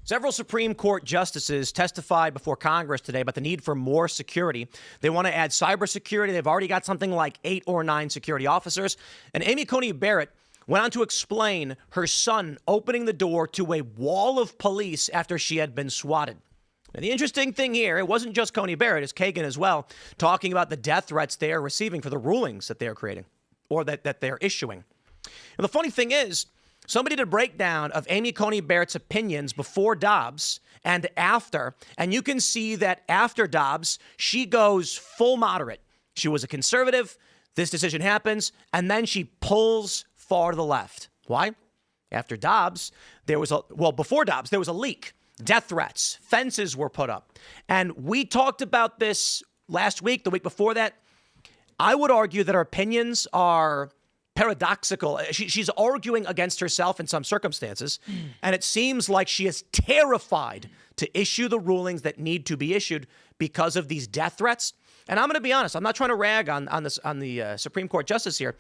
Several Supreme Court justices testified before Congress today about the need for more security. They want to add cybersecurity. They've already got something like 8 or 9 security officers. And Amy Coney Barrett went on to explain her son opening the door to a wall of police after she had been swatted. Now, the interesting thing here, it wasn't just Coney Barrett, it's Kagan as well, talking about the death threats they are receiving for the rulings that they are creating or that they're issuing. And the funny thing is, somebody did a breakdown of Amy Coney Barrett's opinions before Dobbs and after, and you can see that after Dobbs, she goes full moderate. She was a conservative, this decision happens, and then she pulls far to the left. Why? After Dobbs, before Dobbs, there was a leak. Death threats, fences were put up. And we talked about this last week, the week before that. I would argue that her opinions are paradoxical. She's arguing against herself in some circumstances, and it seems like she is terrified to issue the rulings that need to be issued because of these death threats. And I'm going to be honest, I'm not trying to rag on the Supreme Court justice here.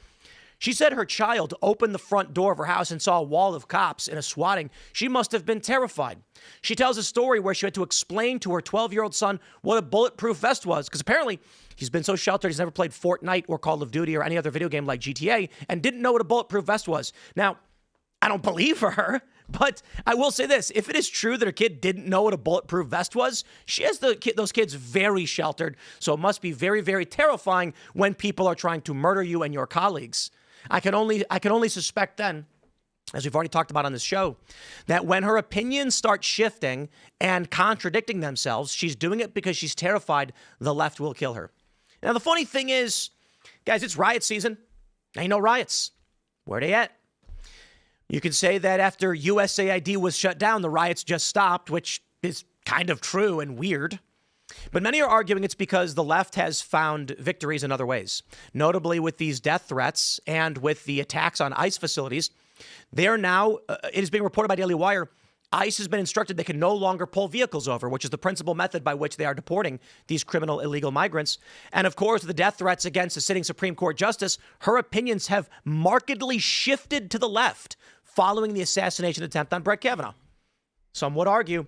She said her child opened the front door of her house and saw a wall of cops in a swatting. She must have been terrified. She tells a story where she had to explain to her 12-year-old son what a bulletproof vest was, because apparently he's been so sheltered he's never played Fortnite or Call of Duty or any other video game like GTA and didn't know what a bulletproof vest was. Now, I don't believe her, but I will say this. If it is true that her kid didn't know what a bulletproof vest was, she has those kids very sheltered, so it must be very, very terrifying when people are trying to murder you and your colleagues. I can only suspect then, as we've already talked about on this show, that when her opinions start shifting and contradicting themselves, she's doing it because she's terrified the left will kill her. Now, the funny thing is, guys, it's riot season. Ain't no riots. Where they at? You can say that after USAID was shut down, the riots just stopped, which is kind of true and weird. But many are arguing it's because the left has found victories in other ways, notably with these death threats and with the attacks on ICE facilities. They are now, it is being reported by Daily Wire, ICE has been instructed they can no longer pull vehicles over, which is the principal method by which they are deporting these criminal illegal migrants. And of course, the death threats against a sitting Supreme Court justice, her opinions have markedly shifted to the left following the assassination attempt on Brett Kavanaugh. Some would argue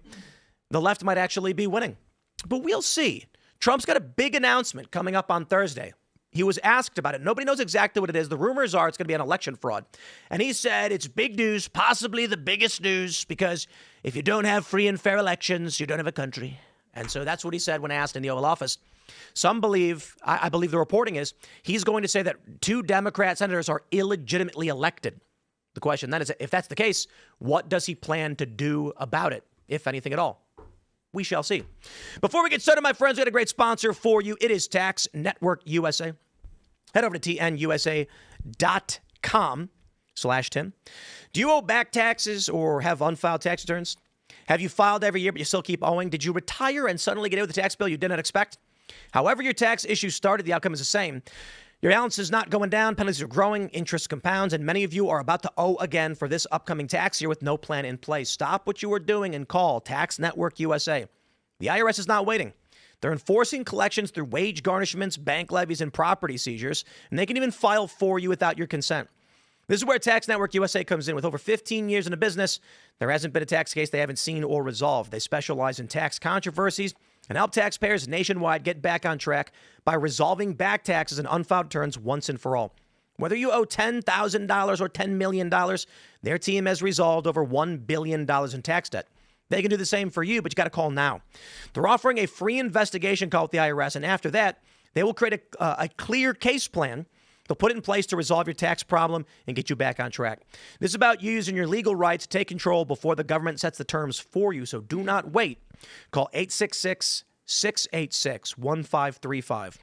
the left might actually be winning. But we'll see. Trump's got a big announcement coming up on Thursday. He was asked about it. Nobody knows exactly what it is. The rumors are it's going to be an election fraud. And he said it's big news, possibly the biggest news, because if you don't have free and fair elections, you don't have a country. And so that's what he said when asked in the Oval Office. Some believe, I believe the reporting is, he's going to say that 2 Democrat senators are illegitimately elected. The question then is, if that's the case, what does he plan to do about it, if anything at all? We shall see. Before we get started, my friends, we got a great sponsor for you. It is Tax Network USA. Head over to tnusa.com/Tim. Do you owe back taxes or have unfiled tax returns? Have you filed every year, but you still keep owing? Did you retire and suddenly get hit with a tax bill you did not expect? However your tax issue started, the outcome is the same. Your balance is not going down, penalties are growing, interest compounds, and many of you are about to owe again for this upcoming tax year with no plan in place. Stop what you are doing and call Tax Network USA. The IRS is not waiting. They're enforcing collections through wage garnishments, bank levies, and property seizures, and they can even file for you without your consent. This is where Tax Network USA comes in. With over 15 years in the business, there hasn't been a tax case they haven't seen or resolved. They specialize in tax controversies and help taxpayers nationwide get back on track by resolving back taxes and unfiled returns once and for all. Whether you owe $10,000 or $10 million, their team has resolved over $1 billion in tax debt. They can do the same for you, but you got to call now. They're offering a free investigation call with the IRS, and after that, they will create a clear case plan. They'll put it in place to resolve your tax problem and get you back on track. This is about you using your legal rights to take control before the government sets the terms for you, so do not wait. Call 866-686-1535.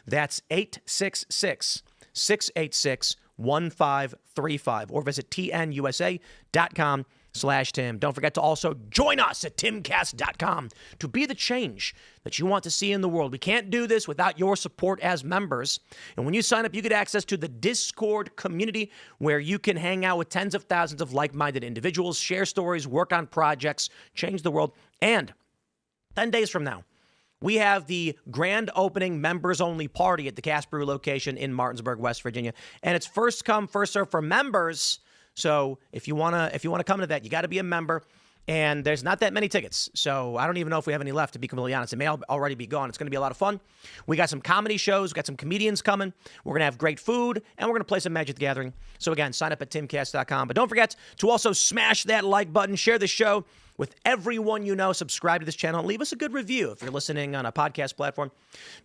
That's 866-686-1535. Or visit tnusa.com/Tim. Don't forget to also join us at timcast.com to be the change that you want to see in the world. We can't do this without your support as members. And when you sign up, you get access to the Discord community where you can hang out with tens of thousands of like-minded individuals, share stories, work on projects, change the world. And 10 days from now, we have the grand opening members-only party at the Cass Brew location in Martinsburg, West Virginia. And it's first come, first serve for members. So if you want to come to that, you got to be a member. And there's not that many tickets, so I don't even know if we have any left, to be completely honest. It may already be gone. It's going to be a lot of fun. We got some comedy shows. We got some comedians coming. We're going to have great food, and we're going to play some Magic the Gathering. So again, sign up at timcast.com. But don't forget to also smash that like button, share the show with everyone you know, subscribe to this channel, and leave us a good review if you're listening on a podcast platform.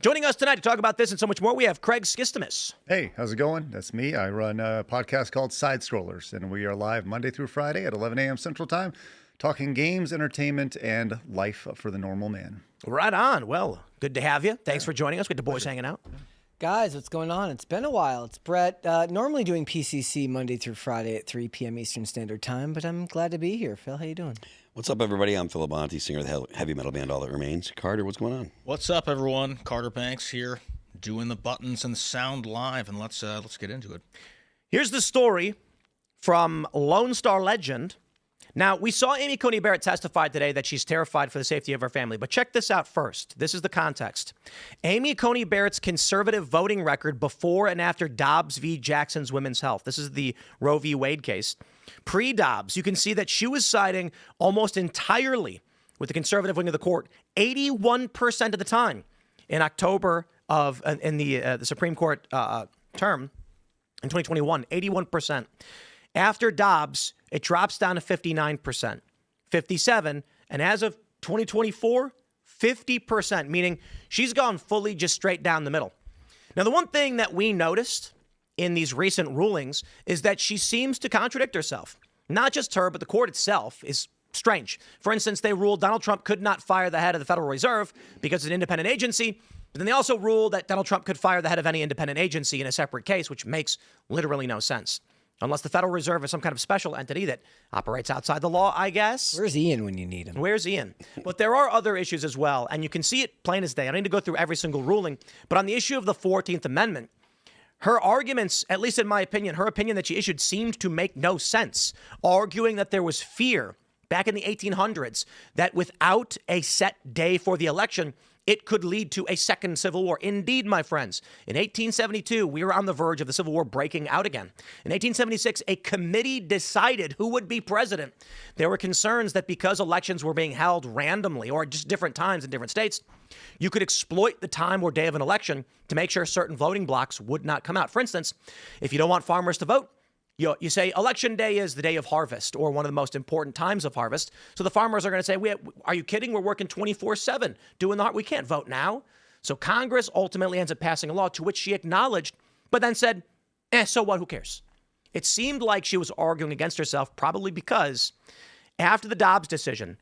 Joining us tonight to talk about this and so much more, we have Craig Skistimas. Hey, how's it going? That's me. I run a podcast called Side Scrollers, and we are live Monday through Friday at 11 a.m. Central Time, talking games, entertainment, and life for the normal man. Right on. Well, good to have you. Thanks for joining us. Good the boys hanging out. Guys, what's going on? It's been a while. It's Brett, normally doing PCC Monday through Friday at 3 p.m. Eastern Standard Time, but I'm glad to be here. Phil, how you doing? What's up, everybody? I'm Phil Abonte, singer of the heavy metal band All That Remains. Carter, what's going on? What's up, everyone? Carter Banks here, doing the buttons and sound live, and let's get into it. Here's the story from Lone Star Legend. Now, we saw Amy Coney Barrett testify today that she's terrified for the safety of her family, but check this out first. This is the context. Amy Coney Barrett's conservative voting record before and after Dobbs v. Jackson's Women's Health. This is the Roe v. Wade case. Pre-Dobbs, you can see that she was siding almost entirely with the conservative wing of the court, 81% of the time in October of in the Supreme Court term in 2021, 81%. After Dobbs, it drops down to 59%, 57%, and as of 2024, 50%, meaning she's gone fully just straight down the middle. Now, the one thing that we noticed in these recent rulings is that she seems to contradict herself. Not just her, but the court itself is strange. For instance, they ruled Donald Trump could not fire the head of the Federal Reserve because it's an independent agency. But then they also ruled that Donald Trump could fire the head of any independent agency in a separate case, which makes literally no sense. Unless the Federal Reserve is some kind of special entity that operates outside the law, I guess. Where's Ian when you need him? Where's Ian? But there are other issues as well, and you can see it plain as day. I don't need to go through every single ruling, but on the issue of the 14th Amendment, her arguments, at least in my opinion, her opinion that she issued seemed to make no sense, arguing that there was fear back in the 1800s that without a set day for the election, it could lead to a second civil war. Indeed, my friends, in 1872, we were on the verge of the Civil War breaking out again. In 1876, a committee decided who would be president. There were concerns that because elections were being held randomly or at just different times in different states, you could exploit the time or day of an election to make sure certain voting blocks would not come out. For instance, if you don't want farmers to vote, you say election day is the day of harvest or one of the most important times of harvest. So the farmers are going to say, are you kidding? We're working 24/7 doing the we can't vote now. So Congress ultimately ends up passing a law to which she acknowledged, but then said, so what? Who cares? It seemed like she was arguing against herself, probably because after the Dobbs decision,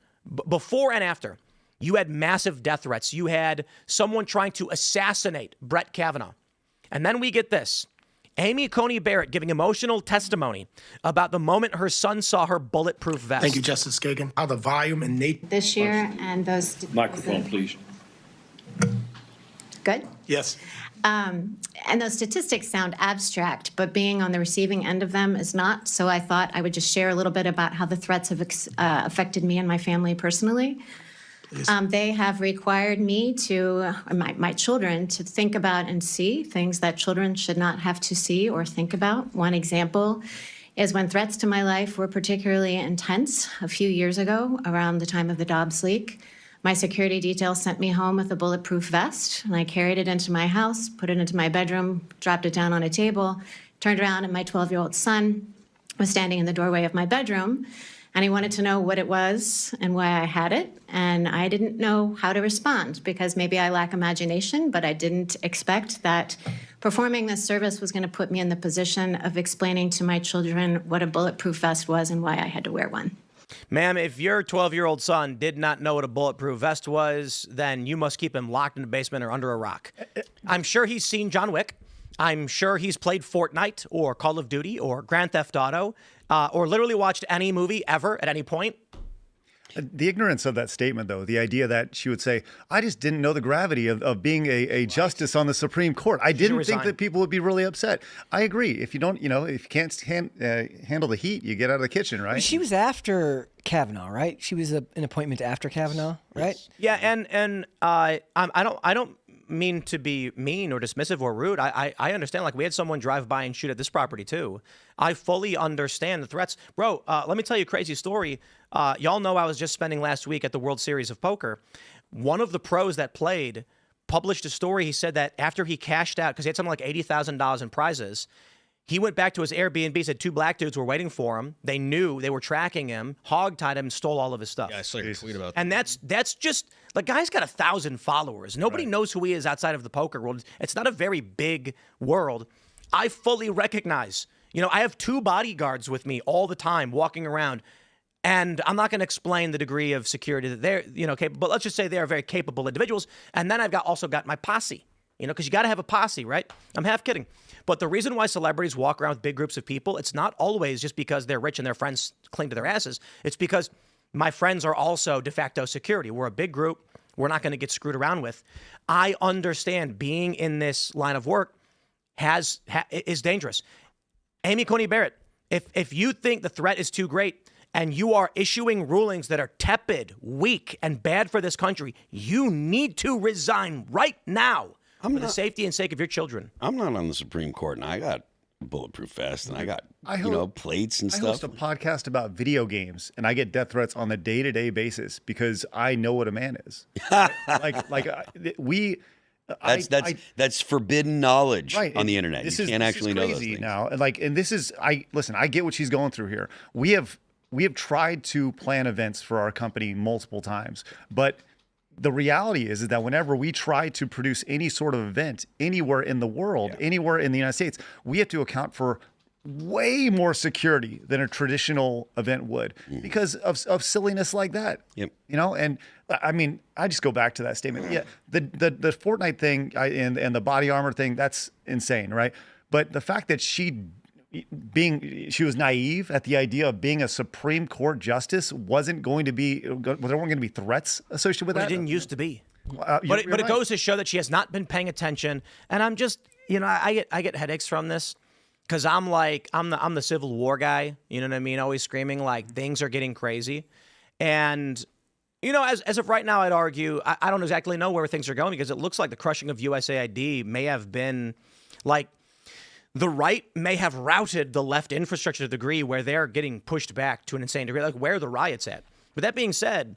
before and after, you had massive death threats. You had someone trying to assassinate Brett Kavanaugh. And then we get this. Amy Coney Barrett giving emotional testimony about the moment her son saw her bulletproof vest. Thank you, Justice Kagan. How the volume and nature this year and those microphone, please. Good. Yes. And those statistics sound abstract, but being on the receiving end of them is not. So I thought I would just share a little bit about how the threats have affected me and my family personally. They have required me to, my children, to think about and see things that children should not have to see or think about. One example is when threats to my life were particularly intense a few years ago around the time of the Dobbs leak. My security detail sent me home with a bulletproof vest, and I carried it into my house, put it into my bedroom, dropped it down on a table, turned around, and my 12-year-old son was standing in the doorway of my bedroom. And he wanted to know what it was and why I had it. And I didn't know how to respond because maybe I lack imagination, but I didn't expect that performing this service was going to put me in the position of explaining to my children what a bulletproof vest was and why I had to wear one. Ma'am, if your 12-year-old son did not know what a bulletproof vest was, then you must keep him locked in the basement or under a rock. I'm sure he's seen John Wick. I'm sure he's played Fortnite or Call of Duty or Grand Theft Auto or literally watched any movie ever at any point. The ignorance of that statement, though, the idea that she would say, I just didn't know the gravity of being a justice on the Supreme Court. I didn't think that people would be really upset. I agree. If you don't, if you can't handle the heat, you get out of the kitchen, right? But she was after Kavanaugh, right? She was an appointment after Kavanaugh, right? Yeah, and I don't mean to be mean or dismissive or rude. I understand. Like, we had someone drive by and shoot at this property too. I fully understand the threats. Bro, let me tell you a crazy story. Y'all know I was just spending last week at the World Series of Poker. One of the pros that played published a story. He said that after he cashed out, because he had something like $80,000 in prizes, he went back to his Airbnb, said 2 black dudes were waiting for him. They knew, they were tracking him, hog-tied him, and stole all of his stuff. Yeah, I saw your tweet about that. And that's just, the guy's got 1,000 followers. Nobody knows who he is outside of the poker world. It's not a very big world. I fully recognize, I have 2 bodyguards with me all the time walking around. And I'm not going to explain the degree of security that they're, capable, but let's just say they are very capable individuals. And then I've also got my posse, because you got to have a posse, right? I'm half kidding. But the reason why celebrities walk around with big groups of people, it's not always just because they're rich and their friends cling to their asses. It's because my friends are also de facto security. We're a big group. We're not going to get screwed around with. I understand being in this line of work is dangerous. Amy Coney Barrett, if you think the threat is too great, and you are issuing rulings that are tepid, weak, and bad for this country, you need to resign right now for the safety and sake of your children. I'm not on the Supreme Court, and I got a bulletproof vest, and I got plates and stuff. I host a podcast about video games, and I get death threats on a day-to-day basis because I know what a man is. That's forbidden knowledge right, on the internet. You can't actually know those crazy things. Now. And this is listen. I get what she's going through here. We have tried to plan events for our company multiple times, but the reality is that whenever we try to produce any sort of event anywhere in the world, anywhere in the United States, we have to account for way more security than a traditional event would because of silliness like that. Yep. And I mean, I just go back to that statement. Yeah, the Fortnite thing and the body armor thing, that's insane, right? But the fact that she was naive at the idea of being a Supreme Court justice there weren't going to be threats associated with that. It didn't used to be. But it goes to show that she has not been paying attention. And I'm just, I get headaches from this because I'm the Civil War guy. You know what I mean? Always screaming like things are getting crazy. And, as of right now, I'd argue, I don't exactly know where things are going because it looks like the crushing of USAID may have been like, the right may have routed the left infrastructure to the degree where they're getting pushed back to an insane degree, like where are the riots at? But that being said,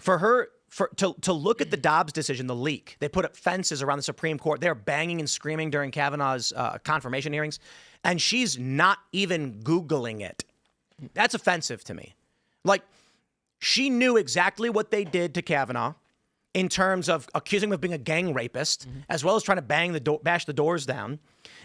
to look at the Dobbs decision, the leak, they put up fences around the Supreme Court. They're banging and screaming during Kavanaugh's confirmation hearings, and she's not even Googling it. That's offensive to me. Like, she knew exactly what they did to Kavanaugh in terms of accusing him of being a gang rapist, as well as trying to bash the doors down.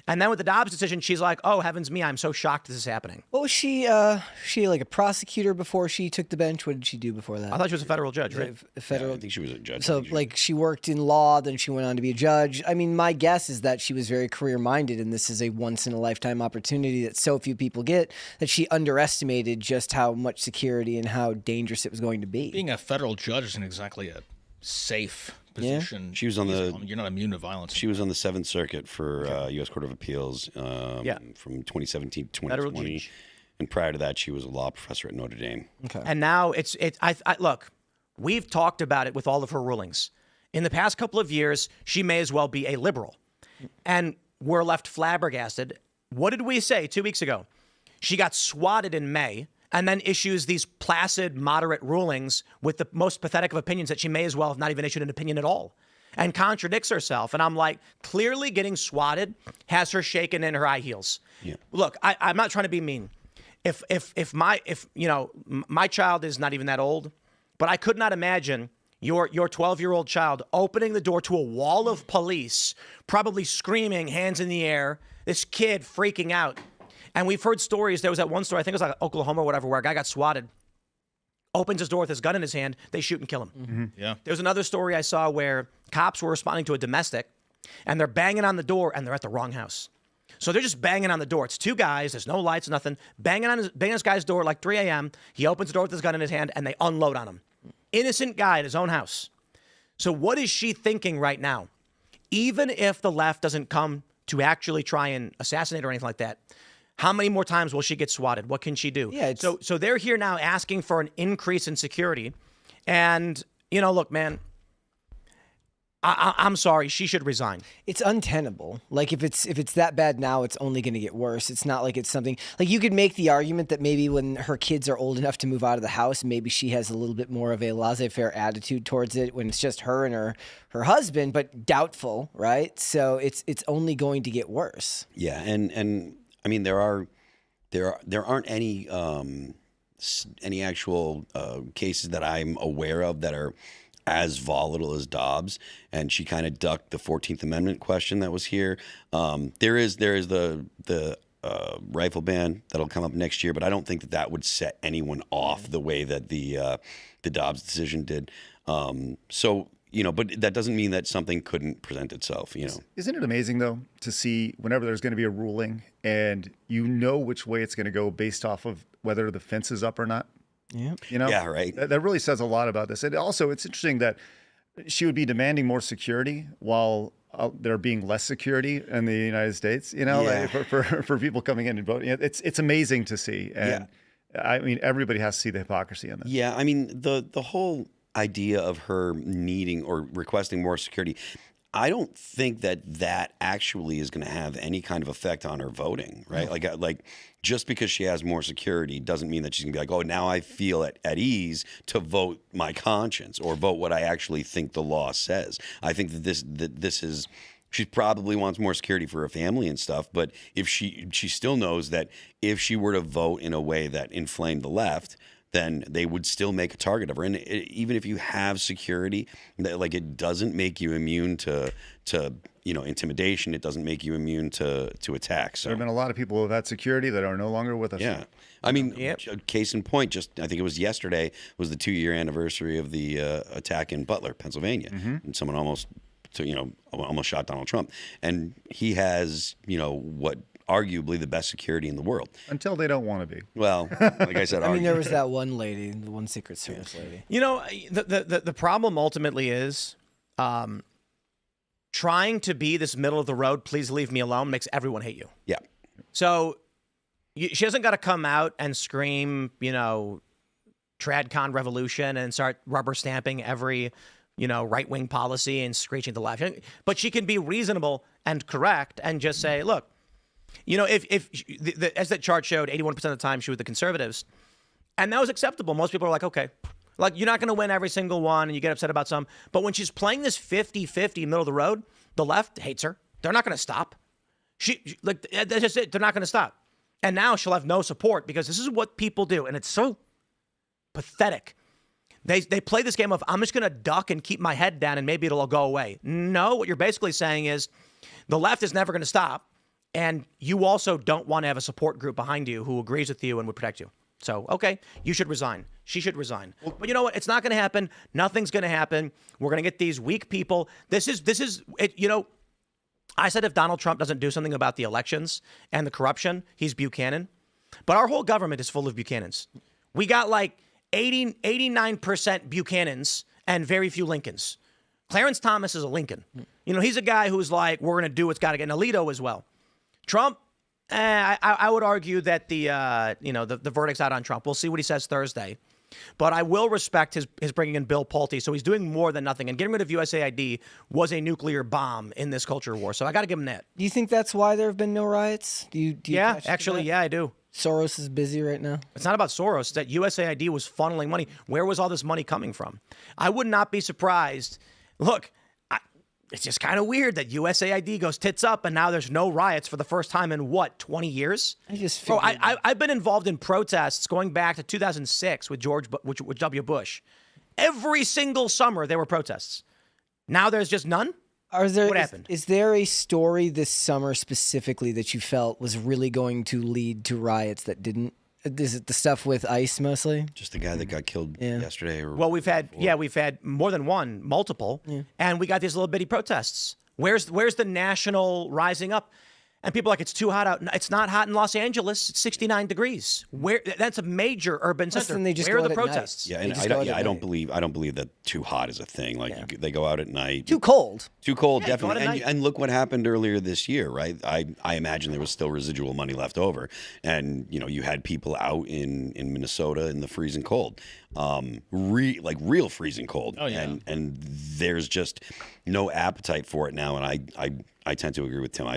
And then with the Dobbs decision, she's like, oh, heavens me, I'm so shocked this is happening. What was she like a prosecutor before she took the bench? What did she do before that? I thought she was a federal judge, right? Federal. Yeah, I think she was a judge. So, like, she worked in law, then she went on to be a judge. I mean, my guess is that she was very career-minded, and this is a once-in-a-lifetime opportunity that so few people get, that she underestimated just how much security and how dangerous it was going to be. Being a federal judge isn't exactly a safe position. She was on you're not immune to violence. She was on the 7th Circuit for U.S. Court of Appeals from 2017 to 2020. And prior to that, she was a law professor at Notre Dame. Okay. And now look, we've talked about it with all of her rulings. In the past couple of years, she may as well be a liberal. And we're left flabbergasted. What did we say 2 weeks ago? She got swatted in May and then issues these placid, moderate rulings with the most pathetic of opinions that she may as well have not even issued an opinion at all, and contradicts herself. And I'm like, clearly getting swatted has her shaken in her high heels. Yeah. Look, I'm not trying to be mean. If my child is not even that old, but I could not imagine your 12-year-old child opening the door to a wall of police, probably screaming, hands in the air, this kid freaking out. And we've heard stories. There was that one story, I think it was like Oklahoma or whatever, where a guy got swatted, opens his door with his gun in his hand, they shoot and kill him. Mm-hmm. Yeah. There was another story I saw where cops were responding to a domestic, and they're banging on the door, and they're at the wrong house. So they're just banging on the door. It's 2 guys, there's no lights, nothing, banging on this guy's door like 3 a.m. He opens the door with his gun in his hand, and they unload on him. Innocent guy at his own house. So what is she thinking right now? Even if the left doesn't come to actually try and assassinate or anything like that, how many more times will she get swatted? What can she do? Yeah, so they're here now asking for an increase in security. And, look, man, I'm sorry, she should resign. It's untenable. Like if it's that bad now, it's only going to get worse. It's not like it's something like you could make the argument that maybe when her kids are old enough to move out of the house, maybe she has a little bit more of a laissez-faire attitude towards it when it's just her and her husband, but doubtful, right? So it's only going to get worse. Yeah, and I mean there aren't any actual cases that I'm aware of that are as volatile as Dobbs, and she kind of ducked the 14th Amendment question that was here. There is the rifle ban that'll come up next year, but I don't think that would set anyone off the way that the Dobbs decision did. So but that doesn't mean that something couldn't present itself. Isn't it amazing though to see whenever there's going to be a ruling and which way it's going to go based off of whether the fence is up or not? Yeah. Yeah, right. That really says a lot about this. And also, it's interesting that she would be demanding more security while there being less security in the United States. Like for people coming in and voting. It's amazing to see. And I mean, everybody has to see the hypocrisy in this. Yeah, I mean, the whole idea of her needing or requesting more security, I don't think that actually is going to have any kind of effect on her voting, right? Like just because she has more security doesn't mean that she's going to be like, oh, now I feel at ease to vote my conscience or vote what I actually think the law says. I think that this is. She probably wants more security for her family and stuff, but if she still knows that if she were to vote in a way that inflamed the left, then they would still make a target of her. And even if you have security, like it doesn't make you immune to intimidation. It doesn't make you immune to attacks. So. There have been a lot of people who have had security that are no longer with us. Yeah. I mean, case in point, I think it was yesterday was the 2-year anniversary of the attack in Butler, Pennsylvania. Mm-hmm. And someone almost shot Donald Trump. And he has, what arguably the best security in the world. Until they don't want to be. Well, like I said, I mean, there was that one lady, the one Secret Service lady. The problem ultimately is trying to be this middle of the road, please leave me alone, makes everyone hate you. Yeah. So she doesn't got to come out and scream, TradCon revolution and start rubber stamping every right-wing policy and screeching to the left. But she can be reasonable and correct and just say, look, as that chart showed, 81% of the time she was the conservatives. And that was acceptable. Most people are like, okay, like you're not going to win every single one and you get upset about some. But when she's playing this 50-50 middle of the road, the left hates her. They're not going to stop. That's just it. They're not going to stop. And now she'll have no support because this is what people do. And it's so pathetic. They play this game of, I'm just going to duck and keep my head down and maybe it'll all go away. No, what you're basically saying is the left is never going to stop. And you also don't want to have a support group behind you who agrees with you and would protect you. So, okay, you should resign. She should resign. But you know what? It's not going to happen. Nothing's going to happen. We're going to get these weak people. This is it. I said if Donald Trump doesn't do something about the elections and the corruption, he's Buchanan. But our whole government is full of Buchanans. We got like 89% Buchanans and very few Lincolns. Clarence Thomas is a Lincoln. He's a guy who's like, we're going to do what's got to get. And Alito as well. Trump, I would argue that the verdict's out on Trump. We'll see what he says Thursday. But I will respect his bringing in Bill Pulte. So he's doing more than nothing. And getting rid of USAID was a nuclear bomb in this culture war. So I got to give him that. Do you think that's why there have been no riots? Do you yeah, actually, yeah, I do. Soros is busy right now. It's not about Soros. It's that USAID was funneling money. Where was all this money coming from? I would not be surprised. Look, it's just kind of weird that USAID goes tits up and now there's no riots for the first time in 20 years? I just feel I've been involved in protests going back to 2006 with with W. Bush. Every single summer there were protests. Now there's just none? What happened? Is there a story this summer specifically that you felt was really going to lead to riots that didn't? Is it the stuff with ICE mostly? Just the guy that got killed yesterday? Well, we've had more than one, multiple, and we got these little bitty protests. Where's the national rising up? And people are like, it's too hot out. It's not hot in Los Angeles. It's 69 degrees. That's a major urban center. Where are the protests? Yeah, and I don't believe that too hot is a thing. Like they go out at night. Too cold. Too cold, definitely. And look what happened earlier this year, right? I imagine there was still residual money left over, and you had people out in Minnesota in the freezing cold. real freezing cold. Oh, yeah. And there's just no appetite for it now. And I tend to agree with Tim.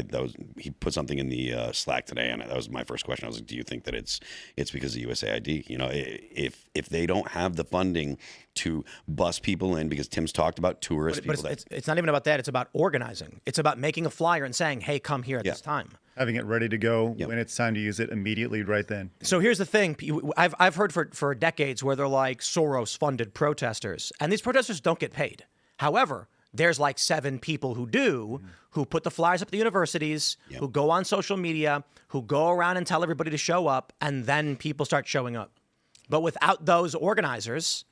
He put something in the Slack today, and that was my first question. I was like, do you think that it's because of USAID? You know, if they don't have the funding to bus people in, because Tim's talked about tourists. But it's not even about that. It's about organizing. It's about making a flyer and saying, hey, come here at this time. Having it ready to go when it's time to use it immediately right then. So here's the thing. I've heard for decades where they're like Soros-funded protesters, and these protesters don't get paid. However, there's like 7 people who do, who put the flyers up at the universities, who go on social media, who go around and tell everybody to show up, and then people start showing up. But without those organizers,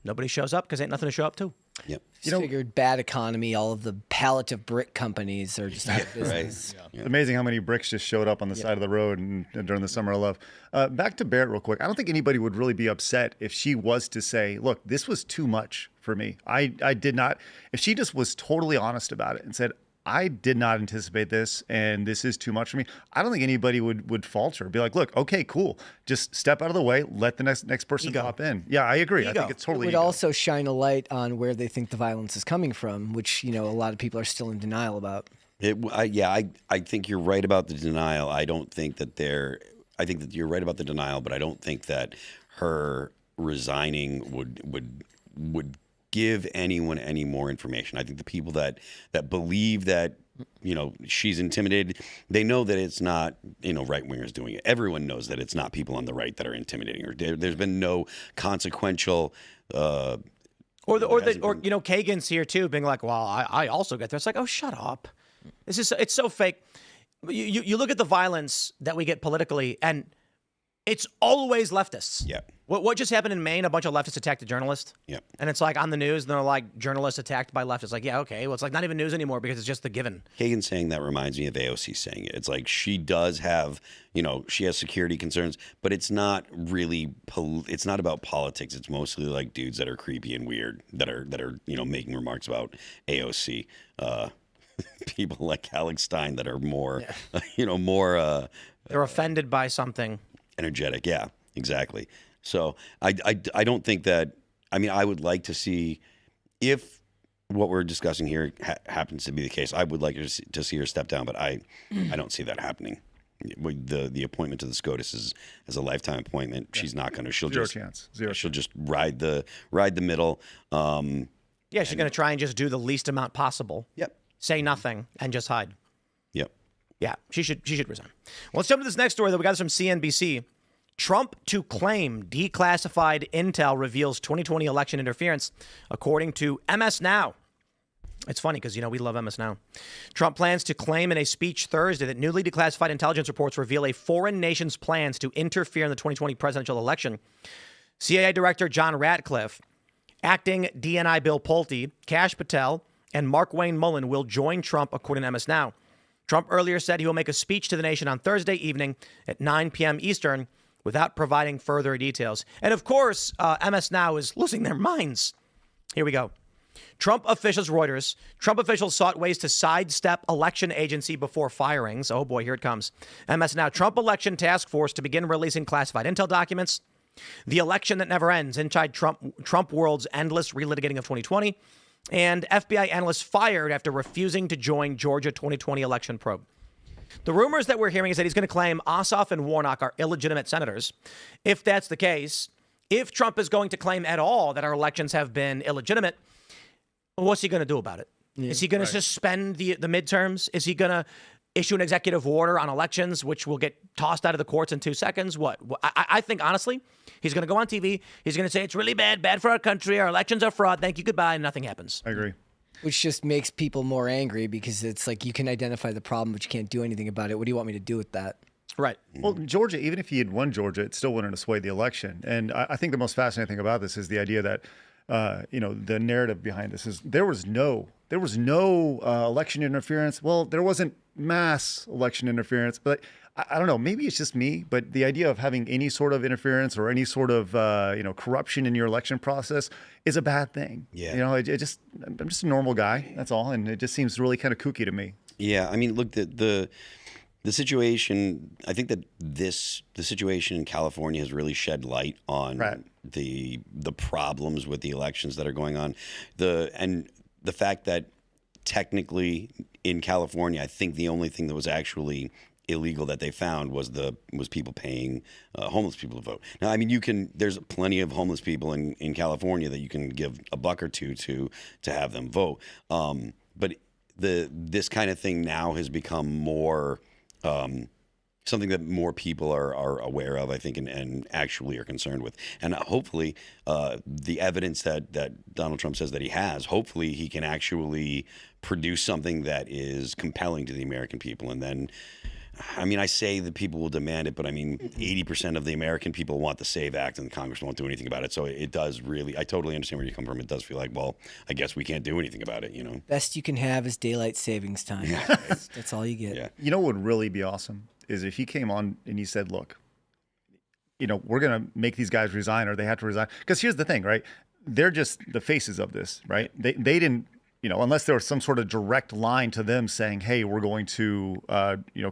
nobody shows up because ain't nothing to show up to. Yep. Just figured bad economy, all of the palliative brick companies are just out of business. Right. It's amazing how many bricks just showed up on the side of the road and during the Summer of Love. Back to Barrett real quick. I don't think anybody would really be upset if she was to say, look, this was too much for me. I did not, if she just was totally honest about it and said, I did not anticipate this, and this is too much for me. I don't think anybody would falter. Be like, look, okay, cool. Just step out of the way. Let the next person pop in. Yeah, I agree. I think it's totally. It would also shine a light on where they think the violence is coming from, which a lot of people are still in denial about. I think you're right about the denial. I think that you're right about the denial, but I don't think that her resigning would give anyone any more information. I think the people that believe that she's intimidated, they know that it's not right wingers doing it. Everyone knows that it's not people on the right that are intimidating her. There's been no consequential. Or Kagan's here too, being like, well, I also get there. It's like, oh, shut up. It's so fake. You look at the violence that we get politically, and it's always leftists. Yeah. What just happened in Maine? A bunch of leftists attacked a journalist. Yeah. And it's like on the news, and they're like, journalists attacked by leftists. Like, yeah, okay. Well, it's like not even news anymore because it's just the given. Kagan saying that reminds me of AOC saying it. It's like she does have, she has security concerns, but it's not really, it's not about politics. It's mostly like dudes that are creepy and weird that are making remarks about AOC. People like Alex Stein that are more, more. They're offended by something. Energetic. Yeah, exactly. So I don't think that, I would like to see, if what we're discussing here happens to be the case, I would like to see her step down, but I don't see that happening. The appointment to the SCOTUS is a lifetime appointment. Yeah. She's not going to. Zero chance. She'll just ride the middle. She's going to try and just do the least amount possible. Yep. Say nothing and just hide. Yep. Yeah, she should resign. Well, let's jump to this next story that we got from CNBC. Trump to claim declassified intel reveals 2020 election interference, according to MS Now. It's funny because, we love MS Now. Trump plans to claim in a speech Thursday that newly declassified intelligence reports reveal a foreign nation's plans to interfere in the 2020 presidential election. CIA Director John Ratcliffe, acting DNI Bill Pulte, Kash Patel, and Mark Wayne Mullen will join Trump, according to MS Now. Trump earlier said he will make a speech to the nation on Thursday evening at 9 p.m. Eastern without providing further details. And of course, MS Now is losing their minds. Here we go. Trump officials sought ways to sidestep election agency before firings. Oh boy, here it comes. MS Now. Trump election task force to begin releasing classified intel documents. The election that never ends inside Trump world's endless relitigating of 2020. And FBI analysts fired after refusing to join Georgia 2020 election probe. The rumors that we're hearing is that he's going to claim Ossoff and Warnock are illegitimate senators. If that's the case, if Trump is going to claim at all that our elections have been illegitimate, what's he going to do about it? Yeah, is he going to suspend the midterms? Is he going to issue an executive order on elections, which will get tossed out of the courts in 2 seconds? What? I think, honestly, he's going to go on TV. He's going to say it's really bad for our country. Our elections are fraud. Thank you, goodbye, and nothing happens. I agree. Which just makes people more angry because it's like you can identify the problem, but you can't do anything about it. What do you want me to do with that? Right. Well, Georgia, even if he had won Georgia, it still wouldn't have swayed the election. And I think the most fascinating thing about this is the idea that, the narrative behind this is there was no election interference. Well, there wasn't mass election interference, but I don't know, maybe it's just me, but the idea of having any sort of interference or any sort of, corruption in your election process is a bad thing. Yeah. I'm just a normal guy. That's all. And it just seems really kind of kooky to me. Yeah. I mean, look, the situation, I think that the situation in California has really shed light on the problems with the elections that are going on. And the fact that technically in California, I think the only thing that was actually illegal that they found was people paying homeless people to vote. Now, I mean, there's plenty of homeless people in California that you can give a buck or two to have them vote. But this kind of thing now has become more something that more people are aware of, I think, and actually are concerned with. And hopefully, the evidence that Donald Trump says that he has, hopefully he can actually produce something that is compelling to the American people. And then, I mean, I say that people will demand it, but I mean, 80% of the American people want the SAVE Act, and Congress won't do anything about it. So it does really, I totally understand where you come from. It does feel like, well, I guess we can't do anything about it, you know? Best you can have is daylight savings time. Yeah. That's all you get. Yeah. You know what would really be awesome is if he came on and he said, look, you know, we're going to make these guys resign, or they have to resign. Because here's the thing, right? They're just the faces of this, right? They didn't, you know, unless there was some sort of direct line to them saying, hey, we're going to,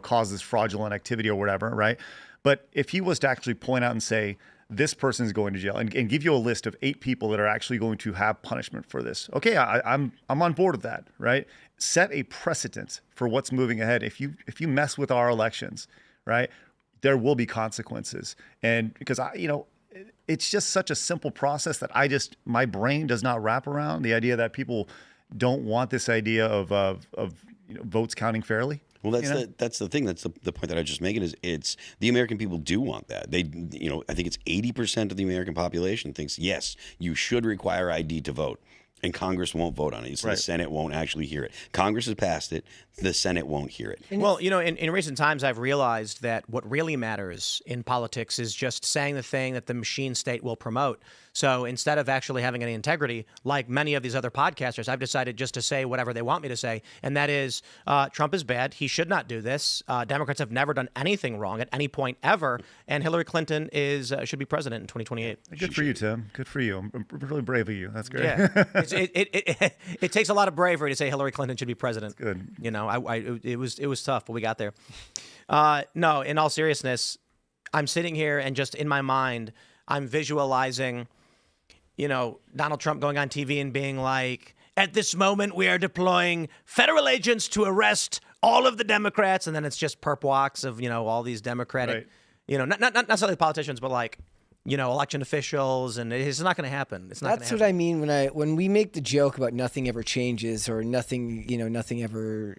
cause this fraudulent activity or whatever, right? But if he was to actually point out and say, this person's going to jail, and give you a list of 8 people that are actually going to have punishment for this. Okay, I'm on board with that, right? Set a precedent for what's moving ahead. If you mess with our elections, right, there will be consequences. And because it's just such a simple process that my brain does not wrap around the idea that people don't want this idea of votes counting fairly. Well, that's the thing. That's the point that I just making is it's the American people do want that. They, I think it's 80% of the American population thinks, yes, you should require ID to vote. And Congress won't vote on it. So the Senate won't actually hear it. Congress has passed it. The Senate won't hear it. Well, in recent times, I've realized that what really matters in politics is just saying the thing that the machine state will promote. So instead of actually having any integrity, like many of these other podcasters, I've decided just to say whatever they want me to say. And that is, Trump is bad. He should not do this. Democrats have never done anything wrong at any point ever. And Hillary Clinton should be president in 2028. Good for you, Tim. Good for you. I'm really brave of you. That's great. Yeah. It takes a lot of bravery to say Hillary Clinton should be president. That's good. It was tough, but we got there. No, in all seriousness, I'm sitting here and just in my mind, I'm visualizing, Donald Trump going on TV and being like, at this moment, we are deploying federal agents to arrest all of the Democrats. And then it's just perp walks of, all these Democratic, not necessarily politicians, but like, election officials, and it's not going to happen. It's not going to happen. That's what I mean when we make the joke about nothing ever changes or nothing's ever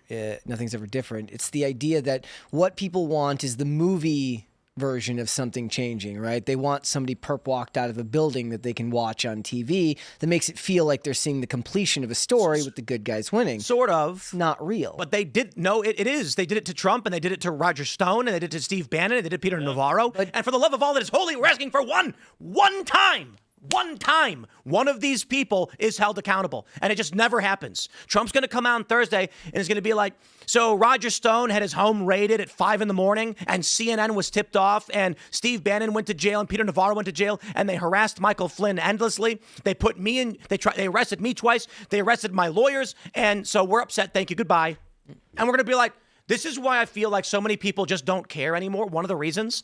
different. It's the idea that what people want is the movie version of something changing, right? They want somebody perp walked out of a building that they can watch on TV that makes it feel like they're seeing the completion of a story with the good guys winning. Sort of. Not real. But they did. No, it is. They did it to Trump, and they did it to Roger Stone, and they did it to Steve Bannon, and they did Peter Navarro. And for the love of all that is holy, we're asking for one time. One time, one of these people is held accountable, and it just never happens. Trump's going to come out on Thursday, and it's going to be like, so Roger Stone had his home raided at 5 a.m, and CNN was tipped off, and Steve Bannon went to jail, and Peter Navarro went to jail, and they harassed Michael Flynn endlessly. They put me in. They arrested me twice. They arrested my lawyers, and so we're upset. Thank you. Goodbye. And we're going to be like, this is why I feel like so many people just don't care anymore. One of the reasons,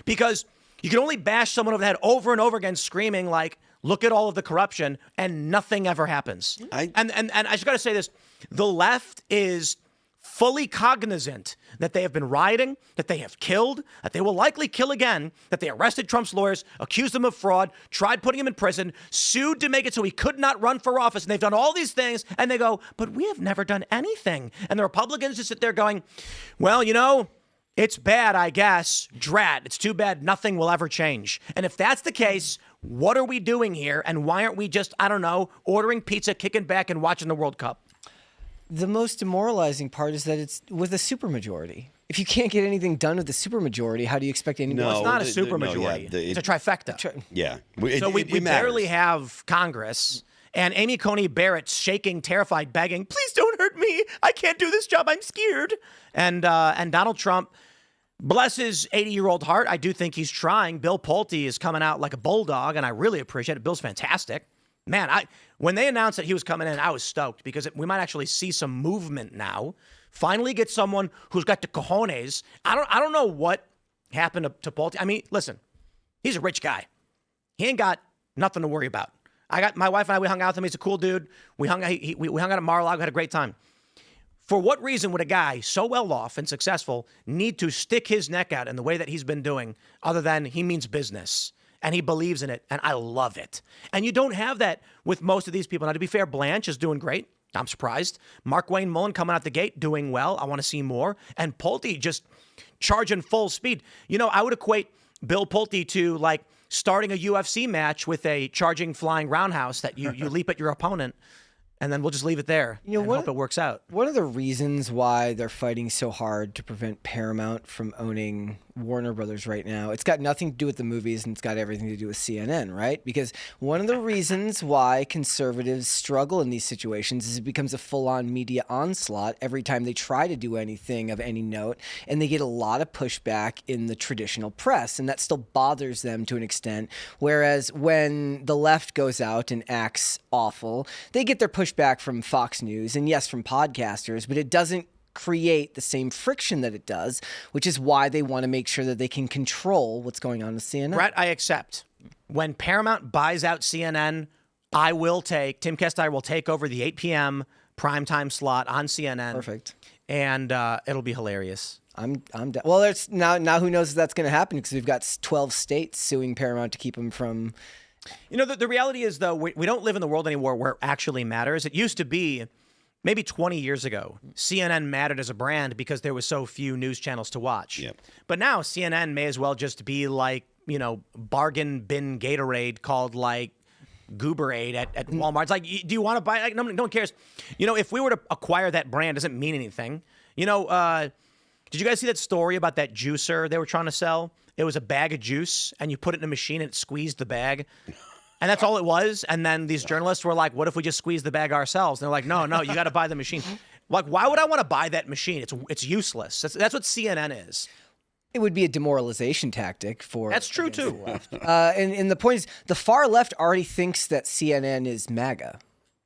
because you can only bash someone over the head over and over again, screaming like, look at all of the corruption, and nothing ever happens. And I just got to say this. The left is fully cognizant that they have been rioting, that they have killed, that they will likely kill again, that they arrested Trump's lawyers, accused them of fraud, tried putting him in prison, sued to make it so he could not run for office. And they've done all these things, and they go, but we have never done anything. And the Republicans just sit there going, well, it's bad, I guess. Drat. It's too bad nothing will ever change. And if that's the case, what are we doing here? And why aren't we just, ordering pizza, kicking back, and watching the World Cup? The most demoralizing part is that it's with a supermajority. If you can't get anything done with the supermajority, how do you expect anyone? No, it's not a supermajority. It's a trifecta. Yeah. So we barely have Congress. And Amy Coney Barrett shaking, terrified, begging, please don't hurt me. I can't do this job. I'm scared. And Donald Trump, bless his 80-year-old heart, I do think he's trying. Bill Pulte is coming out like a bulldog, and I really appreciate it. Bill's fantastic. Man, when they announced that he was coming in, I was stoked because we might actually see some movement now Finally get someone who's got the cojones. I don't know what happened to Pulte. I mean, listen, he's a rich guy. He ain't got nothing to worry about. My wife and I, we hung out with him. He's a cool dude. We hung out at Mar-a-Lago, had a great time. For what reason would a guy so well off and successful need to stick his neck out in the way that he's been doing, other than he means business and he believes in it, and I love it. And you don't have that with most of these people. Now, to be fair, Blanche is doing great. I'm surprised. Mark Wayne Mullen coming out the gate, doing well. I want to see more. And Pulte just charging full speed. You know, I would equate Bill Pulte to like starting a UFC match with a charging flying roundhouse that you leap at your opponent, and then we'll just leave it there and hope it works out. One of the reasons why they're fighting so hard to prevent Paramount from owning Warner Brothers right now, it's got nothing to do with the movies and it's got everything to do with CNN, right? Because one of the reasons why conservatives struggle in these situations is it becomes a full-on media onslaught every time they try to do anything of any note, and they get a lot of pushback in the traditional press, and that still bothers them to an extent. Whereas when the left goes out and acts awful, they get their pushback from Fox News and yes, from podcasters, but it doesn't create the same friction that it does, which is why they want to make sure that they can control what's going on with CNN. Brett, I accept. When Paramount buys out CNN, Timcast IRL will take over the 8 p.m. primetime slot on CNN. Perfect. And it'll be hilarious. I'm down. Well, there's now who knows if that's going to happen, because we've got 12 states suing Paramount to keep them from. You know, the reality is, though, we don't live in the world anymore where it actually matters. It used to be, maybe 20 years ago, CNN mattered as a brand because there was so few news channels to watch. Yep. But now CNN may as well just be like, you know, bargain bin Gatorade called like Gooberade at Walmart. It's like, do you want to buy it? Like, no one cares. You know, if we were to acquire that brand, it doesn't mean anything. You know, did you guys see that story about that juicer they were trying to sell? It was a bag of juice, and you put it in a machine, and it squeezed the bag. And that's all it was. And then these journalists were like, what if we just squeeze the bag ourselves? And they're like, no, you got to buy the machine. Like, why would I want to buy that machine? It's useless. That's what CNN is. It would be a demoralization tactic for. That's true, too. The left. And the point is, the far left already thinks that CNN is MAGA.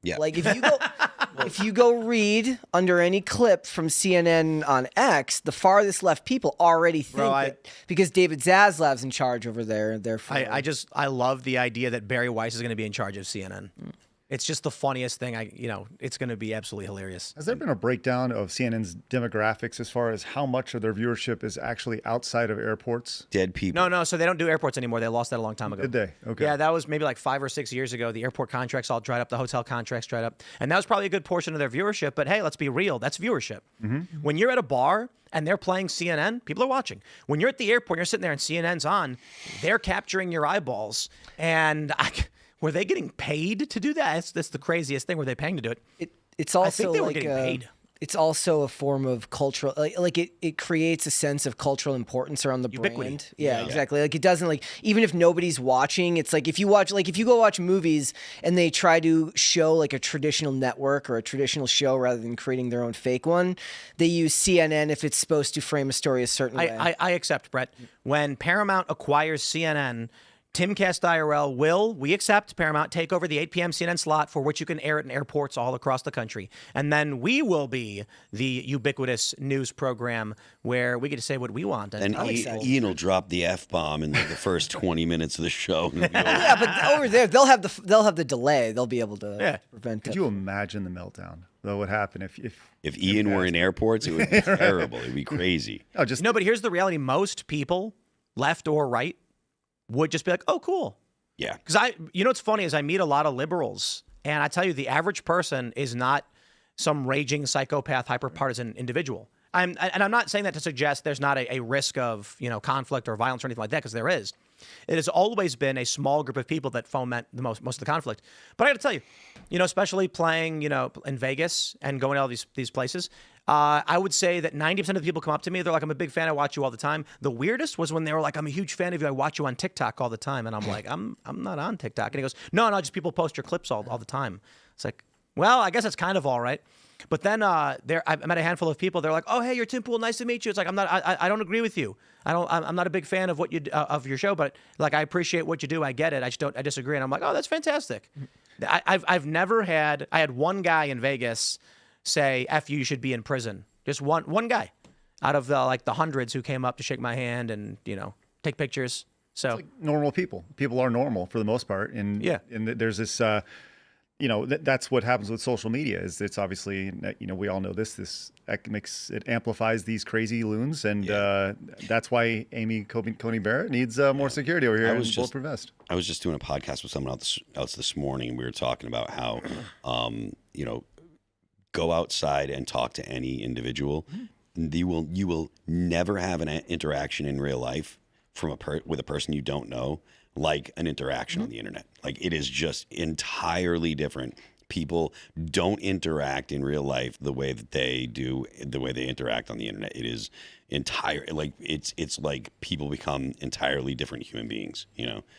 Yeah. Like if you go read under any clip from CNN on X, the farthest left people already think that because David Zaslav's in charge over there, therefore. I love the idea that Barry Weiss is going to be in charge of CNN. It's just the funniest thing. It's going to be absolutely hilarious. Has there been a breakdown of CNN's demographics as far as how much of their viewership is actually outside of airports? Dead people. No. So they don't do airports anymore. They lost that a long time ago. Did they? Okay. Yeah, that was maybe like 5 or 6 years ago. The airport contracts all dried up. The hotel contracts dried up. And that was probably a good portion of their viewership. But hey, let's be real. That's viewership. Mm-hmm. When you're at a bar and they're playing CNN, people are watching. When you're at the airport and you're sitting there and CNN's on, they're capturing your eyeballs. And were they getting paid to do that? That's the craziest thing. Were they paying to do it? It's also I think they were getting paid. It's also a form of cultural, like it creates a sense of cultural importance around the Ubiquity. brand. Yeah, exactly. Like it doesn't, like, even if nobody's watching, it's like if you go watch movies and they try to show like a traditional network or a traditional show rather than creating their own fake one, they use CNN if it's supposed to frame a story a certain way. I accept, Brett. When Paramount acquires CNN, Timcast IRL we accept, Paramount, take over the 8 p.m. CNN slot for which you can air it in airports all across the country. And then we will be the ubiquitous news program where we get to say what we want. And Ian will drop the F-bomb in like the first 20 minutes of the show. Yeah, but over there, they'll have the delay. They'll be able to prevent it. Could you imagine the meltdown, though, what happened if Ian were in airports? It would be terrible. It would be crazy. No, but here's the reality. Most people, left or right, would just be like, oh, cool. Yeah. Because what's funny is I meet a lot of liberals, and I tell you, the average person is not some raging psychopath, hyper-partisan individual. I'm not saying that to suggest there's not a risk of, conflict or violence or anything like that, because there is. It has always been a small group of people that foment most of the conflict. But I got to tell you, especially playing, in Vegas and going to all these places, I would say that 90% of the people come up to me. They're like, I'm a big fan. I watch you all the time. The weirdest was when they were like, I'm a huge fan of you. I watch you on TikTok all the time. And I'm like, I'm not on TikTok. And he goes, no, just people post your clips all the time. It's like, well, I guess that's kind of all right. But then I've met a handful of people. They're like, "Oh, hey, you're Tim Pool. Nice to meet you." It's like I don't agree with you. I'm not a big fan of what you of your show, but like I appreciate what you do. I get it. I disagree. And I'm like, "Oh, that's fantastic." I had one guy in Vegas say, "F you, you should be in prison," Just one guy out of the hundreds who came up to shake my hand and, take pictures. So Like normal people. People are normal for the most part. And there's this, that's what happens with social media is it's obviously, we all know this it amplifies these crazy loons. And that's why Amy Coney Barrett needs more security over here in Bulletproof Vest. I was just doing a podcast with someone else this morning. And we were talking about how, go outside and talk to any individual. You will never have an interaction in real life with a person you don't know, like an interaction on the internet. Like it is just entirely different. People don't interact in real life the way that they do, the way they interact on the internet. It is it's like people become entirely different human beings.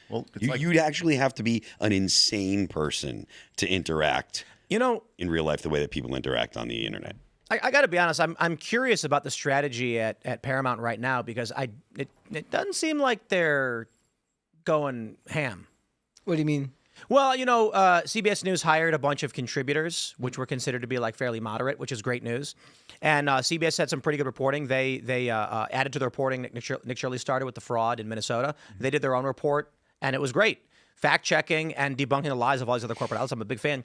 Well, you'd actually have to be an insane person to interact, in real life the way that people interact on the internet. I got to be honest. I'm curious about the strategy at Paramount right now because it doesn't seem like they're going ham. What do you mean? Well, CBS News hired a bunch of contributors, which were considered to be fairly moderate, which is great news. And CBS had some pretty good reporting. They added to the reporting. Nick Shirley started with the fraud in Minnesota. They did their own report, and it was great. Fact checking and debunking the lies of all these other corporate outlets. I'm a big fan.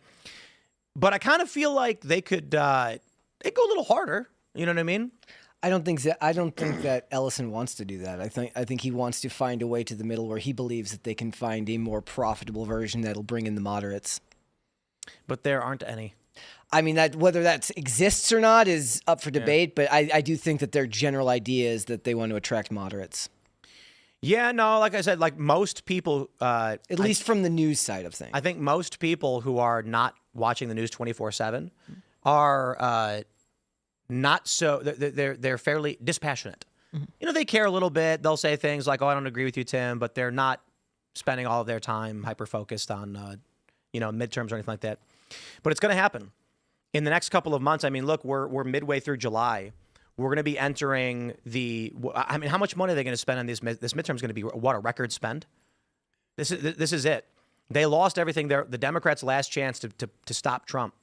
But I kind of feel like they could they go a little harder. You know what I mean? I don't think that Ellison wants to do that. I think he wants to find a way to the middle where he believes that they can find a more profitable version that'll bring in the moderates. But there aren't any. I mean, that whether that exists or not is up for debate, but I do think that their general idea is that they want to attract moderates. Yeah, no, like I said, most people... At least from the news side of things. I think most people who are not watching the news 24/7 are not so... They're fairly dispassionate. Mm-hmm. They care a little bit. They'll say things like, oh, I don't agree with you, Tim, but they're not spending all of their time hyper-focused on, midterms or anything like that. But it's going to happen. In the next couple of months, I mean, look, we're midway through July. We're going to be entering how much money are they going to spend on this midterm is going to be, a record spend? This is it. They lost everything. The Democrats' last chance to stop Trump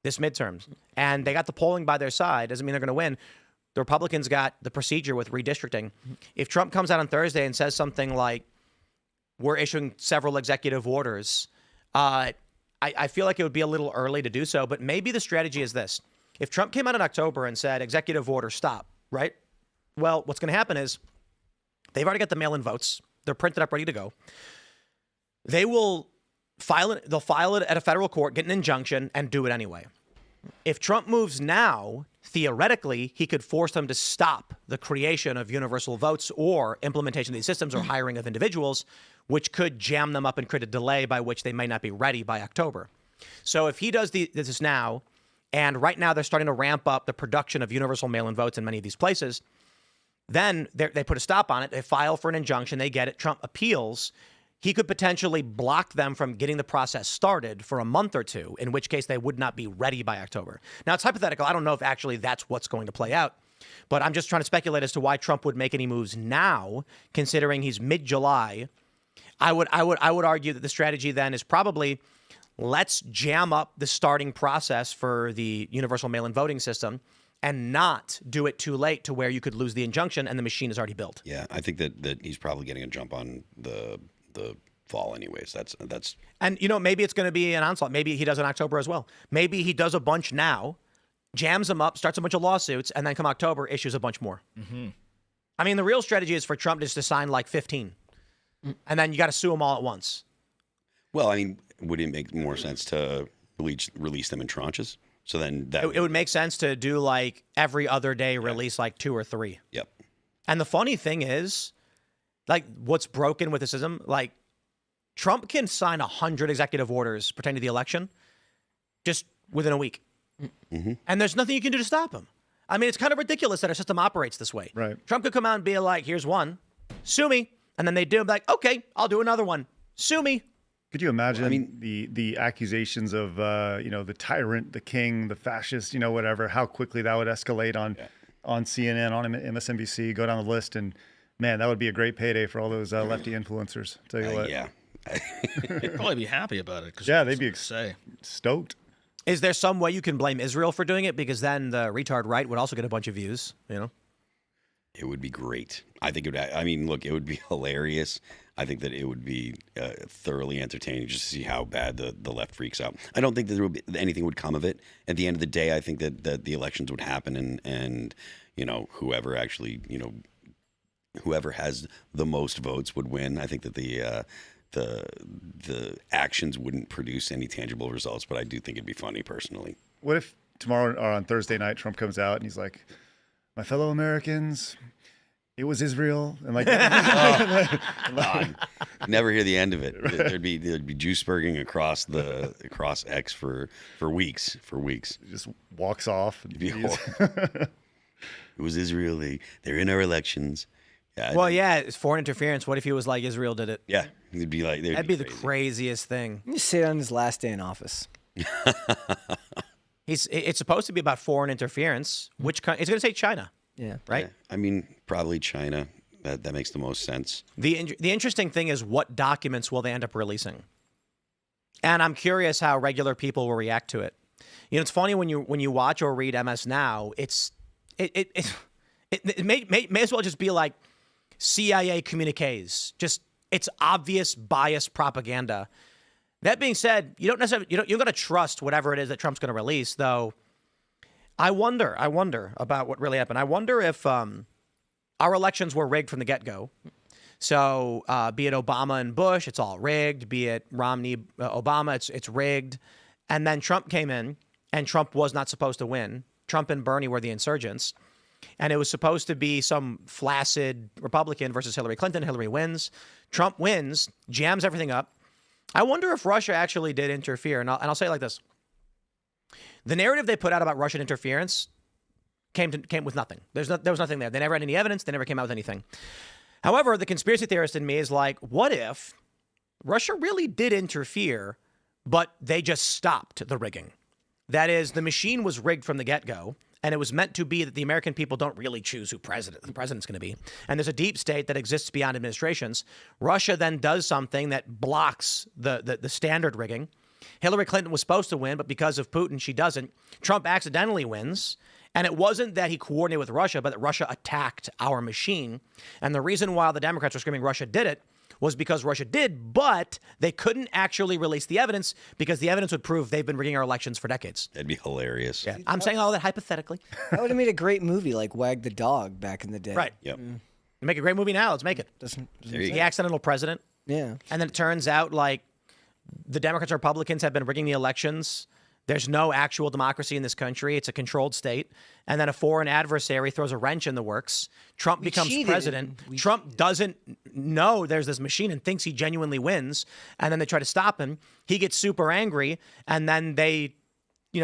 this midterms. And they got the polling by their side. Doesn't mean they're going to win. The Republicans got the procedure with redistricting. If Trump comes out on Thursday and says something like, we're issuing several executive orders, I feel like it would be a little early to do so, but maybe the strategy is this. If Trump came out in October and said, executive order, stop, right? Well, what's going to happen is they've already got the mail-in votes. They're printed up, ready to go. They will file it. They'll file it at a federal court, get an injunction, and do it anyway. If Trump moves now, theoretically, he could force them to stop the creation of universal votes or implementation of these systems or hiring of individuals, which could jam them up and create a delay by which they may not be ready by October. So if he does this now, and right now they're starting to ramp up the production of universal mail-in votes in many of these places, then they put a stop on it. They file for an injunction. They get it. Trump appeals. He could potentially block them from getting the process started for a month or two, in which case they would not be ready by October. Now, it's hypothetical. I don't know if actually that's what's going to play out, but I'm just trying to speculate as to why Trump would make any moves now, considering he's mid-July. I would argue that the strategy then is probably let's jam up the starting process for the universal mail-in voting system and not do it too late to where you could lose the injunction and the machine is already built. Yeah, I think that he's probably getting a jump on the fall anyways. That's and maybe it's going to be an onslaught. Maybe he does in October as well. Maybe he does a bunch now, jams them up, starts a bunch of lawsuits, and then come October issues a bunch more. Mm-hmm. I mean, the real strategy is for Trump just to sign 15, and then you got to sue them all at once. Well, I mean, would it make more sense to release them in tranches? So then it would make sense to do every other day release 2 or 3. Yep. And the funny thing is, what's broken with the system, Trump can sign 100 executive orders pertaining to the election just within a week. Mm-hmm. And there's nothing you can do to stop him. I mean, it's kind of ridiculous that our system operates this way. Right. Trump could come out and be like, here's one, sue me. And then they do, okay, I'll do another one. Sue me. Could you imagine the accusations of, the tyrant, the king, the fascist, whatever, how quickly that would escalate on CNN, on MSNBC, go down the list. And, man, that would be a great payday for all those lefty influencers. Tell you what. Yeah. They'd probably be happy about it. Yeah, they'd be stoked. Is there some way you can blame Israel for doing it? Because then the retard right would also get a bunch of views, you know? It would be great. I think it would. I mean, look, it would be hilarious. I think that it would be thoroughly entertaining just to see how bad the left freaks out. I don't think that there would be, anything would come of it. At the end of the day, I think that the elections would happen, and you know, whoever actually, you know, whoever has the most votes would win. I think that the actions wouldn't produce any tangible results, but I do think it'd be funny personally. What if tomorrow or on Thursday night Trump comes out and he's like, "My fellow Americans, it was Israel," and like, Never hear the end of it. There'd be juiceburging across X for weeks. just walks off. It'd be horrible. It was Israel. They're in our elections. Yeah, Well, yeah, it's foreign interference. What if he was like, Israel did it? yeah, it'd be like That'd be the craziest thing. You say it on his last day in office. It's supposed to be about foreign interference. Which it's going to say China, Yeah. right? Yeah, I mean, probably China. That makes the most sense. The interesting thing is what documents will they end up releasing? And I'm curious how regular people will react to it. You know, it's funny when you watch or read MS Now, it may as well just be like CIA communiques. Just it's obvious bias propaganda. That being said, you don't got to trust whatever it is that Trump's going to release, though. I wonder about what really happened. I wonder if our elections were rigged from the get-go. So be it Obama and Bush, it's all rigged. Be it Romney, Obama, it's rigged. And then Trump came in, and Trump was not supposed to win. Trump and Bernie were the insurgents. And it was supposed to be some flaccid Republican versus Hillary Clinton. Hillary wins. Trump wins, jams everything up. I wonder if Russia actually did interfere. And I'll say it like this. The narrative they put out about Russian interference came with nothing. There was nothing there. They never had any evidence. They never came out with anything. However, the conspiracy theorist in me is like, what if Russia really did interfere, but they just stopped the rigging? That is, the machine was rigged from the get-go, and it was meant to be that the American people don't really choose who the president's going to be. And there's a deep state that exists beyond administrations. Russia then does something that blocks the standard rigging. Hillary Clinton was supposed to win, but because of Putin, she doesn't. Trump accidentally wins. And it wasn't that he coordinated with Russia, but that Russia attacked our machine. And the reason why the Democrats were screaming Russia did it was because Russia did, but they couldn't actually release the evidence because the evidence would prove they've been rigging our elections for decades. That'd be hilarious. Yeah. I'm saying all that hypothetically. That would have made a great movie like Wag the Dog back in the day. Right. Yep. Make a great movie now. Let's make it. Doesn't There you The accidental president. Yeah. And then it turns out like the Democrats and Republicans have been rigging the elections. There's no actual democracy in this country. It's a controlled state. And then a foreign adversary throws a wrench in the works. Trump becomes cheated. president. Trump doesn't know there's this machine and thinks he genuinely wins. And then they try to stop him. He gets super angry. And then they,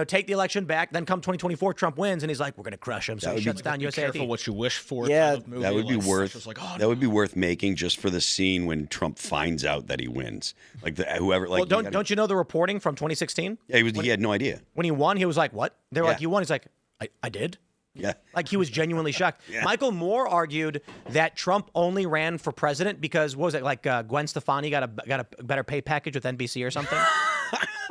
take the election back. Then come 2024, Trump wins. And he's like, we're going to crush him. So he shuts down USAID. Careful what you wish for. Yeah, kind of movie. That would be Like, worth. it's like, oh, that would be worth making just for the scene when Trump finds out that he wins. Like whoever. Like, Well, don't you know the reporting from 2016? Yeah, he had no idea. When he won, he was like, what? They were Yeah. like, you won? He's like, I did? Yeah. Like he was genuinely shocked. Michael Moore argued that Trump only ran for president because what was it like Gwen Stefani got a better pay package with NBC or something?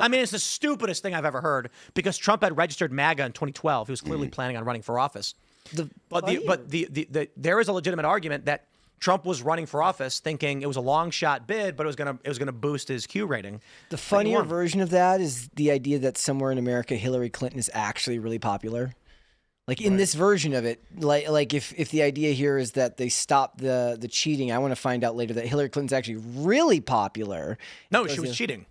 I mean, it's the stupidest thing I've ever heard because Trump had registered MAGA in 2012. He was clearly planning on running for office. There is a legitimate argument that Trump was running for office thinking it was a long shot bid, but it was gonna boost his Q rating. The funnier version of that is the idea that somewhere in America, Hillary Clinton is actually really popular. Like in this version of it, like if the idea here is that they stop the cheating, I want to find out later that Hillary Clinton's actually really popular. No, she was cheating.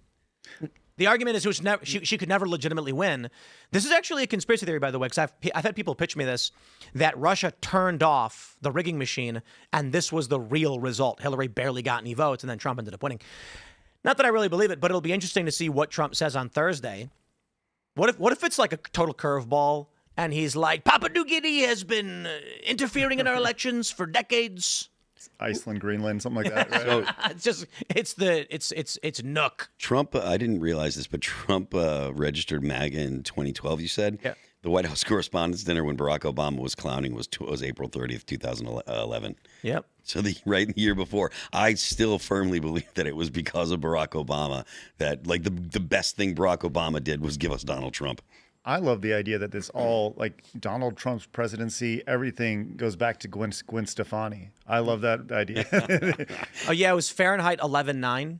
The argument is she could never legitimately win. This is actually a conspiracy theory, by the way, because I've had people pitch me this, that Russia turned off the rigging machine, and this was the real result. Hillary barely got any votes, and then Trump ended up winning. Not that I really believe it, but it'll be interesting to see what Trump says on Thursday. What if it's like a total curveball, and he's like, Papua New Guinea has been interfering in our elections for decades. Iceland, Greenland, something like that. Right? So it's Nook. Trump, I didn't realize this, but Trump registered MAGA in 2012, you said? Yeah. The White House Correspondents' Dinner when Barack Obama was clowning was April 30th, 2011. Yep. So the year before, I still firmly believe that it was because of Barack Obama that like the best thing Barack Obama did was give us Donald Trump. I love the idea that this all, like Donald Trump's presidency, everything goes back to Gwen Stefani. I love that idea. Oh, yeah, it was Fahrenheit 11/9.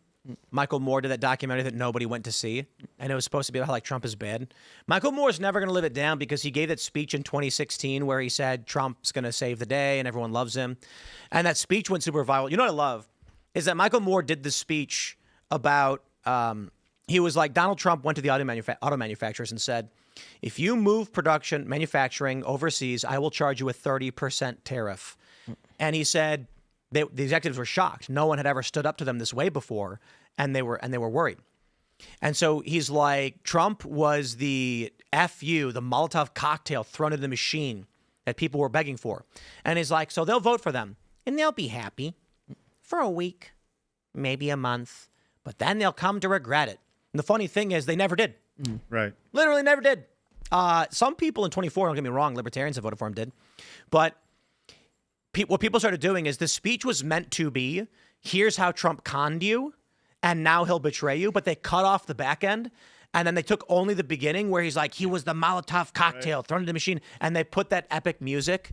Michael Moore did that documentary that nobody went to see, and it was supposed to be about how like Trump is bad. Michael Moore's never going to live it down because he gave that speech in 2016 where he said Trump's going to save the day and everyone loves him. And that speech went super viral. You know what I love is that Michael Moore did this speech about, he was like, Donald Trump went to the auto manufacturers and said, if you move manufacturing overseas, I will charge you a 30% tariff. And he said the executives were shocked. No one had ever stood up to them this way before, and they were worried. And so he's like, Trump was the FU, the Molotov cocktail thrown into the machine that people were begging for. And he's like, so they'll vote for them, and they'll be happy for a week, maybe a month, but then they'll come to regret it. And the funny thing is they never did. Right. Literally never did. Some people in 24, don't get me wrong, libertarians that voted for him did. But what people started doing is the speech was meant to be, here's how Trump conned you, and now he'll betray you. But they cut off the back end, and then they took only the beginning where he's like, he was the Molotov cocktail thrown into the machine, and they put that epic music.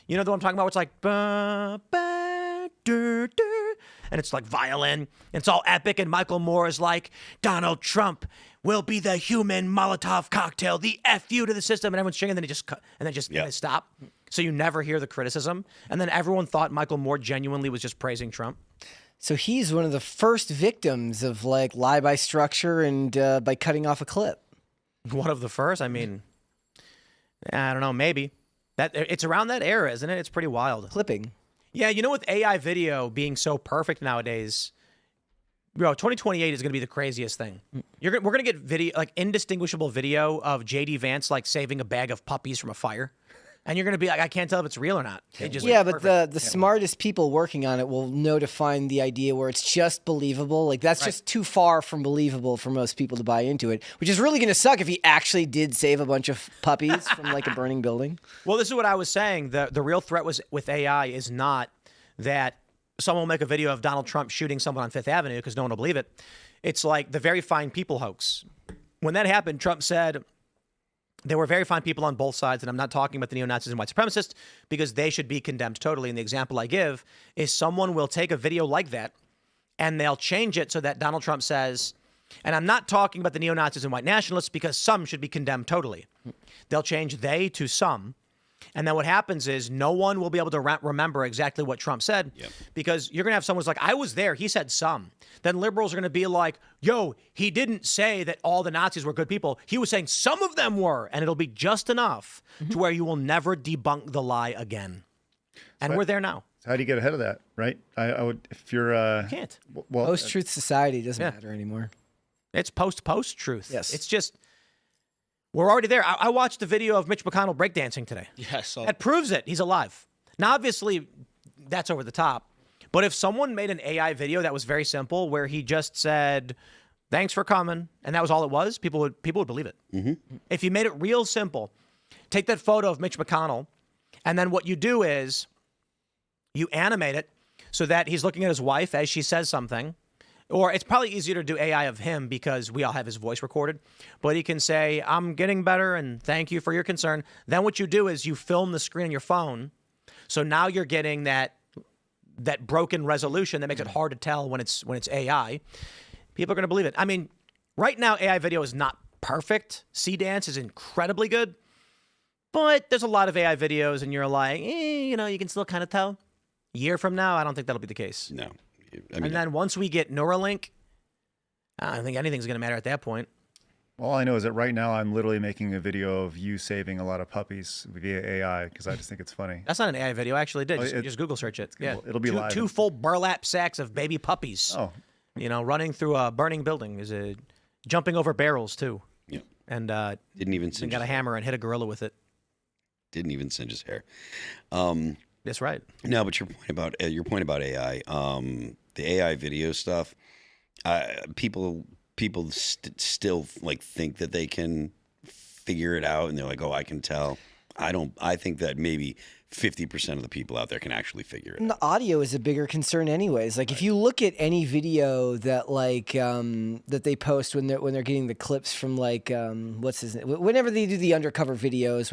You know the one I'm talking about? Where it's like, ba, ba, dur, dur, and it's like violin. And it's all epic, and Michael Moore is like, Donald Trump will be the human Molotov cocktail, the FU to the system. And everyone's cheering, and then they stop. So you never hear the criticism. And then everyone thought Michael Moore genuinely was just praising Trump. So he's one of the first victims of like lie by structure and by cutting off a clip. One of the first? I mean, I don't know, maybe. It's around that era, isn't it? It's pretty wild. Clipping. Yeah, you know, with AI video being so perfect nowadays, bro, 2028 is going to be the craziest thing. We're going to get video, like indistinguishable video of J.D. Vance like saving a bag of puppies from a fire. And you're going to be like, I can't tell if it's real or not. But the smartest people working on it will know to find the idea where it's just believable. Like that's just too far from believable for most people to buy into it, which is really going to suck if he actually did save a bunch of puppies from like a burning building. Well, this is what I was saying. The real threat with AI is not that someone will make a video of Donald Trump shooting someone on Fifth Avenue because no one will believe it. It's like the very fine people hoax. When that happened, Trump said, there were very fine people on both sides, and I'm not talking about the neo-Nazis and white supremacists because they should be condemned totally. And the example I give is someone will take a video like that and they'll change it so that Donald Trump says, and I'm not talking about the neo-Nazis and white nationalists because some should be condemned totally. They'll change they to some. And then what happens is no one will be able to remember exactly what Trump said because you're going to have someone who's like, I was there. He said some. Then liberals are going to be like, yo, he didn't say that all the Nazis were good people. He was saying some of them were. And it'll be just enough to where you will never debunk the lie again. And we're there now. So how do you get ahead of that, right? I would, if you're... Can't. Well, Post-truth society doesn't matter anymore. It's post-truth. Yes. It's just... We're already there. I watched the video of Mitch McConnell breakdancing today. Yes. That proves it. He's alive. Now, obviously, that's over the top. But if someone made an AI video that was very simple, where he just said, thanks for coming, and that was all it was, people would believe it. Mm-hmm. If you made it real simple, take that photo of Mitch McConnell, and then what you do is you animate it so that he's looking at his wife as she says something. Or it's probably easier to do AI of him because we all have his voice recorded. But he can say, I'm getting better and thank you for your concern. Then what you do is you film the screen on your phone. So now you're getting that broken resolution that makes it hard to tell when it's AI. People are going to believe it. I mean, right now AI video is not perfect. C-Dance is incredibly good. But there's a lot of AI videos and you're like, you can still kind of tell. A year from now, I don't think that'll be the case. No. And then once we get Neuralink, I don't think anything's going to matter at that point. All I know is that right now I'm literally making a video of you saving a lot of puppies via AI because I just think it's funny. That's not an AI video. I actually did. Just Google search it. Yeah, it'll be live. Two full burlap sacks of baby puppies. Oh. Running through a burning building. Jumping over barrels, too. Yeah. And didn't even singe got a hammer and hit a gorilla with it. Didn't even singe his hair. That's right. No, but your point about AI, the AI video stuff, people still like think that they can figure it out and they're like, oh, I can tell. I think that maybe 50% of the people out there can actually figure it out. And the audio is a bigger concern anyways. Like if you look at any video that that they post when they're getting the clips from like what's his name? Whenever they do the undercover videos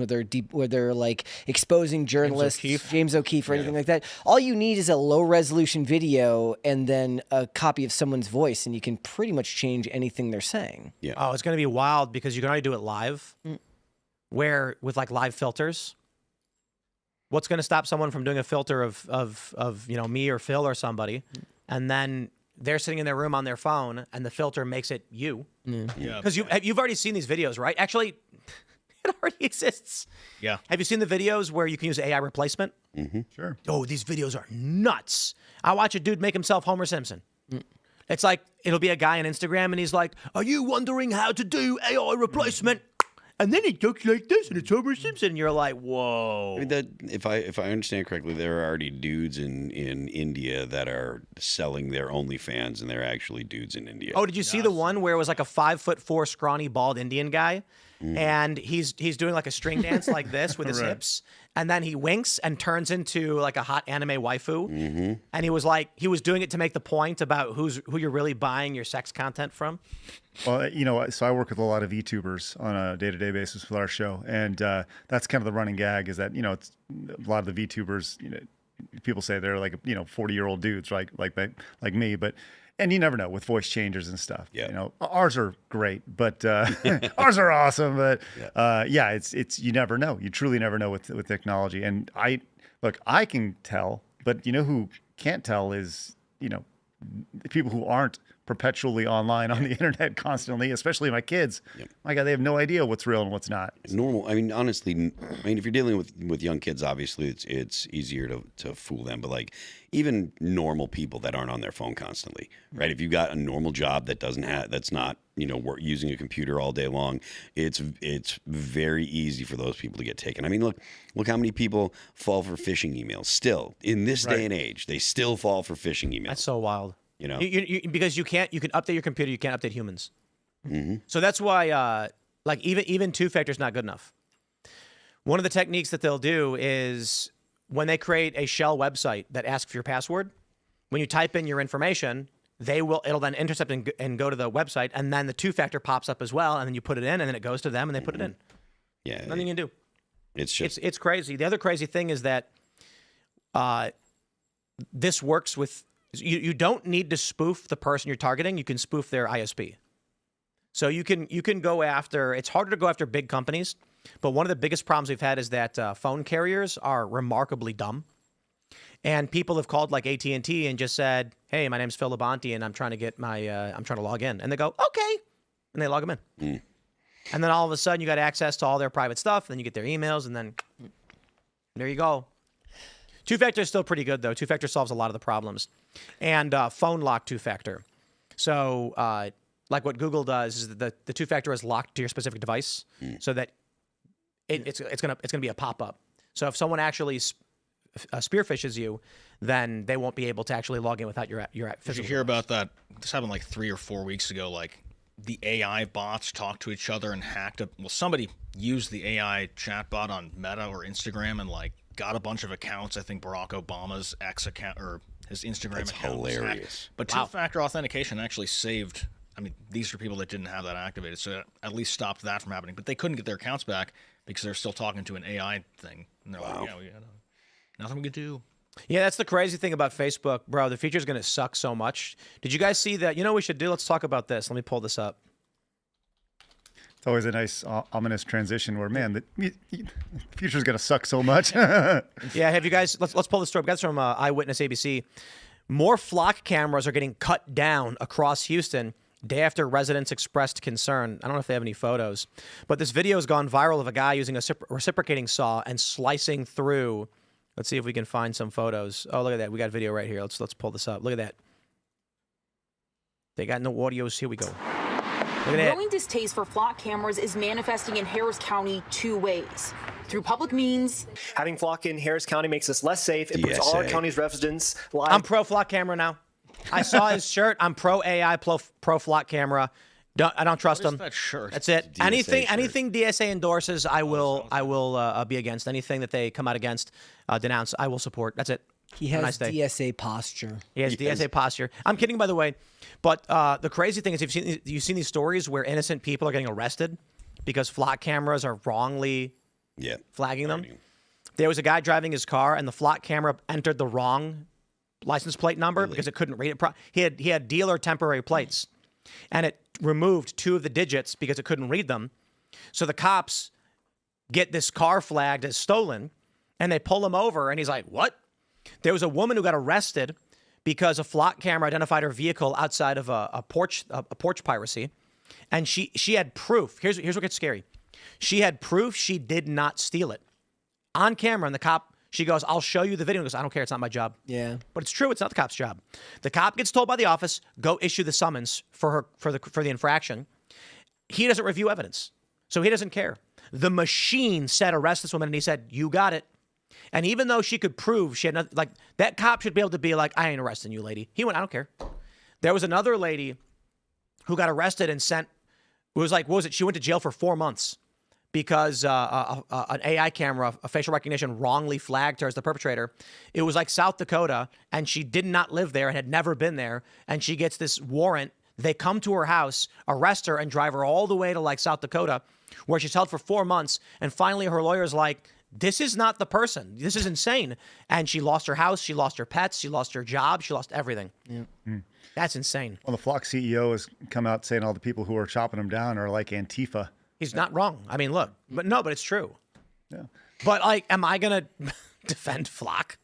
where they're like exposing journalists, James O'Keefe or anything like that, all you need is a low resolution video and then a copy of someone's voice and you can pretty much change anything they're saying. Yeah. Oh, it's going to be wild because you can already do it live where with like live filters. What's going to stop someone from doing a filter of me or Phil or somebody, and then they're sitting in their room on their phone, and the filter makes it you? Yeah. Because you've already seen these videos, right? Actually, it already exists. Yeah. Have you seen the videos where you can use AI replacement? Mm-hmm. Sure. Oh, these videos are nuts. I watch a dude make himself Homer Simpson. It's like it'll be a guy on Instagram, and he's like, "Are you wondering how to do AI replacement?" And then he talks like this, and it's Homer Simpson. And you're like, whoa. I mean, if I understand correctly, there are already dudes in India that are selling their OnlyFans, and they're actually dudes in India. Oh, did you see the one where it was like a 5'4" scrawny bald Indian guy, and he's doing like a string dance like this with his hips, and then he winks and turns into like a hot anime waifu, and he was doing it to make the point about who you're really buying your sex content from. Well, so I work with a lot of VTubers on a day-to-day basis with our show, and that's kind of the running gag is that it's a lot of the VTubers. People say they're like 40-year-old dudes, right? Like me, but. And you never know with voice changers and stuff. Yeah. Ours are great, but ours are awesome. But it's you never know. You truly never know with technology. And I can tell, but who can't tell is the people who aren't perpetually online on the internet constantly, especially my kids. Yep. My God, they have no idea what's real and what's not. Normal. I mean, honestly, if you're dealing with young kids, obviously it's easier to fool them. But like even normal people that aren't on their phone constantly, right? If you've got a normal job that's not using a computer all day long, it's very easy for those people to get taken. I mean, look how many people fall for phishing emails still in this day and age. They still fall for phishing emails. That's so wild. Because you can update your computer, you can't update humans. So that's why, even two-factor is not good enough. One of the techniques that they'll do is when they create a shell website that asks for your password, when you type in your information, it'll then intercept and go to the website, and then the two-factor pops up as well, and then you put it in, and then it goes to them, and they put it in. Yeah, nothing you can do. It's crazy. The other crazy thing is that this works with. You don't need to spoof the person you're targeting. You can spoof their ISP. So you can go after. It's harder to go after big companies, but one of the biggest problems we've had is that phone carriers are remarkably dumb. And people have called like AT&T and just said, "Hey, my name's Phil Labonte, and I'm trying to get I'm trying to log in." And they go, "Okay," and they log them in. And then all of a sudden, you got access to all their private stuff. And then you get their emails, and then there you go. Two-factor is still pretty good, though. Two-factor solves a lot of the problems. And phone lock two-factor. So like what Google does is the two-factor is locked to your specific device so that it's gonna be a pop-up. So if someone actually spearfishes you, then they won't be able to actually log in without your physical. Did you hear about that? This happened like 3 or 4 weeks ago. Like the AI bots talked to each other and hacked up. Well, somebody used the AI chatbot on Meta or Instagram and like got a bunch of accounts. I think Barack Obama's X account or his Instagram account was hacked. Hilarious. But two-factor authentication actually saved. I mean, these are people that didn't have that activated, so it at least stopped that from happening. But they couldn't get their accounts back because they're still talking to an AI thing. And they're like, nothing we could do. Yeah, that's the crazy thing about Facebook, bro. The feature's going to suck so much. Did you guys see that? You know what we should do? Let's talk about this. Let me pull this up. It's always a nice, ominous transition where, man, the future's going to suck so much. Yeah, have you guys, let's pull this story. That's from Eyewitness ABC. More flock cameras are getting cut down across Houston day after residents expressed concern. I don't know if they have any photos, but this video has gone viral of a guy using a reciprocating saw and slicing through. Let's see if we can find some photos. Oh, look at that. We got video right here. Let's pull this up. Look at that. They got no audios. Here we go. Look at that. Growing distaste for flock cameras is manifesting in Harris County 2 ways. Through public means. Having flock in Harris County makes us less safe. It puts all our county's residents live. I'm pro flock camera now. I saw his shirt. I'm pro AI, pro flock camera. I don't trust them. That shirt? That's it. DSA Anything DSA endorses, I will be against. Anything that they come out against, denounce, I will support. That's it. He has DSA posture. He has DSA posture. I'm kidding, by the way. But the crazy thing is, you've seen these stories where innocent people are getting arrested because flock cameras are wrongly flagging them. There was a guy driving his car, and the flock camera entered the wrong license plate number because it couldn't read it. He had dealer temporary plates, and it removed 2 of the digits because it couldn't read them. So the cops get this car flagged as stolen, and they pull him over, and he's like, what? There was a woman who got arrested because a flock camera identified her vehicle outside of a porch piracy, and she had proof. Here's what gets scary. She had proof she did not steal it on camera, and the cop, she goes, I'll show you the video. He goes, I don't care. It's not my job. Yeah. But it's true. It's not the cop's job. The cop gets told by the office, go issue the summons for the infraction. He doesn't review evidence, so he doesn't care. The machine said, arrest this woman, and he said, you got it. And even though she could prove she had nothing, like, that cop should be able to be like, I ain't arresting you, lady. He went, I don't care. There was another lady who got arrested and sent, it was like, what was it? She went to jail for 4 months because an AI camera, a facial recognition, wrongly flagged her as the perpetrator. It was like South Dakota, and she did not live there and had never been there. And she gets this warrant. They come to her house, arrest her, and drive her all the way to like South Dakota, where she's held for 4 months. And finally, her lawyer's like, this is not the person. This is insane. And she lost her house. She lost her pets. She lost her job. She lost everything. Yeah. That's insane. Well, the Flock CEO has come out saying all the people who are chopping them down are like Antifa. He's not wrong. I mean, look, but it's true. Yeah. But like, am I going to defend Flock?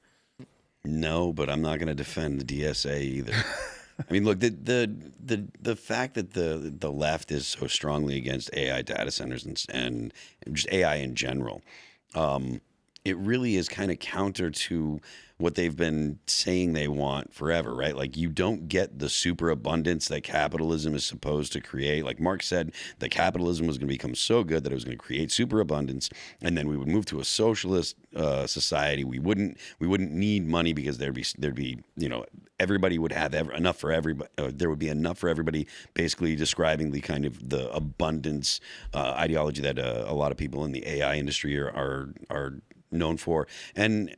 No, but I'm not going to defend the DSA either. I mean, look, the fact that the left is so strongly against AI data centers and just AI in general, it really is kind of counter to what they've been saying they want forever, right? Like, you don't get the superabundance that capitalism is supposed to create. Like Marx said, that capitalism was going to become so good that it was going to create superabundance, and then we would move to a socialist society. We wouldn't need money because there'd be everybody would have enough for everybody. There would be enough for everybody. Basically, describing the kind of the abundance ideology that a lot of people in the AI industry are known for, and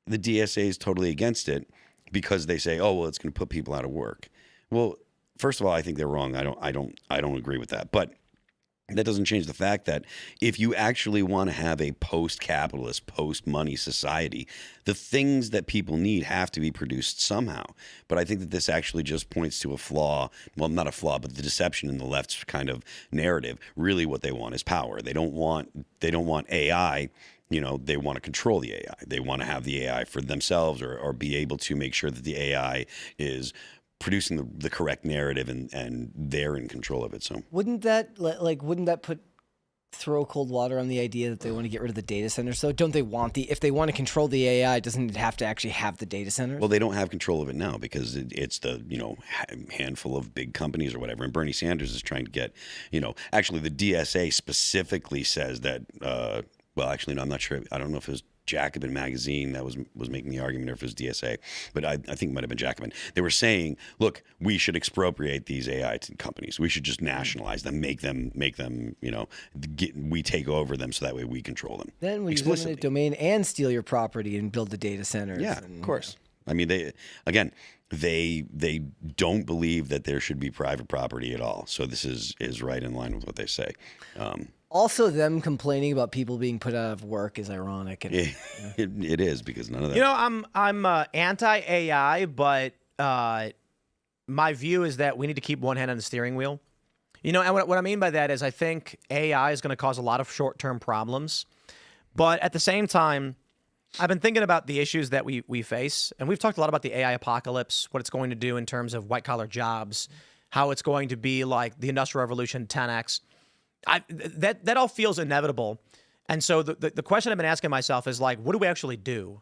the DSA is totally against it because they say, oh, well, it's going to put people out of work. Well, first of all, I think they're wrong. I don't agree with that. But that doesn't change the fact that if you actually want to have a post-capitalist, post-money society, the things that people need have to be produced somehow. But I think that this actually just points to a flaw. Well, not a flaw, but the deception in the left's kind of narrative. Really what they want is power. They don't want AI. They want to control the AI. They want to have the AI for themselves or be able to make sure that the AI is producing the correct narrative and they're in control of it. So wouldn't that throw cold water on the idea that they want to get rid of the data centers? So don't they want if they want to control the AI, doesn't it have to actually have the data centers? Well, they don't have control of it now because it's the handful of big companies or whatever. And Bernie Sanders is trying to get actually the DSA specifically says that. Well, actually, no, I'm not sure. I don't know if it was Jacobin magazine that was making the argument or if it was DSA, but I think it might have been Jacobin. They were saying, look, we should expropriate these AI companies. We should just nationalize them, make them, we take over them so that way we control them. Then we use eminent domain and steal your property and build the data centers. Yeah, of course. I mean, they don't believe that there should be private property at all. So this is right in line with what they say. Also, them complaining about people being put out of work is ironic. And, it is because none of that. I'm anti-AI, but my view is that we need to keep one hand on the steering wheel. And what I mean by that is I think AI is going to cause a lot of short-term problems. But at the same time, I've been thinking about the issues that we face, and we've talked a lot about the AI apocalypse, what it's going to do in terms of white-collar jobs, how it's going to be like the Industrial Revolution 10X. That all feels inevitable. And so the question I've been asking myself is like, what do we actually do?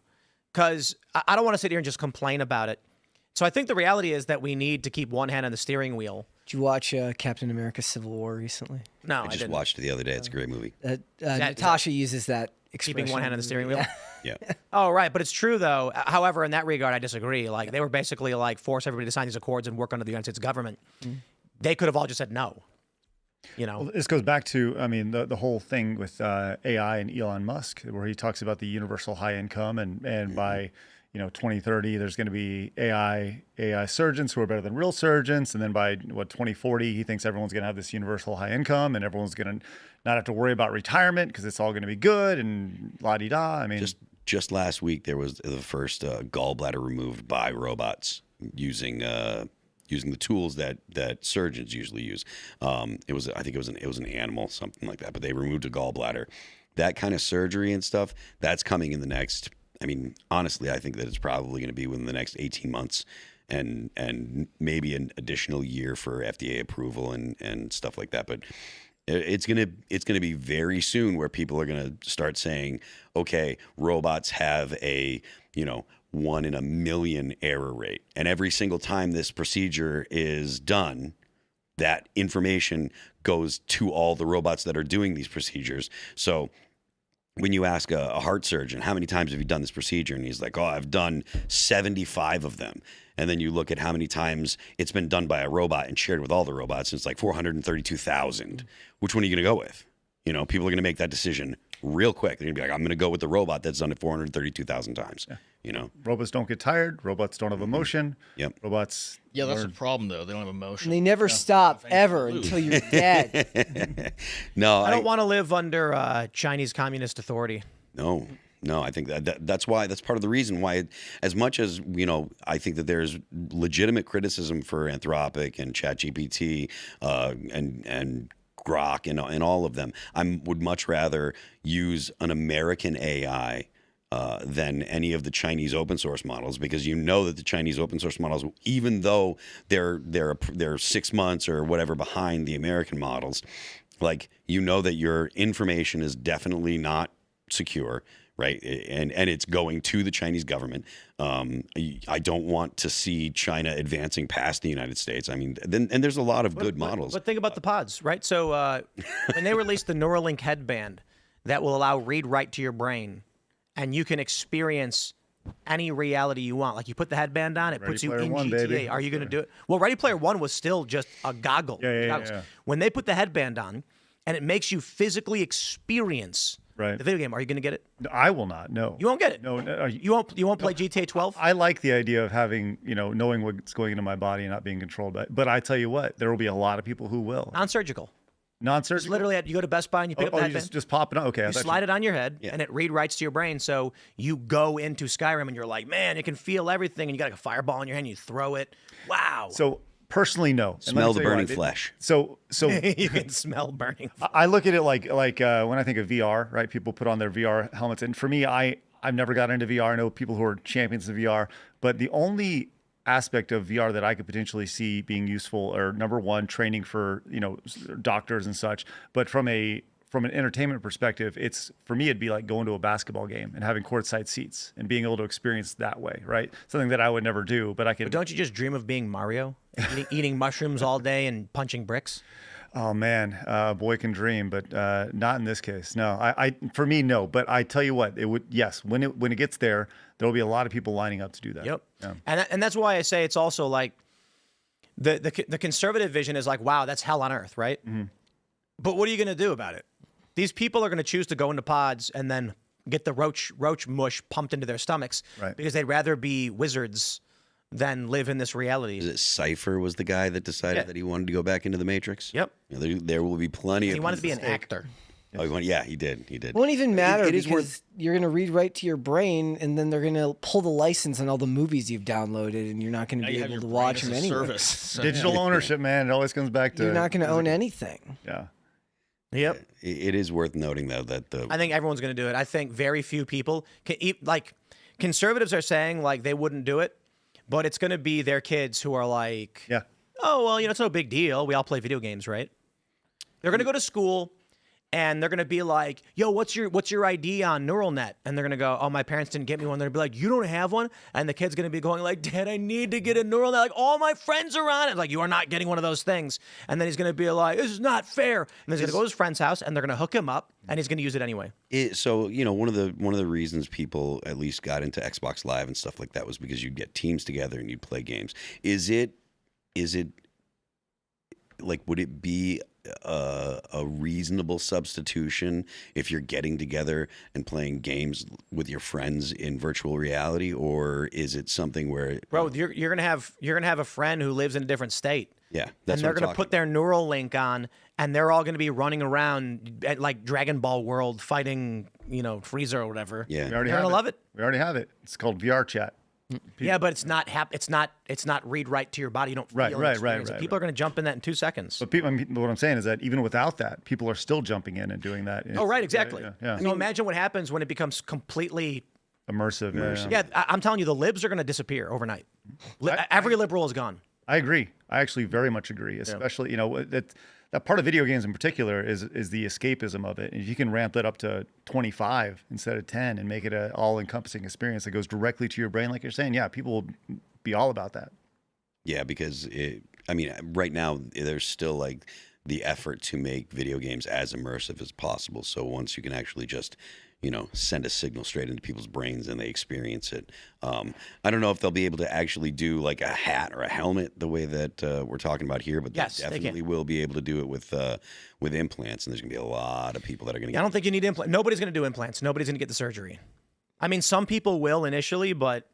Because I don't want to sit here and just complain about it. So I think the reality is that we need to keep one hand on the steering wheel. Did you watch Captain America Civil War recently? No, I didn't. Watched it the other day. It's a great movie. Natasha uses that expression. Keeping one hand on the steering wheel? Yeah. Oh, right. But it's true, though. However, in that regard, I disagree. They were basically force everybody to sign these accords and work under the United States government. They could have all just said no. Well, this goes back to, I mean, the whole thing with AI and Elon Musk, where he talks about the universal high income, and by 2030, there's going to be AI surgeons who are better than real surgeons, and then by 2040, he thinks everyone's going to have this universal high income, and everyone's going to not have to worry about retirement because it's all going to be good and la di da. I mean, just last week there was the first gallbladder removed by robots using the tools that surgeons usually use. I think it was an animal, something like that, but they removed a gallbladder. That kind of surgery and stuff, that's coming in the next, I mean, honestly, I think that it's probably going to be within the next 18 months and maybe an additional year for FDA approval and stuff like that. But it's going to be very soon where people are going to start saying, okay, robots have a, 1 in a million error rate. And every single time this procedure is done, that information goes to all the robots that are doing these procedures. So when you ask a heart surgeon, how many times have you done this procedure? And he's like, oh, I've done 75 of them. And then you look at how many times it's been done by a robot and shared with all the robots, and it's like 432,000. Which one are you going to go with? People are going to make that decision real quick. They're going to be like, I'm going to go with the robot that's done it 432,000 times. Yeah. Robots don't get tired. Robots don't have emotion. Yep. Robots. Yeah, that's the problem, though. They don't have emotion. And they never stop ever until you're dead. No, I don't want to live under Chinese communist authority. No, I think that's part of the reason why, as much as, I think that there's legitimate criticism for Anthropic and ChatGPT and Grok and all of them, I would much rather use an American AI than any of the Chinese open source models, because that the Chinese open source models, even though they're 6 months or whatever behind the American models, like, that your information is definitely not secure, right? And it's going to the Chinese government. I don't want to see China advancing past the United States. I mean, and there's a lot of good models. But think about the pods, right? So when they released the Neuralink headband that will allow read-write to your brain, and you can experience any reality you want. Like, you put the headband on, it puts you in GTA. Baby. Are you going to do it? Well, Ready Player One was still just a goggle. Yeah. When they put the headband on, and it makes you physically experience the video game, are you going to get it? I will not. No. You won't get it. No. You won't play GTA 12. I like the idea of having, knowing what's going into my body and not being controlled by it. But I tell you what, there will be a lot of people who will. Non-surgical. Non-surgical? Literally, you go to Best Buy and you pick up the headband. You just pop it on? Okay. You slide it on your head, and it read-writes to your brain. So you go into Skyrim, and you're like, man, you can feel everything. And you got like a fireball in your hand, and you throw it. Wow. So personally, no. Smell the burning flesh. So you can smell burning flesh. I look at it like when I think of VR, right? People put on their VR helmets. And for me, I've never got into VR. I know people who are champions of VR. But the only aspect of VR that I could potentially see being useful are, number one, training for doctors and such. But from an entertainment perspective, for me it'd be like going to a basketball game and having courtside seats and being able to experience that way, right? Something that I would never do, but I could. But don't you just dream of being Mario, eating mushrooms all day and punching bricks? Oh man, boy can dream, but not in this case. No, for me, no. But I tell you what, it would. Yes, when it gets there, there will be a lot of people lining up to do that. Yep. Yeah. And that's why I say it's also like the conservative vision is like, wow, that's hell on earth, right? Mm-hmm. But what are you going to do about it? These people are going to choose to go into pods and then get the roach mush pumped into their stomachs, because they'd rather be wizards than live in this reality. Is it Cypher was the guy that decided that he wanted to go back into the Matrix? Yep. There will be plenty of. He wanted to be an actor. Oh, yeah, he did. It won't even matter because you're going to read right to your brain, and then they're going to pull the license on all the movies you've downloaded, and you're not going to be able to watch them anyway. Digital ownership, man. It always comes back to. You're not going to own anything. Yeah. Yep. It is worth noting, though, that I think everyone's going to do it. I think very few people can. Like, conservatives are saying like they wouldn't do it, but it's going to be their kids who are like, oh well, it's no big deal. We all play video games, right? They're going to go to school. And they're going to be like, yo, what's your ID on neural net? And they're going to go, oh, my parents didn't get me one. They're going to be like, you don't have one? And the kid's going to be going like, Dad, I need to get a neural net. Like, all my friends are on it. Like, you are not getting one of those things. And then he's going to be like, this is not fair. And then he's going to go to his friend's house, and they're going to hook him up, and he's going to use it anyway. So, one of the reasons people at least got into Xbox Live and stuff like that was because you'd get teams together and you'd play games. Is it like, would it be a reasonable substitution if you're getting together and playing games with your friends in virtual reality, or is it something where, bro, you're gonna have a friend who lives in a different state? Yeah, and they're going to put their neural link on, and they're all going to be running around at like Dragon Ball World fighting, Frieza or whatever. Yeah, we already they're going to love it. We already have it. It's called VR chat. Yeah, but it's not read right to your body. You don't feel right. People are going to jump in that in 2 seconds. But what I'm saying is that even without that, people are still jumping in and doing that. Oh, right, exactly. Yeah. So imagine what happens when it becomes completely immersive. Yeah, I'm telling you, the libs are going to disappear overnight. Every liberal is gone. I agree. I actually very much agree. Especially, that part of video games in particular is the escapism of it. And if you can ramp that up to 25 instead of 10 and make it an all-encompassing experience that goes directly to your brain, like you're saying, yeah, people will be all about that. Yeah, because right now there's still like the effort to make video games as immersive as possible. So once you can actually just send a signal straight into people's brains and they experience it. I don't know if they'll be able to actually do like a hat or a helmet the way that we're talking about here, but yes, they definitely will be able to do it with implants, and there's going to be a lot of people that are going to I don't think you need implants. Nobody's going to do implants. Nobody's going to get the surgery. I mean, some people will initially, but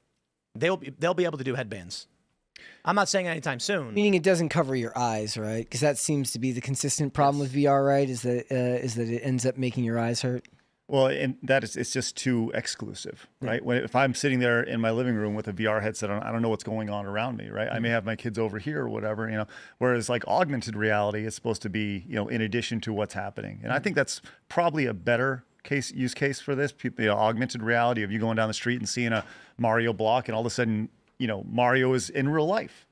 they'll be able to do headbands. I'm not saying anytime soon. Meaning it doesn't cover your eyes, right? Because that seems to be the consistent problem with VR, right? Is that it ends up making your eyes hurt? Well, and it's just too exclusive, right? If I'm sitting there in my living room with a VR headset on, I don't know what's going on around me, right? I may have my kids over here or whatever, whereas like augmented reality is supposed to be, in addition to what's happening. And I think that's probably a better use case for this. People, augmented reality of you going down the street and seeing a Mario block and all of a sudden, Mario is in real life,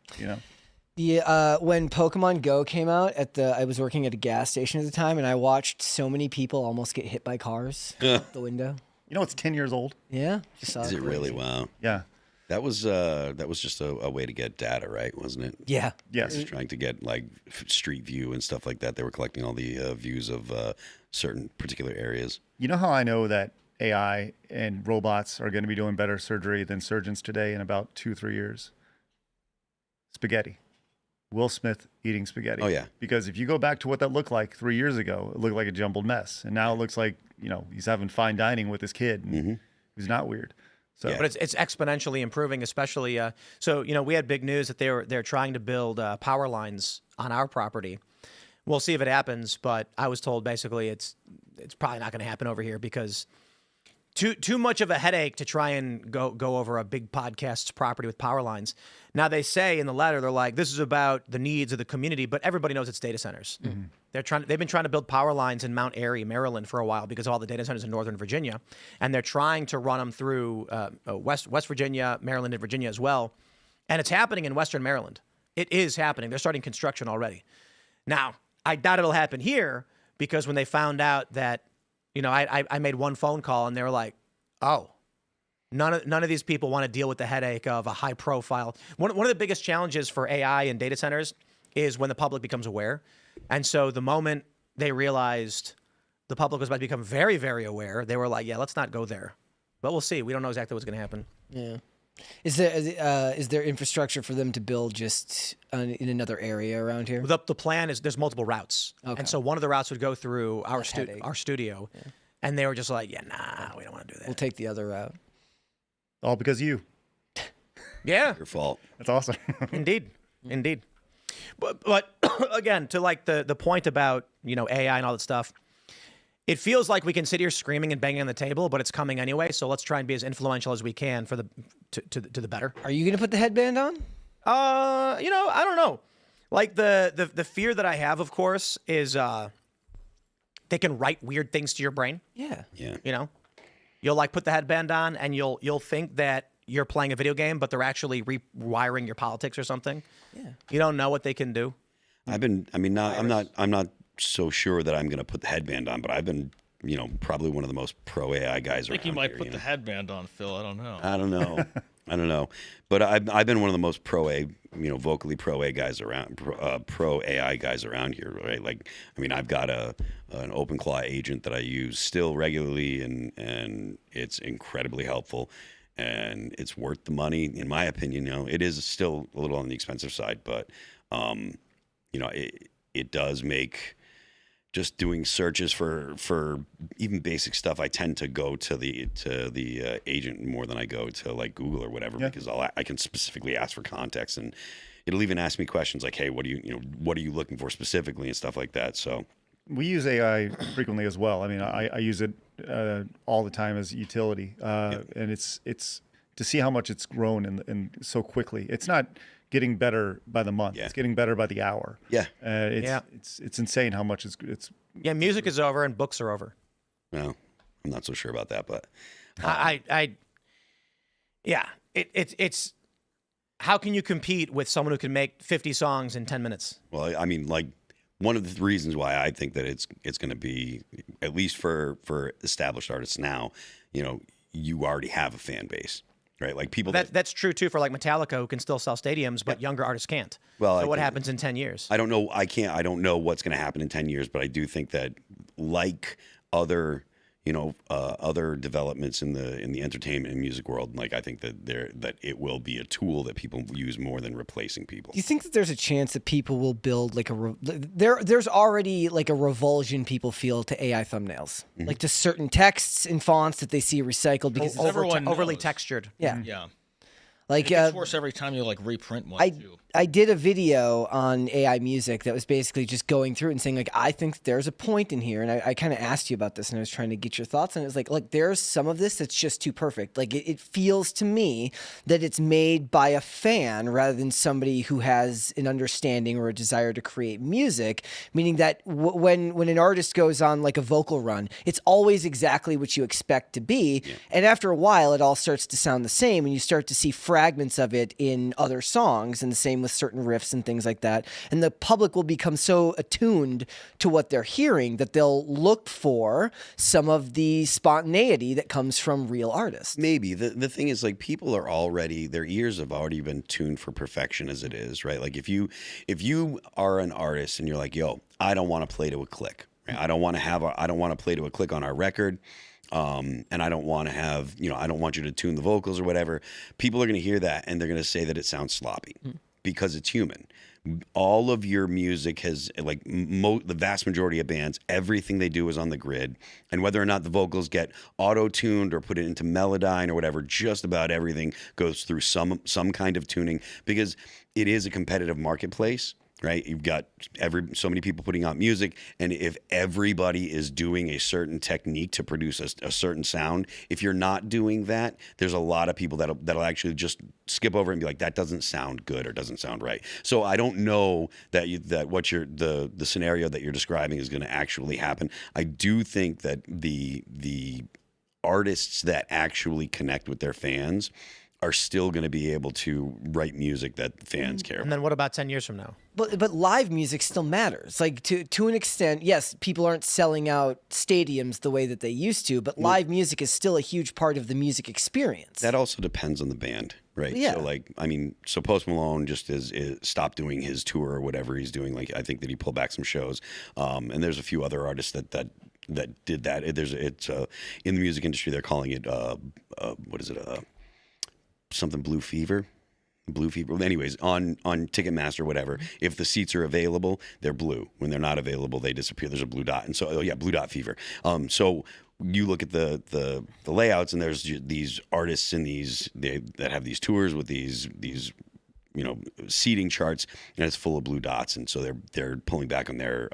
Yeah, when Pokemon Go came out, I was working at a gas station at the time, and I watched so many people almost get hit by cars out the window. It's 10 years old. Yeah, is it really? Wow. Yeah, that was just a way to get data, right? Wasn't it? Yeah. Yes. Just trying to get like street view and stuff like that. They were collecting all the views of certain particular areas. You know how I know that AI and robots are going to be doing better surgery than surgeons today in about 2-3 years? Spaghetti. Will Smith eating spaghetti. Oh, yeah. Because if you go back to what that looked like 3 years ago, it looked like a jumbled mess. And now it looks like, he's having fine dining with his kid. And he's not weird. So, yeah. But it's exponentially improving, especially. We had big news that they're trying to build power lines on our property. We'll see if it happens, but I was told basically it's probably not going to happen over here because too much of a headache to try and go over a big podcast's property with power lines. Now they say in the letter, they're like, this is about the needs of the community, but everybody knows it's data centers. Mm-hmm. They've been trying to build power lines in Mount Airy, Maryland for a while because of all the data centers in Northern Virginia. And they're trying to run them through West Virginia, Maryland, and Virginia as well. And it's happening in Western Maryland. It is happening. They're starting construction already. Now, I doubt it'll happen here because when they found out that, I made one phone call and they were like, oh, none of these people want to deal with the headache of a high profile. One of the biggest challenges for AI and data centers is when the public becomes aware. And so the moment they realized the public was about to become very, very aware, they were like, yeah, let's not go there. But we'll see. We don't know exactly what's going to happen. Yeah. Is there infrastructure for them to build just in another area around here? The plan is there's multiple routes. Okay. And so one of the routes would go through our studio. Yeah. And they were just like, yeah, nah, we don't want to do that. We'll take the other route. All because of you. Yeah. Your fault. That's awesome. Indeed. But again, to like the point about, AI and all that stuff, it feels like we can sit here screaming and banging on the table, but it's coming anyway. So let's try and be as influential as we can for to the better. Are you going to put the headband on? I don't know. Like the fear that I have, of course, is they can write weird things to your brain. Yeah. You'll like put the headband on and you'll think that you're playing a video game, but they're actually rewiring your politics or something. Yeah. You don't know what they can do. I'm not so sure that I'm going to put the headband on, but I've been, probably one of the most pro AI guys around. I think you might here, put the headband on, Phil. I don't know. But I've been one of the most vocally pro AI guys around here, right? Like, I've got an OpenClaw agent that I use still regularly, and it's incredibly helpful, and it's worth the money, in my opinion. It is still a little on the expensive side, but it does make just doing searches for even basic stuff, I tend to go to the agent more than I go to like Google or whatever, because I can specifically ask for context, and it'll even ask me questions like, hey, what are you looking for specifically and stuff like that. So we use AI frequently as well. I mean, I use it all the time as utility, and it's to see how much it's grown and so quickly. It's not getting better by the month. It's getting better by the hour. It's insane how much it's. Yeah, music is over and books are over. No, I'm not so sure about that, but it's how can you compete with someone who can make 50 songs in 10 minutes? Well, I mean, like, one of the reasons why I think that it's going to be, at least for established artists now, you already have a fan base. Right, like people. That's true too for like Metallica, who can still sell stadiums, but younger artists can't. Well, so what happens in 10 years? I don't know. I don't know what's going to happen in 10 years, but I do think that, like other, other developments in the entertainment and music world, like I think that it will be a tool that people use more than replacing people. Do you think that there's a chance that people will build like there's already like a revulsion people feel to AI thumbnails, like to certain texts and fonts that they see recycled because it's overly textured. Yeah. Like it gets worse every time you like reprint one too. I did a video on AI music that was basically just going through it and saying, like, I think there's a point in here. And I kind of asked you about this, and I was trying to get your thoughts on it. It was like, look, there's some of this that's just too perfect. Like, it feels to me that it's made by a fan rather than somebody who has an understanding or a desire to create music, meaning that when an artist goes on, like, a vocal run, it's always exactly what you expect to be. Yeah. And after a while, it all starts to sound the same, and you start to see fragments of it in other songs, and the same with certain riffs and things like that. And the public will become so attuned to what they're hearing that they'll look for some of the spontaneity that comes from real artists. Maybe. The thing is, like, people are already, their ears have already been tuned for perfection as it is, right? Like, if you are an artist and you're like, yo, I don't want to play to a click, right? I don't want to play to a click on our record. And I don't want to have, I don't want you to tune the vocals or whatever. People are going to hear that and they're going to say that it sounds sloppy because it's human. All of your music has, like, the vast majority of bands, everything they do is on the grid. And whether or not the vocals get auto-tuned or put it into Melodyne or whatever, just about everything goes through some kind of tuning, because it is a competitive marketplace. Right, you've got so many people putting out music, and if everybody is doing a certain technique to produce a certain sound, if you're not doing that, there's a lot of people that'll actually just skip over and be like, that doesn't sound good or doesn't sound right. So I don't know that the scenario that you're describing is going to actually happen. I do think that the artists that actually connect with their fans are still going to be able to write music that fans care about. And then what about 10 years from now? But live music still matters. Like, to an extent, yes, people aren't selling out stadiums the way that they used to, but live music is still a huge part of the music experience. That also depends on the band, right? Yeah. So, like, I mean, so Post Malone just is stopped doing his tour or whatever he's doing. Like, I think that he pulled back some shows. And there's a few other artists that did that. It's in the music industry, they're calling it, what is it? Something Blue Fever. Anyways, on Ticketmaster or whatever, if the seats are available, they're blue. When they're not available, they disappear. There's a blue dot. And so, Blue Dot Fever. So you look at the layouts, and there's these artists in that have these tours with these seating charts, and it's full of blue dots. And so they're pulling back on their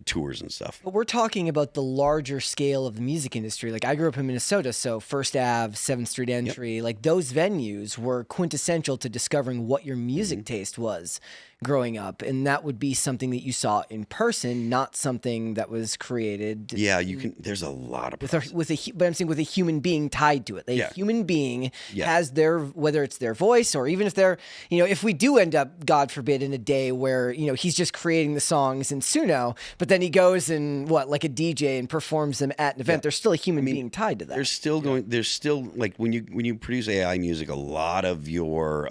tours and stuff. But we're talking about the larger scale of the music industry. Like, I grew up in Minnesota, so First Ave, 7th Street Entry, like, those venues were quintessential to discovering what your music taste was growing up, and that would be something that you saw in person, not something that was created. Yeah, you can. There's a lot of but I'm saying with a human being tied to it. A human being has whether it's their voice, or even if they're, if we do end up, God forbid, in a day where he's just creating the songs in Suno, but then he goes and like a DJ and performs them at an event. There's still a human being tied to that. There's still like when you produce AI music, a lot of your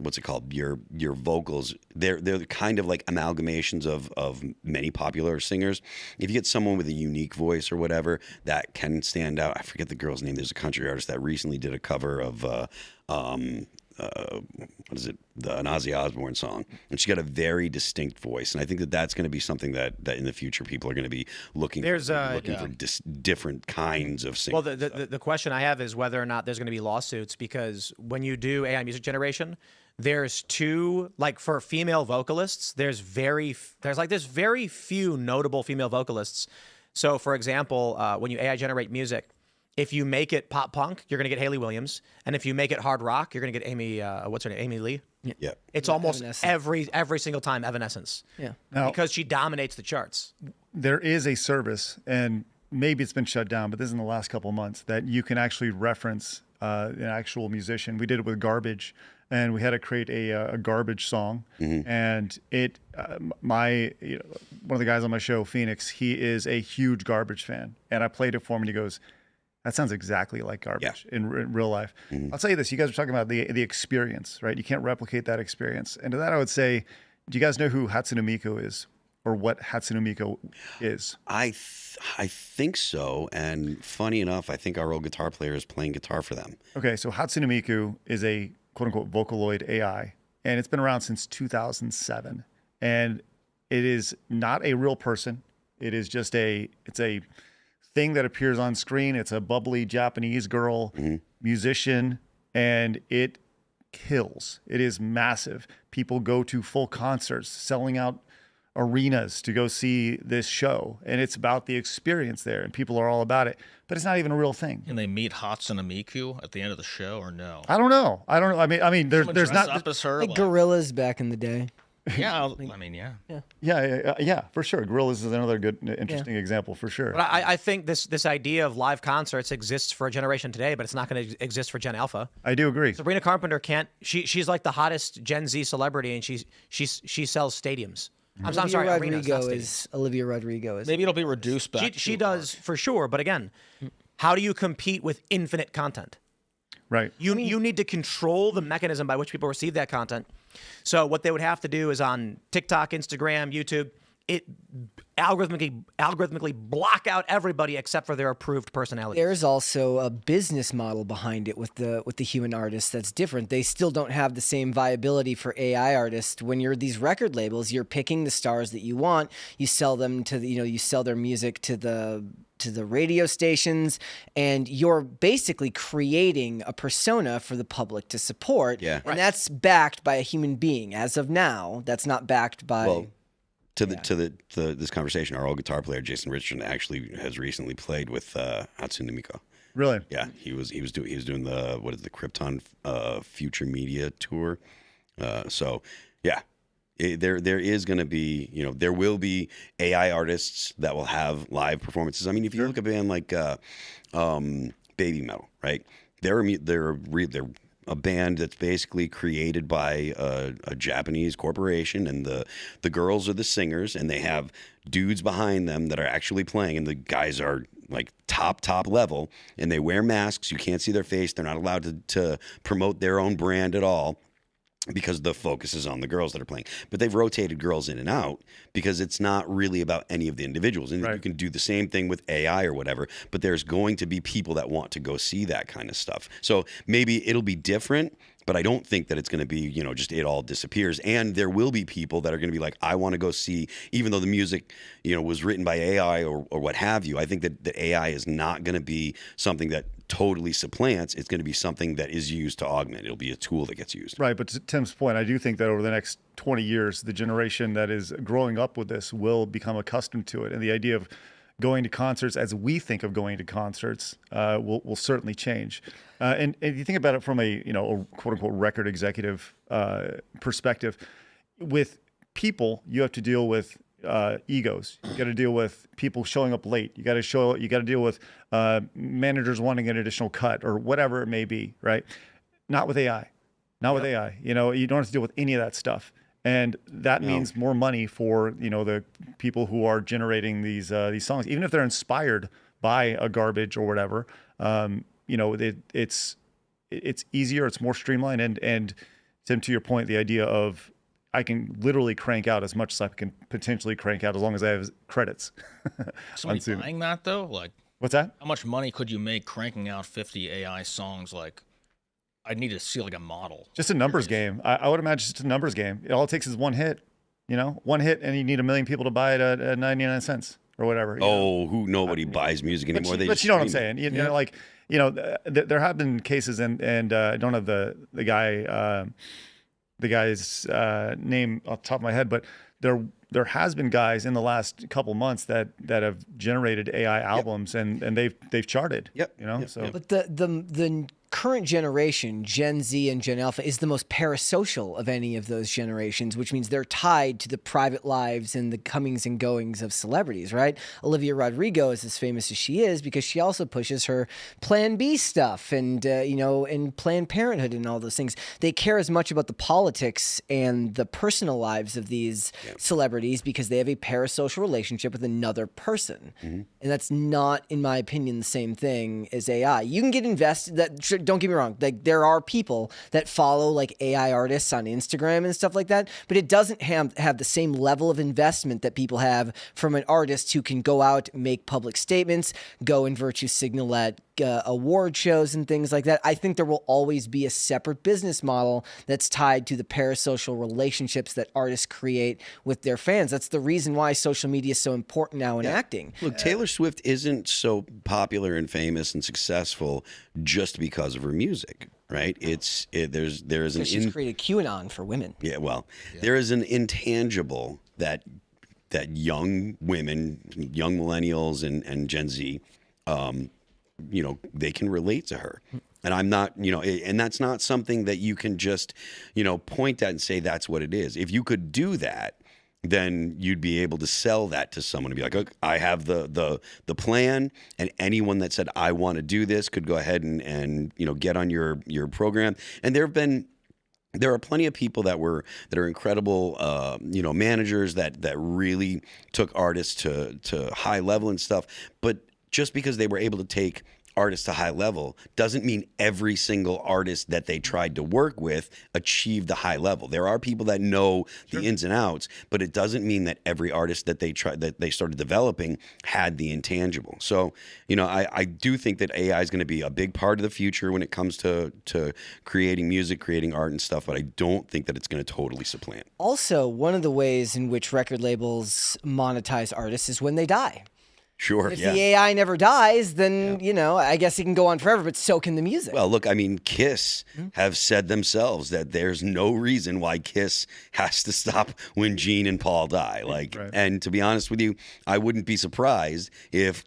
what's it called? Your vocals, they're kind of like amalgamations of many popular singers. If you get someone with a unique voice or whatever that can stand out, I forget the girl's name. There's a country artist that recently did a cover of what is it, an Ozzy Osbourne song, and she got a very distinct voice, and I think that that's going to be something that in the future people are going to be looking for different kinds of singers. Well, the question I have is whether or not there's going to be lawsuits, because when you do AI music generation, there's two, like for female vocalists, there's very few notable female vocalists. So, for example, when you AI generate music, if you make it pop punk, you're going to get Hayley Williams, and if you make it hard rock, you're going to get Amy, what's her name, Amy Lee. Yeah, it's almost every single time Evanescence. Yeah, because she dominates the charts. There is a service, and maybe it's been shut down, but this is in the last couple of months, that you can actually reference an actual musician. We did it with Garbage, and we had to create a Garbage song. And it, one of the guys on my show, Phoenix, he is a huge Garbage fan, and I played it for him, and he goes, "That sounds exactly like Garbage in real life." I'll tell you this: you guys are talking about the experience, right? You can't replicate that experience. And to that, I would say, do you guys know who Hatsune Miku is, or what Hatsune Miku is? I think so. And funny enough, I think our old guitar player is playing guitar for them. Okay, so Hatsune Miku is a quote-unquote Vocaloid AI, and it's been around since 2007. And it is not a real person. It is just it's a thing that appears on screen. It's a bubbly Japanese girl musician, and it kills. It is massive. People go to full concerts, selling out arenas to go see this show, and it's about the experience there, and people are all about it, but it's not even a real thing. Can they meet Hatsune Miku at the end of the show, or no? I don't know. I mean, there's not up as her, like gorillas back in the day. Yeah, I mean, yeah, for sure. Gorillas is another good, interesting example for sure. But I think this idea of live concerts exists for a generation today, but it's not going to exist for Gen Alpha. I do agree. Sabrina Carpenter can't. She's like the hottest Gen Z celebrity, and she sells stadiums. I'm sorry, Olivia Rodrigo is. Maybe it'll be reduced back. She does for sure, but again, how do you compete with infinite content? Right. You need to control the mechanism by which people receive that content. So what they would have to do is on TikTok, Instagram, YouTube, it algorithmically block out everybody except for their approved personalities. There's also a business model behind it with the human artists that's different. They still don't have the same viability for AI artists. When you're these record labels, you're picking the stars that you want. You sell them to you sell their music to the radio stations, and you're basically creating a persona for the public to support. Yeah. And that's backed by a human being. As of now, that's not backed by to this conversation, our old guitar player Jason Richardson actually has recently played with Hatsune Miku. Really? Yeah, he was doing the Krypton Future Media tour. So yeah, there is going to be, there will be AI artists that will have live performances. I mean, if you look at a band like Baby Metal, right? They're a band that's basically created by a Japanese corporation, and the girls are the singers, and they have dudes behind them that are actually playing, and the guys are like top level, and they wear masks. You can't see their face. They're not allowed to promote their own brand at all, because the focus is on the girls that are playing. But they've rotated girls in and out because it's not really about any of the individuals. And you can do the same thing with AI or whatever, but there's going to be people that want to go see that kind of stuff. So maybe it'll be different, but I don't think that it's going to be, just it all disappears. And there will be people that are going to be like, I want to go see, even though the music, was written by AI or what have you. I think that the AI is not going to be something that totally supplants. It's going to be something that is used to augment. It'll be a tool that gets used. Right. But to Tim's point, I do think that over the next 20 years, the generation that is growing up with this will become accustomed to it. And the idea of going to concerts as we think of going to concerts will certainly change. And if you think about it from a quote unquote record executive perspective, with people, you have to deal with egos. You got to deal with people showing up late. You got to deal with managers wanting an additional cut or whatever it may be. Right? Not with AI. With AI. You don't have to deal with any of that stuff. And that means more money for the people who are generating these songs, even if they're inspired by a Garbage or whatever. It's easier, it's more streamlined, and Tim, to your point, the idea of I can literally crank out as much as I can potentially crank out as long as I have credits. Somebody buying that though, like what's that? How much money could you make cranking out 50 AI songs like I'd need to see like a model. Just a numbers game. I would imagine just a numbers game. All it takes is one hit. One hit, and you need 1 million people to buy it at 99 cents or whatever. Nobody buys music anymore. But you know what I'm saying. You know, like, there have been cases, and I don't have the guy's name off the top of my head, but there has been guys in the last couple months that have generated AI albums, and they've charted. So. But the current generation, Gen Z and Gen Alpha, is the most parasocial of any of those generations, which means they're tied to the private lives and the comings and goings of celebrities, right? Olivia Rodrigo is as famous as she is because she also pushes her Plan B stuff and, and Planned Parenthood and all those things. They care as much about the politics and the personal lives of these celebrities because they have a parasocial relationship with another person. And that's not, in my opinion, the same thing as AI. You can get invested. Don't get me wrong. Like, there are people that follow like AI artists on Instagram and stuff like that, but it doesn't have the same level of investment that people have from an artist who can go out, make public statements, go and virtue signal at award shows and things like that. I think there will always be a separate business model that's tied to the parasocial relationships that artists create with their fans. That's the reason why social media is so important now in acting. Look, Taylor Swift isn't so popular and famous and successful just because of her music, right? She's created QAnon for women. There is an intangible that young women, young millennials and Gen Z, they can relate to her. And I'm not, and that's not something that you can just, point at and say that's what it is. If you could do that, then you'd be able to sell that to someone and be like, okay, I have the plan, and anyone that said I want to do this could go ahead and get on your program. And there are plenty of people that are incredible, managers that really took artists to high level and stuff. But just because they were able to take artists to high level doesn't mean every single artist that they tried to work with achieved the high level. There are people that know the ins and outs, but it doesn't mean that every artist that they started developing had the intangible. So, I do think that AI is going to be a big part of the future when it comes to creating music, creating art and stuff, but I don't think that it's going to totally supplant. Also, one of the ways in which record labels monetize artists is when they die. Sure. If the AI never dies, then, I guess it can go on forever, but so can the music. Well, look, I mean, Kiss have said themselves that there's no reason why Kiss has to stop when Gene and Paul die. And to be honest with you, I wouldn't be surprised if,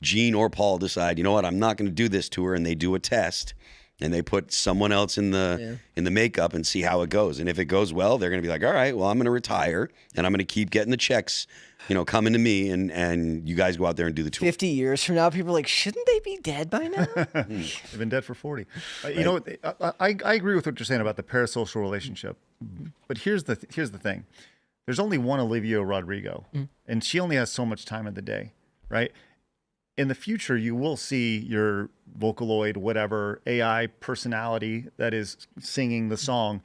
Gene or Paul decide, I'm not going to do this tour, and they do a test and they put someone else in the makeup and see how it goes. And if it goes well, they're going to be like, all right, well, I'm going to retire and I'm going to keep getting the checks coming to me, and you guys go out there and do the tour. 50 years from now, people are like, shouldn't they be dead by now? They've been dead for 40. I agree with what you're saying about the parasocial relationship. But here's the thing. There's only one Olivia Rodrigo, and she only has so much time in the day, right? In the future, you will see your Vocaloid, whatever, AI personality that is singing the song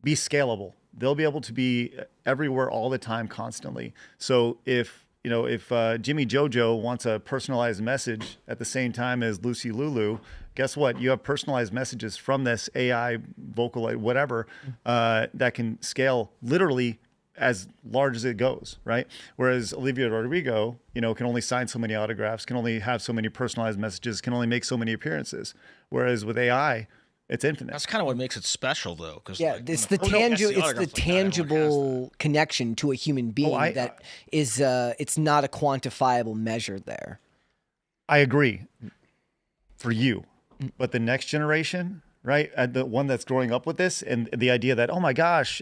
be scalable. They'll be able to be everywhere all the time, constantly. So if Jimmy Jojo wants a personalized message at the same time as Lucy Lulu, guess what? You have personalized messages from this AI Vocaloid, whatever, that can scale literally as large as it goes, right? Whereas Olivia Rodrigo, can only sign so many autographs, can only have so many personalized messages, can only make so many appearances. Whereas with AI, it's infinite. That's kind of what makes it special, though. It's the tangible connection to a human being that is. It's not a quantifiable measure there. I agree. For you, but the next generation, right? The one that's growing up with this, and the idea that, oh my gosh,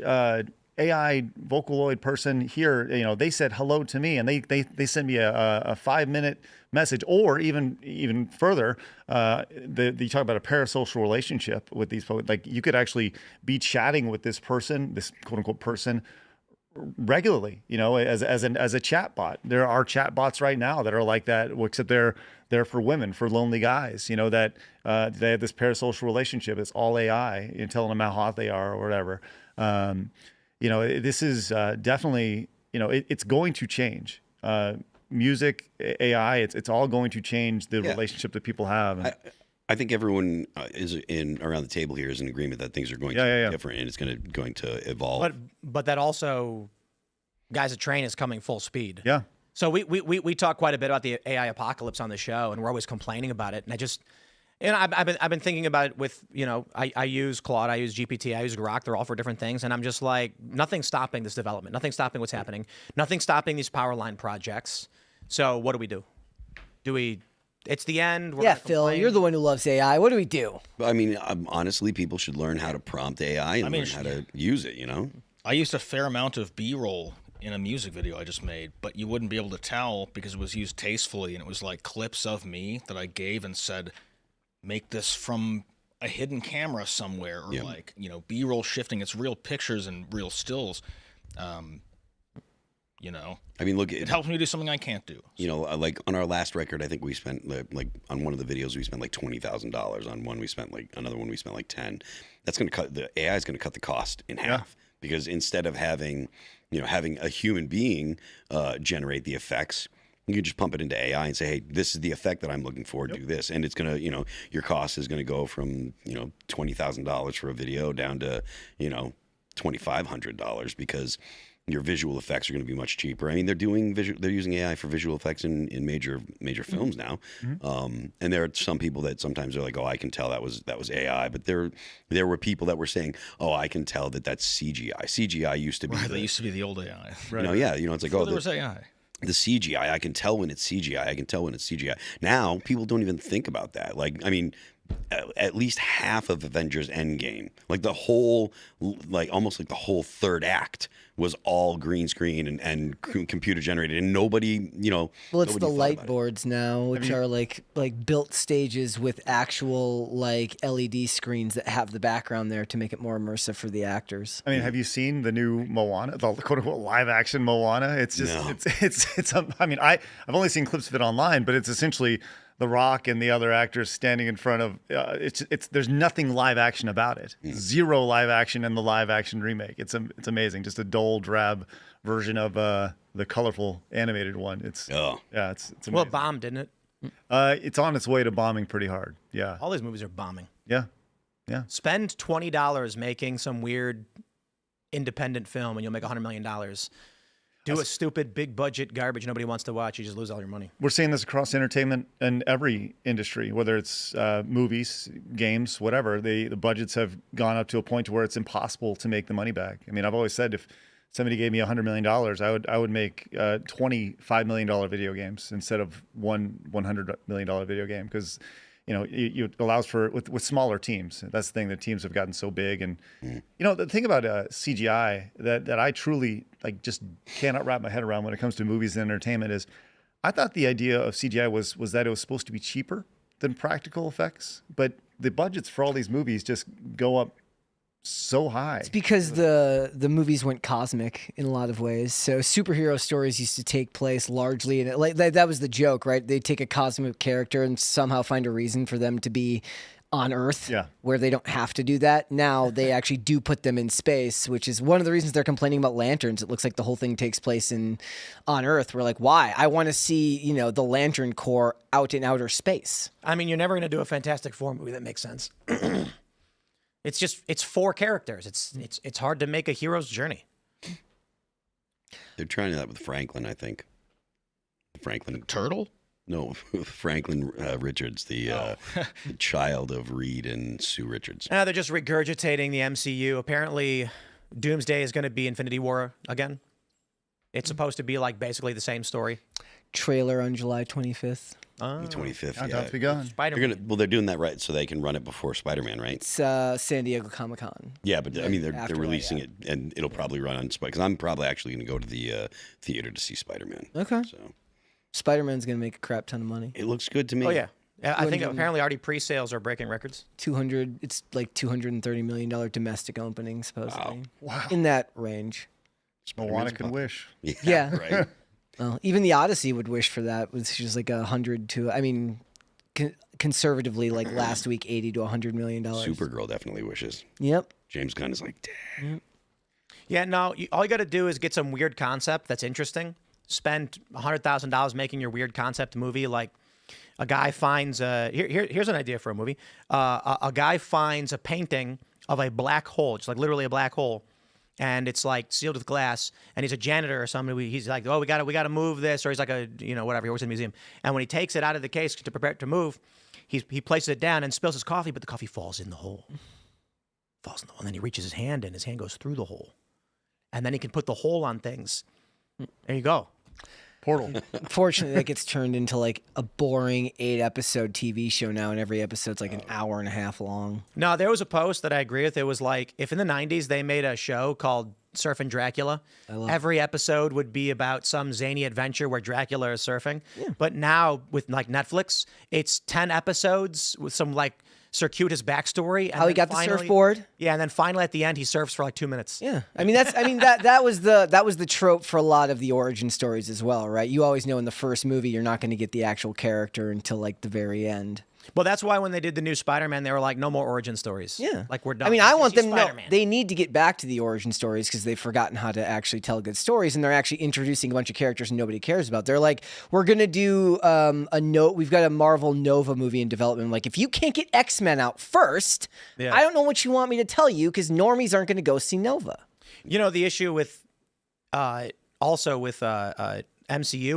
AI Vocaloid person here, they said hello to me, and they sent me a 5-minute message, or even further, you talk about a parasocial relationship with these folks. Like, you could actually be chatting with this person, this quote unquote person, regularly, as a chat bot. There are chat bots right now that are like that, except they're for women, for lonely guys, that they have this parasocial relationship. It's all AI, telling them how hot they are or whatever. This is definitely, it's going to change. Music, AI, it's all going to change the relationship that people have. I think everyone is around the table here is in agreement that things are going to be different and it's going to evolve. But that also, guys, the train is coming full speed. Yeah. So we talk quite a bit about the AI apocalypse on the show, and we're always complaining about it. And I've been thinking about it with, I use Claude, I use GPT, I use Grok. They're all for different things, and I'm just like, nothing's stopping this development. Nothing's stopping what's happening. Nothing's stopping these power line projects. So what do? It's the end. Yeah, Phil, you're the one who loves AI. What do we do? I mean, honestly, people should learn how to prompt AI and learn how to use it, I used a fair amount of B-roll in a music video I just made, but you wouldn't be able to tell because it was used tastefully, and it was like clips of me that I gave and said, make this from a hidden camera somewhere, or B-roll shifting. It's real pictures and real stills. I mean, look, it helps me do something I can't do. Like on our last record, I think we spent like on one of the videos we spent like $20,000. On one we spent like another one we spent like 10. That's going to cut the AI is going to cut the cost in half because instead of having a human being generate the effects, you can just pump it into AI and say, hey, this is the effect that I'm looking for. Do this, and it's gonna your cost is going to go from $20,000 for a video down to $2,500 because your visual effects are going to be much cheaper. I mean, they're using AI for visual effects in major films now. And there are some people that sometimes are like, oh, I can tell that was AI. But there were people that were saying, oh, I can tell that's CGI. CGI used to be that used to be the old AI. Right. It's like, there was AI. The CGI, I can tell when it's CGI. I can tell when it's CGI. Now people don't even think about that. Like, I mean, at least half of Avengers Endgame, like the whole, almost like the whole third act was all green screen and computer generated, and nobody, Well, it's the light boards now, which are like built stages with actual like LED screens that have the background there to make it more immersive for the actors. I mean, have you seen the new Moana, the quote unquote live action Moana? It's just it's. I mean, I've only seen clips of it online, but it's essentially The Rock and the other actors standing in front of there's nothing live action about it. Zero live action in the live action remake. It's amazing. Just a dull, drab version of the colorful animated one. It's amazing. Well, it bombed, didn't it? It's on its way to bombing pretty hard. Yeah. All these movies are bombing. Yeah. Spend $20 making some weird independent film, and you'll make $100 million. Do a stupid big budget garbage nobody wants to watch. You just lose all your money. We're seeing this across entertainment and every industry, whether it's movies, games, whatever. The budgets have gone up to a point where it's impossible to make the money back. I mean, I've always said if somebody gave me $100 million, I would make $25 million video games instead of one $100 million video game because it allows for with smaller teams. That's the thing. The teams have gotten so big, and the thing about CGI that I truly just cannot wrap my head around when it comes to movies and entertainment is, I thought the idea of CGI was that it was supposed to be cheaper than practical effects, but the budgets for all these movies just go up so high. It's because the movies went cosmic in a lot of ways. So superhero stories used to take place largely in it. That was the joke, right? They take a cosmic character and somehow find a reason for them to be on Earth, where they don't have to do that. Now they actually do put them in space, which is one of the reasons they're complaining about lanterns. It looks like the whole thing takes place on Earth. We're like, why? I want to see the Lantern Corps out in outer space. I mean, you're never going to do a Fantastic Four movie that makes sense. It's four characters. It's hard to make a hero's journey. They're trying that with Franklin, I think. Franklin Turtle? No, Franklin Richards, the child of Reed and Sue Richards. They're just regurgitating the MCU. Apparently, Doomsday is going to be Infinity War again. It's supposed to be basically the same story. Trailer on July 25th. The 25th, yeah. Begun. Spider-Man. They're doing that right so they can run it before Spider-Man, right? It's San Diego Comic-Con. Yeah, but I mean, they're releasing it, and it'll probably run on Spider. Because I'm probably actually going to go to the theater to see Spider-Man. Okay. So Spider-Man's going to make a crap ton of money. It looks good to me. Oh yeah. I think apparently already pre-sales are breaking records. It's like $230 million domestic opening, supposedly. Wow. In that range. Moana can wish. Yeah. Right. Well, even the Odyssey would wish for that, which is like 100 to, I mean, conservatively, like last week, $80 to $100 million. Supergirl definitely wishes. Yep. James Gunn is like, damn. Yeah, no, all you got to do is get some weird concept that's interesting. Spend $100,000 making your weird concept movie. A guy finds here's an idea for a movie. A guy finds a painting of a black hole, just like literally a black hole, and it's like sealed with glass. And he's a janitor or something. He's like, oh, we got to move this, or he's like a whatever. He works in a museum. And when he takes it out of the case to prepare it to move, he places it down and spills his coffee, but the coffee falls in the hole. And then he reaches his hand in. His hand goes through the hole, and then he can put the hole on things. There you go. Portal. Unfortunately, that gets turned into like a boring 8-episode TV show now, and every episode's like an hour and a half long. No, there was a post that I agree with. It was like, if in the 90s they made a show called Surfing Dracula, every episode would be about some zany adventure where Dracula is surfing. Yeah. But now with like Netflix, it's 10 episodes with some like circuitous backstory. And how he got the surfboard. Yeah, and then finally at the end he surfs for like 2 minutes. Yeah, that was the trope for a lot of the origin stories as well, right? You always know in the first movie you're not going to get the actual character until like the very end. Well, that's why when they did the new Spider-Man, they were like, no more origin stories. Yeah. Like, we're done. I mean, I want them to know they need to get back to the origin stories because they've forgotten how to actually tell good stories, and they're actually introducing a bunch of characters nobody cares about. They're like, we're going to do we've got a Marvel Nova movie in development. Like, if you can't get X-Men out first, I don't know what you want me to tell you because normies aren't going to go see Nova. You know, the issue with MCU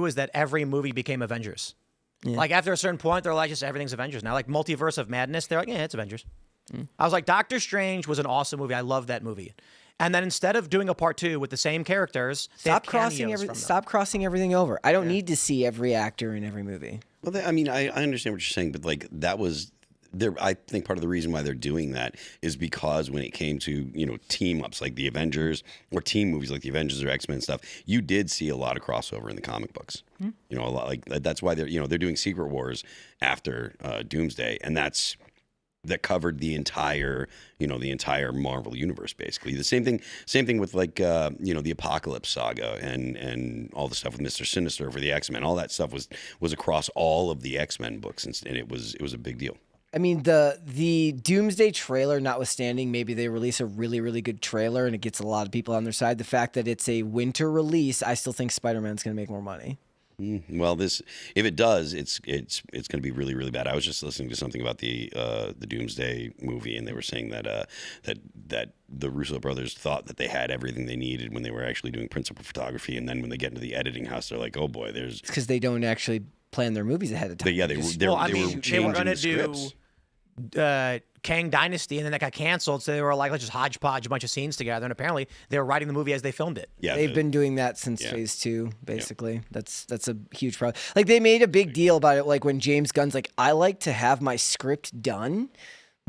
is that every movie became Avengers. Yeah. Like, after a certain point, they're like, just everything's Avengers now. Like, Multiverse of Madness, they're like, yeah, it's Avengers. I was like, Doctor Strange was an awesome movie. I loved that movie. And then instead of doing a part 2 with the same characters, stop crossing everything over. I don't need to see every actor in every movie. Well, I understand what you're saying, but like that was there. I think part of the reason why they're doing that is because when it came to team ups like the Avengers or team movies like the Avengers or X-Men stuff, you did see a lot of crossover in the comic books. A lot like that's why they're doing Secret Wars after Doomsday, and that covered the entire Marvel universe basically. The same thing with like the Apocalypse saga and all the stuff with Mr. Sinister for the X-Men. All that stuff was across all of the X-Men books, and it was a big deal. I mean, the Doomsday trailer notwithstanding, maybe they release a really, really good trailer and it gets a lot of people on their side. The fact that it's a winter release, I still think Spider-Man's going to make more money. Well, if it does, it's going to be really, really bad. I was just listening to something about the Doomsday movie, and they were saying that the Russo brothers thought that they had everything they needed when they were actually doing principal photography, and then when they get into the editing house, they're like, oh boy, it's because they don't actually plan their movies ahead of time. They were going to do Kang Dynasty, and then that got canceled, so they were like, let's just hodgepodge a bunch of scenes together, and apparently they were writing the movie as they filmed it. Yeah, they've been doing that since phase 2, basically. Yeah. That's a huge problem. Like, they made a big deal about it, like when James Gunn's like, I like to have my script done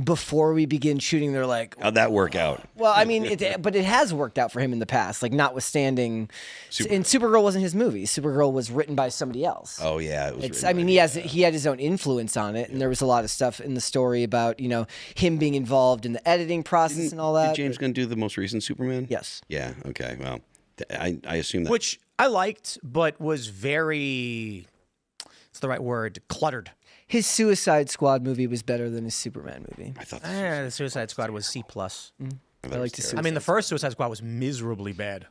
before we begin shooting. They're like, how'd that work out? Well, I mean, but it has worked out for him in the past, like notwithstanding. And Supergirl wasn't his movie. Supergirl was written by somebody else. Oh yeah, it was. He had his own influence on it, and there was a lot of stuff in the story about him being involved in the editing process and all that. Did James Gunn do the most recent Superman? Yes. Yeah. Okay. Well, I assume that, which I liked, but was very, what's the right word? Cluttered. His Suicide Squad movie was better than his Superman movie. I thought the Suicide Squad was C+. I like to see. I mean, the first Suicide Squad was miserably bad.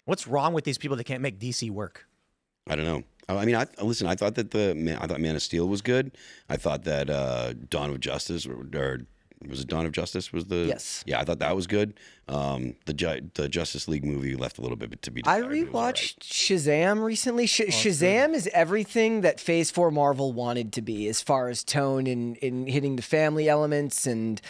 What's wrong with these people that can't make DC work? I don't know. I mean, I thought that Man of Steel was good. I thought that Dawn of Justice or was it Dawn of Justice was the yes. Yeah, I thought that was good. The Justice League movie left a little bit to be desired. I rewatched Shazam recently. Shazam is everything that Phase 4 Marvel wanted to be as far as tone and hitting the family elements and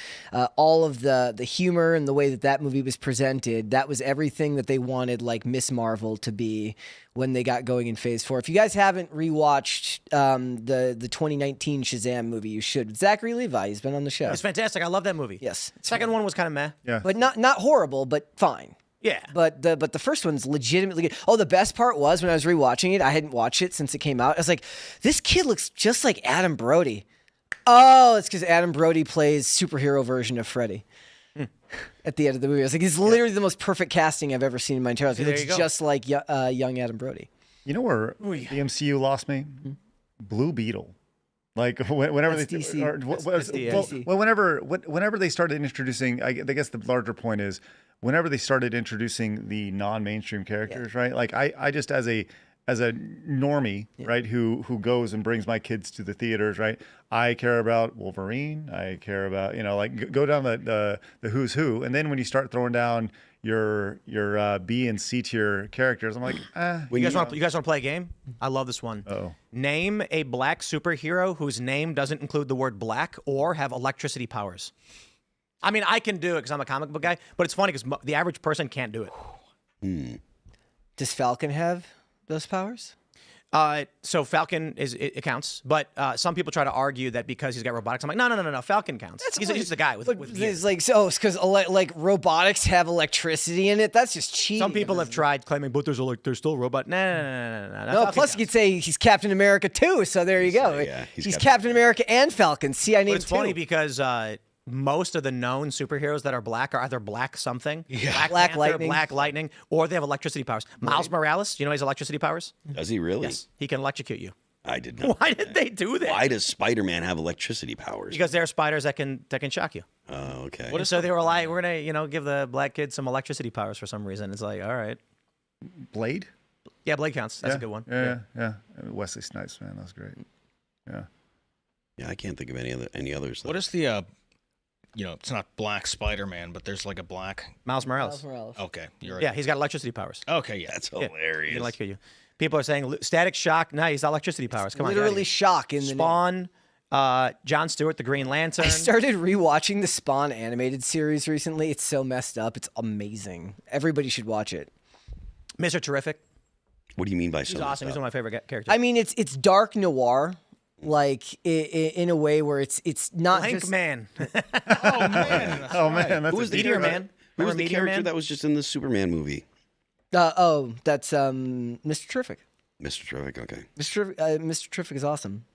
all of the humor and the way that movie was presented. That was everything that they wanted like Miss Marvel to be when they got going in Phase 4. If you guys haven't rewatched the 2019 Shazam movie, you should. Zachary Levi, he's been on the show. It's fantastic. I love that movie. Yes. Second one was kind of meh. Yeah. But not horrible, but fine. Yeah. But the first one's legitimately good. Oh, the best part was when I was rewatching it, I hadn't watched it since it came out. I was like, this kid looks just like Adam Brody. Oh, it's because Adam Brody plays superhero version of Freddy. At the end of the movie. I was like, it's literally the most perfect casting I've ever seen in my entire life. He looks just like young Adam Brody. You know where the MCU lost me? Blue Beetle. Like whenever whenever they started introducing, I guess the larger point is whenever they started introducing the non-mainstream characters, right? Like I just as normie, right, who goes and brings my kids to the theaters, right? I care about Wolverine. I care about, like go down the who's who, and then when you start throwing down your B and C tier characters, I'm like, You guys want to play a game? I love this one. Oh. Name a black superhero whose name doesn't include the word black or have electricity powers. I mean, I can do it because I'm a comic book guy, but it's funny because the average person can't do it. Does Falcon have those powers? So Falcon it counts, but some people try to argue that because he's got robotics. I'm like, no. Falcon counts. He's just a guy with it's like it's because like robotics have electricity in it. That's just cheating. Some people have tried claiming, but there's still robot. No. Plus, you could say he's Captain America too. So there you go. Yeah, he's Captain America and Falcon. See, I named it's funny because most of the known superheroes that are black are either black something, Black Lightning, or they have electricity powers. Miles Morales, he has electricity powers? Does he really? Yes, he can electrocute you. I did not. Why did they do that? Why does Spider-Man have electricity powers? Because they're spiders that can shock you. Oh, okay. So they were like, we're gonna give the black kids some electricity powers for some reason. It's like, all right. Blade? Yeah, Blade counts. That's a good one. Yeah. Wesley Snipes, man, that was great. Yeah. Yeah, I can't think of any others. What is the it's not Black Spider-Man, but there's like a black Miles Morales. Okay, you're right. Yeah, he's got electricity powers. Okay, yeah, that's hilarious. He can electrocute you. People are saying static shock. No, he's electricity powers. Come on, literally shock in the Spawn. John Stewart, the Green Lantern. I started rewatching the Spawn animated series recently. It's so messed up. It's amazing. Everybody should watch it. Mr. Terrific. What do you mean by He's awesome. He's one of my favorite characters. I mean, it's dark noir. Like in a way where it's not Blank just Man. Oh man, that's Who was the Meteor Man? Who was the Meteor character Man? that was just in the Superman movie? That's Mr. Terrific. Mr. Terrific. Okay. Mr. Terrific is awesome.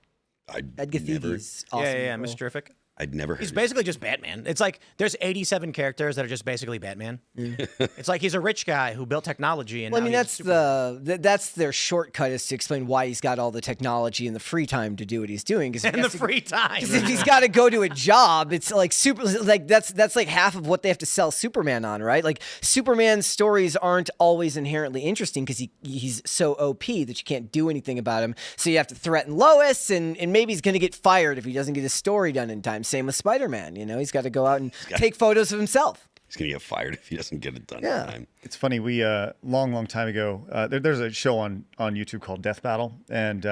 Ed Gathie's awesome. Yeah, Mr. Terrific. I'd never heard He's of basically just Batman. It's like there's 87 characters that are just basically Batman. It's like he's a rich guy who built technology. And well, I mean, that's that's their shortcut is to explain why he's got all the technology and the free time to do what he's doing. And the free time. Because if he's got to go to a job, it's like that's like half of what they have to sell Superman on, right? Like Superman's stories aren't always inherently interesting because he's so OP that you can't do anything about him. So you have to threaten Lois, and maybe he's going to get fired if he doesn't get his story done in time. Same with Spider-Man, he's got to go out and take photos of himself. He's going to get fired if he doesn't get it done in time. It's funny. We long time ago, there's a show on YouTube called Death Battle, and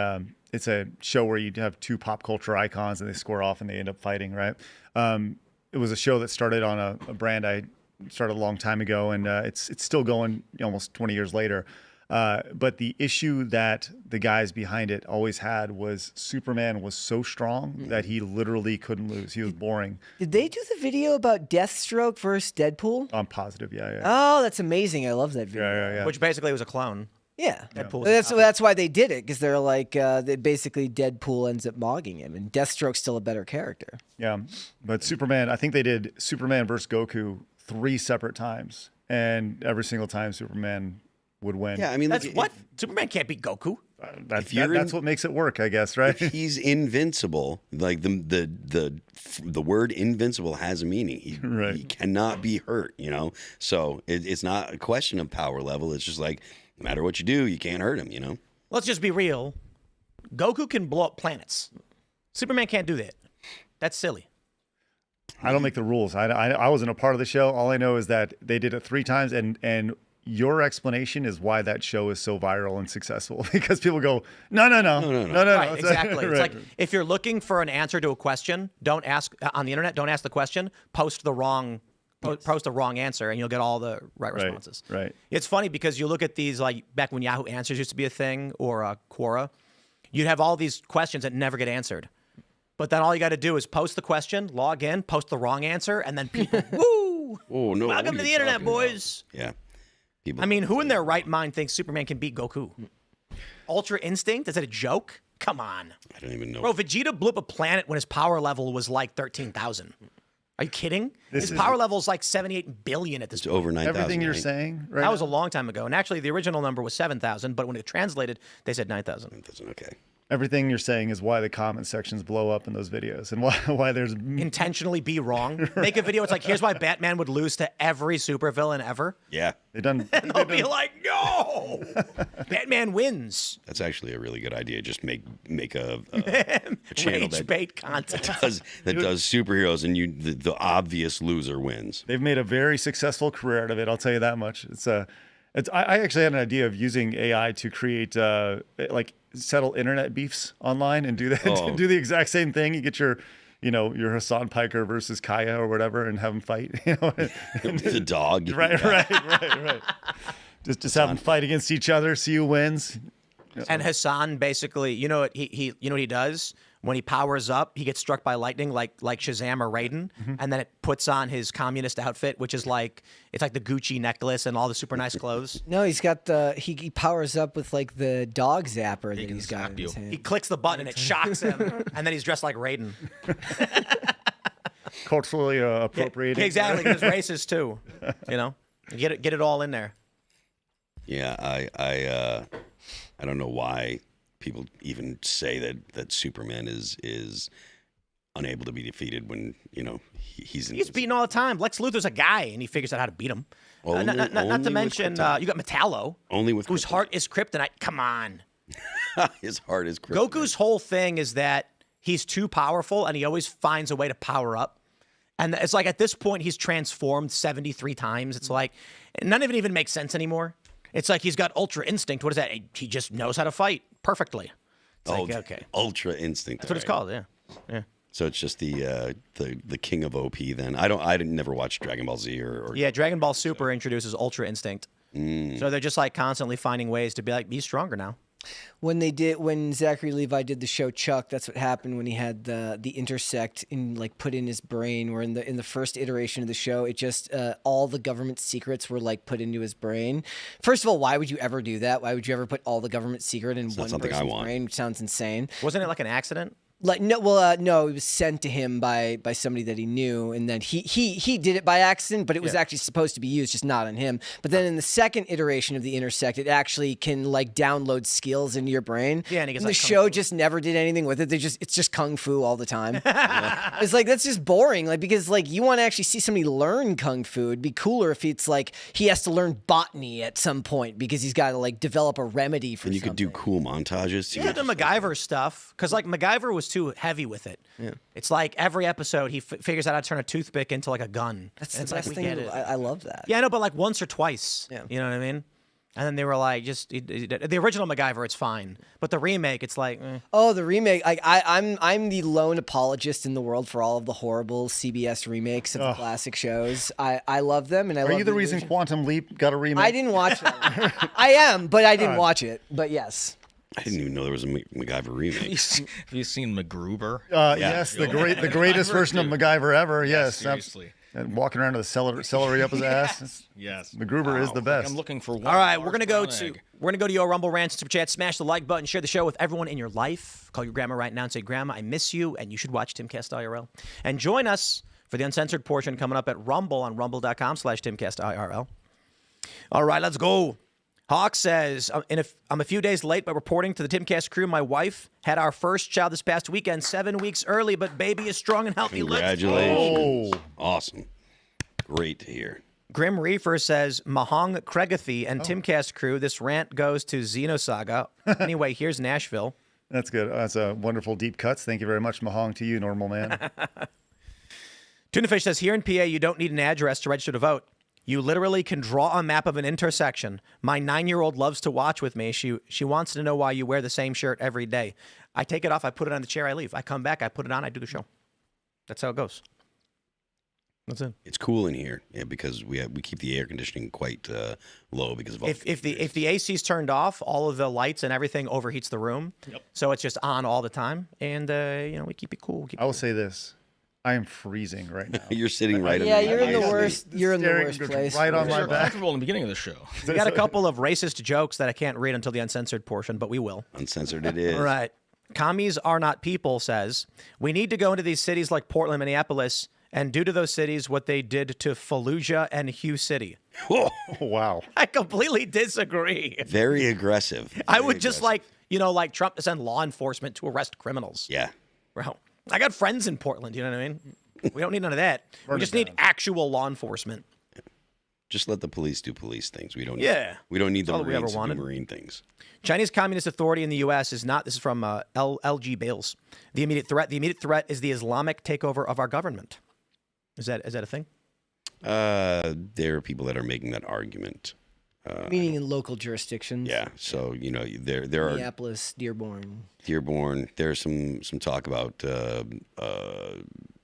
it's a show where you have two pop culture icons and they square off and they end up fighting, right? It was a show that started on a brand I started a long time ago, and it's still going almost 20 years later. But the issue that the guys behind it always had was Superman was so strong that he literally couldn't lose. He was boring. Did they do the video about Deathstroke versus Deadpool? I'm positive, yeah. Oh, that's amazing. I love that video. Yeah. Which basically was a clone. Yeah. Deadpool. That's why they did it, because they're like, that basically Deadpool ends up mogging him, and Deathstroke's still a better character. Yeah, but Superman, I think they did Superman versus Goku 3 separate times, and every single time Superman would win. Yeah, I mean, that's what Superman can't beat Goku. That's what makes it work, I guess, right? If he's invincible, like the word invincible has a meaning. He cannot be hurt, So it's not a question of power level. It's just like no matter what you do, you can't hurt him. Let's just be real. Goku can blow up planets. Superman can't do that. That's silly. I don't make the rules. I wasn't a part of the show. All I know is that they did it 3 times, and your explanation is why that show is so viral and successful, because people go, no. Right, exactly. It's like if you're looking for an answer to a question, don't ask on the internet. Don't ask the question. Post the wrong answer, and you'll get all the right responses. Right. It's funny because you look at these, like back when Yahoo Answers used to be a thing, or Quora, you'd have all these questions that never get answered. But then all you got to do is post the question, log in, post the wrong answer, and then people, woo! Oh no! Welcome to the internet, boys. Yeah. I mean, who in their right mind thinks Superman can beat Goku? Ultra Instinct? Is it a joke? Come on. I don't even know. Bro, Vegeta blew up a planet when his power level was like 13,000. Are you kidding? His power level is like 78 billion at this point. Over 9,000. Everything you're saying, right? That was a long time ago. And actually, the original number was 7,000, but when it translated, they said 9,000. 9,000, okay. Everything you're saying is why the comment sections blow up in those videos and why there's intentionally be wrong. Make a video. It's like, here's why Batman would lose to every supervillain ever. Yeah. And they'll be like, no, Batman wins. That's actually a really good idea. Just make a channel Rage bait content that does superheroes, and the obvious loser wins. They've made a very successful career out of it. I'll tell you that much. I actually had an idea of using AI to create like settle internet beefs online and do that. Do the exact same thing. You get your Hassan Piker versus Kaya or whatever, and have them fight. The dog. Right. Just have them fight against each other. See who wins. And Hassan basically, you know what he does when he powers up, he gets struck by lightning like Shazam or Raiden, and then it puts on his communist outfit, which is it's like the Gucci necklace and all the super nice clothes. No, he's got he powers up with like the dog zapper that he's got in his hand. He clicks the button and it shocks him, and then he's dressed like Raiden. Culturally appropriating. Yeah, exactly. He's racist too. Get it all in there. Yeah, I don't know why people even say that Superman is unable to be defeated when he's beaten all the time. Lex Luthor's a guy, and he figures out how to beat him. Not to mention, you got Metallo, whose heart is kryptonite. Come on, his heart is kryptonite. Goku's whole thing is that he's too powerful, and he always finds a way to power up. And it's like at this point, he's transformed 73 times. It's like none of it even makes sense anymore. It's like he's got ultra instinct. What is that? He just knows how to fight perfectly. It's okay. Ultra instinct. That's what it's called. Yeah. So it's just the king of OP. Then I didn't never watch Dragon Ball Z or yeah. Dragon Ball Super introduces ultra instinct. So they're just like constantly finding ways to be stronger now. When Zachary Levi did the show Chuck, that's what happened when he had the intersect put in his brain. Where in the first iteration of the show, it just all the government secrets were put into his brain. First of all, why would you ever do that? Why would you ever put all the government secret in one person's brain? Which sounds insane. Wasn't it like an accident? No, it was sent to him by somebody that he knew, and then he did it by accident, but it was actually supposed to be used, just not on him. But then in the second iteration of the intersect, it actually can download skills into your brain. Yeah, and he gets the show just never did anything with it. It's just kung fu all the time. It's that's just boring. Because you want to actually see somebody learn kung fu. It'd be cooler if it's he has to learn botany at some point because he's got to develop a remedy for. And you could do cool montages. Yeah, the MacGyver stuff, because MacGyver was too heavy with it. Yeah. It's every episode he figures out how to turn a toothpick into a gun. That's the best thing. I love that. Yeah, I know, but once or twice. Yeah. You know what I mean? And then they were the original MacGyver, it's fine, but the remake, it's Oh, the remake! I'm the lone apologist in the world for all of the horrible CBS remakes of the classic shows. I love them, and Are you the reason Quantum Leap got a remake? I didn't watch it. I am, but I didn't watch it. But yes. I didn't even know there was a MacGyver remake. Have you seen MacGruber? Yes, the greatest version of MacGyver ever. Yes, seriously. And walking around with a celery up his ass. Yes. MacGruber is the best. I'm looking for one. All right, we're gonna go to your Rumble Rants Super Chat. Smash the like button. Share the show with everyone in your life. Call your grandma right now and say, "Grandma, I miss you," and you should watch Timcast IRL. And join us for the uncensored portion coming up at Rumble on rumble.com/Timcast IRL. All right, let's go. Hawk says, I'm a few days late, but reporting to the Timcast crew, my wife had our first child this past weekend, 7 weeks early, but baby is strong and healthy. Congratulations. Awesome. Great to hear. Grim Reefer says, Mahong Kregathy and Timcast crew, this rant goes to Xenosaga. Anyway, here's Nashville. That's good. That's a wonderful deep cuts. Thank you very much, Mahong, to you, normal man. Tunafish says, here in PA, you don't need an address to register to vote. You literally can draw a map of an intersection. My 9-year-old loves to watch with me. She wants to know why you wear the same shirt every day. I take it off, I put it on the chair, I leave. I come back, I put it on, I do the show. That's how it goes. That's it. It's cool in here, because we keep the air conditioning quite low because of all. If the AC's turned off, all of the lights and everything overheats the room. Yep. So it's just on all the time, and we keep it cool. I will say this. I am freezing right now. You're sitting right. Yeah, you're in the worst. You're in the worst place. Right on my back. Comfortable in the beginning of the show. We got a couple of racist jokes that I can't read until the uncensored portion, but we will. Uncensored it is. All right. Commies are not people says, we need to go into these cities like Portland, Minneapolis, and do to those cities what they did to Fallujah and Hugh City. Oh, wow. I completely disagree. Very aggressive. I would just you know, like Trump to send law enforcement to arrest criminals. Yeah. Bro, I got friends in Portland. You know what I mean? We don't need none of that. We just need actual law enforcement. Just let the police do police things. We don't. We don't need the Marines to do Marine things. Chinese Communist Authority in the U.S. is not. This is from LG Bales. The immediate threat is the Islamic takeover of our government. Is that a thing? There are people that are making that argument. Meaning in local jurisdictions. Yeah. So there are Minneapolis, Dearborn. There's some talk about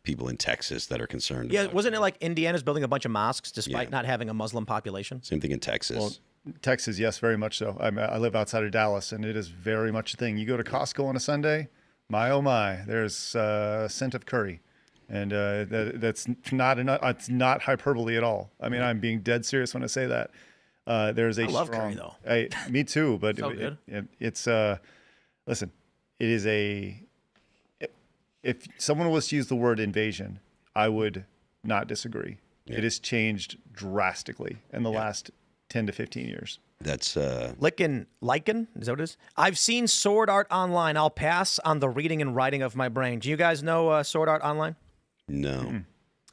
people in Texas that are concerned. Yeah, wasn't it like Indiana's building a bunch of mosques despite not having a Muslim population? Same thing in Texas. Well, Texas, yes, very much so. I live outside of Dallas, and it is very much a thing. You go to Costco on a Sunday, my oh my, there's a scent of curry, and that's not enough. It's not hyperbole at all. I mean, I'm being dead serious when I say that. There's a I love strong, curry though. Me too, but So good. It's listen, it is a. If someone was to use the word invasion, I would not disagree. Yeah. It has changed drastically in the last 10 to 15 years. That's Lichen, is that what it is? I've seen sword art online. I'll pass on the reading and writing of my brain. Do you guys know sword art online? No. Mm-hmm.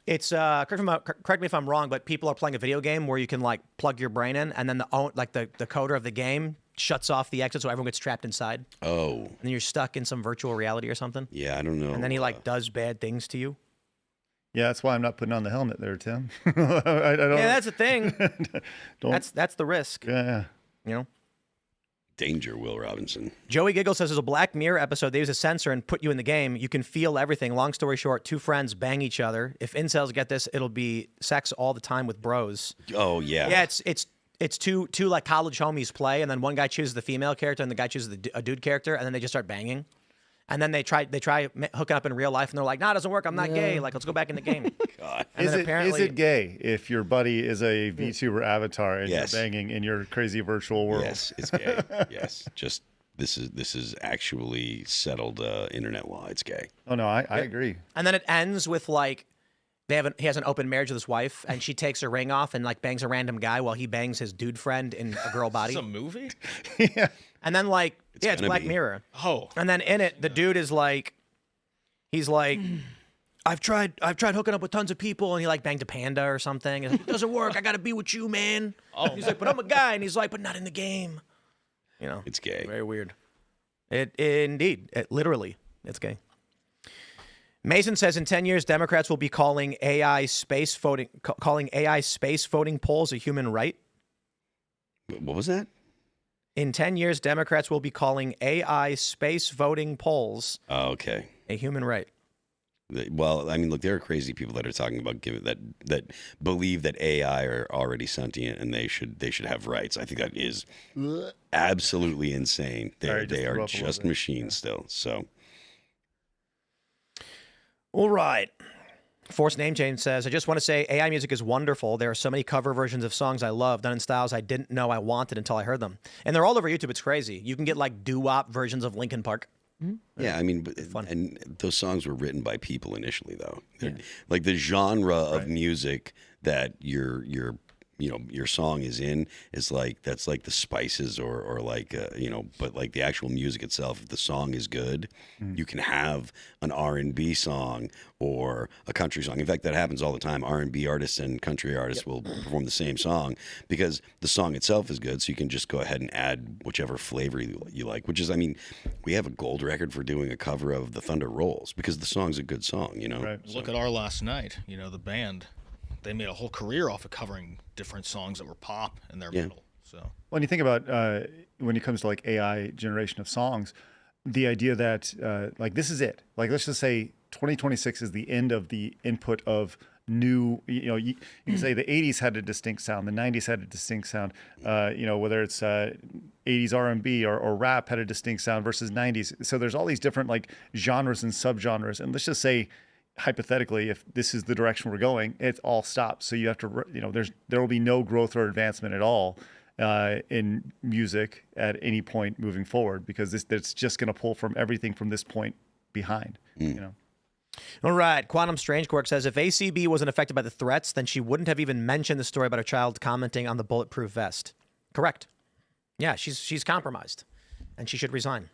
It's correct me if I'm wrong, but people are playing a video game where you can like plug your brain in, and then the coder of the game shuts off the exit so everyone gets trapped inside. Oh. And then you're stuck in some virtual reality or something. Yeah, I don't know. And then he like does bad things to you. Yeah, that's why I'm not putting on the helmet there, Tim. I don't, yeah, that's the thing. That's the risk. Yeah. You know? Danger, Will Robinson. Joey Giggle says there's a Black Mirror episode. They use a sensor and put you in the game. You can feel everything. Long story short, two friends bang each other. If incels get this, it'll be sex all the time with bros. Oh yeah. Yeah, it's two like college homies play, and then one guy chooses the female character and the guy chooses a dude character, and then they just start banging. And then they try hooking up in real life, and they're like, "Nah, it doesn't work. I'm not gay. Like, let's go back in the game." God. And is it gay if your buddy is a VTuber avatar and you're banging in your crazy virtual world? Yes, it's gay. Yes, just this is actually settled internet law. It's gay. Oh no, I agree. And then it ends with like he has an open marriage with his wife, and she takes her ring off and like bangs a random guy while he bangs his dude friend in a girl body. It's a movie? Yeah. And then like it's Black Mirror. Oh. And then in it, the dude is like, he's like, I've tried hooking up with tons of people, and he like banged a panda or something. And it doesn't work. I got to be with you, man. Oh. He's like, but I'm a guy, and he's like, but not in the game. You know, it's gay. Very weird. Indeed, literally, it's gay. Mason says in 10 years, Democrats will be calling AI space voting polls a human right. What was that? In 10 years, Democrats will be calling AI space voting polls okay. a human right. Well, I mean, look, there are crazy people that are talking about that believe that AI are already sentient and they should have rights. I think that is absolutely insane. They are just machines still. So, all right. Forced Name Change says, I just want to say AI music is wonderful. There are so many cover versions of songs I love, done in styles I didn't know I wanted until I heard them. And they're all over YouTube. It's crazy. You can get like doo-wop versions of Linkin Park. Mm-hmm. Yeah, I mean, and those songs were written by people initially, though. Like the genre of music that your song is in is like, that's like the spices or like but like the actual music itself. If the song is good, you can have an R&B song or a country song. In fact, that happens all the time. R&B artists and country artists will perform the same song because the song itself is good. So you can just go ahead and add whichever flavor you like. Which is, I mean, we have a gold record for doing a cover of The Thunder Rolls because the song's a good song. You know, right. Look at Our Last Night. You know, the band. They made a whole career off of covering different songs that were pop in their middle. So when you think about when it comes to like AI generation of songs, the idea that like this is it. Like let's just say 2026 is the end of the input of new. You can say the 80s had a distinct sound, the 90s had a distinct sound. Whether it's 80s R&B or rap had a distinct sound versus 90s. So there's all these different like genres and subgenres, and let's just say, hypothetically, if this is the direction we're going, it all stops. So you have to, there will be no growth or advancement at all in music at any point moving forward because it's just going to pull from everything from this point behind. All right. Quantum Strange Quark says if ACB wasn't affected by the threats, then she wouldn't have even mentioned the story about her child commenting on the bulletproof vest. Correct. Yeah, she's compromised. and she should resign.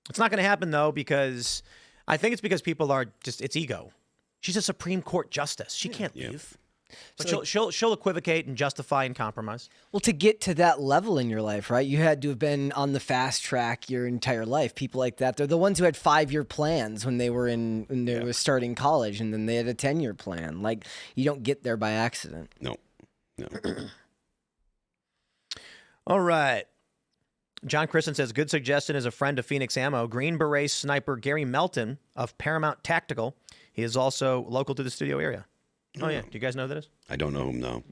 It's not going to happen, though, because I think it's because people are just, it's ego. She's a Supreme Court justice. She can't leave. But so she'll equivocate and justify and compromise. Well, to get to that level in your life, right? You had to have been on the fast track your entire life. People like that, they're the ones who had 5-year plans when they were were starting college, and then they had a 10-year plan. Like, you don't get there by accident. No. All right. John Christen says, good suggestion as a friend of Phoenix Ammo. Green Beret sniper Gary Melton of Paramount Tactical. He is also local to the studio area. Oh, yeah. Do you guys know who that is? I don't know him, no.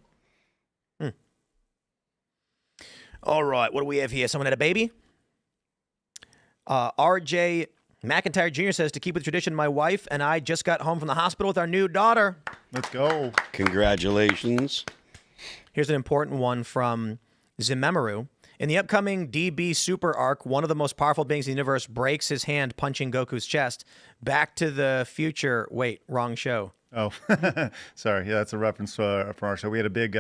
All right. What do we have here? Someone had a baby? R.J. McIntyre Jr. says, to keep with tradition, my wife and I just got home from the hospital with our new daughter. Let's go. Congratulations. Here's an important one from Zimemaru. In the upcoming DB Super arc, one of the most powerful beings in the universe breaks his hand punching Goku's chest. Back to the Future. Wait, wrong show. Oh, sorry. Yeah, that's a reference for our show. We had a big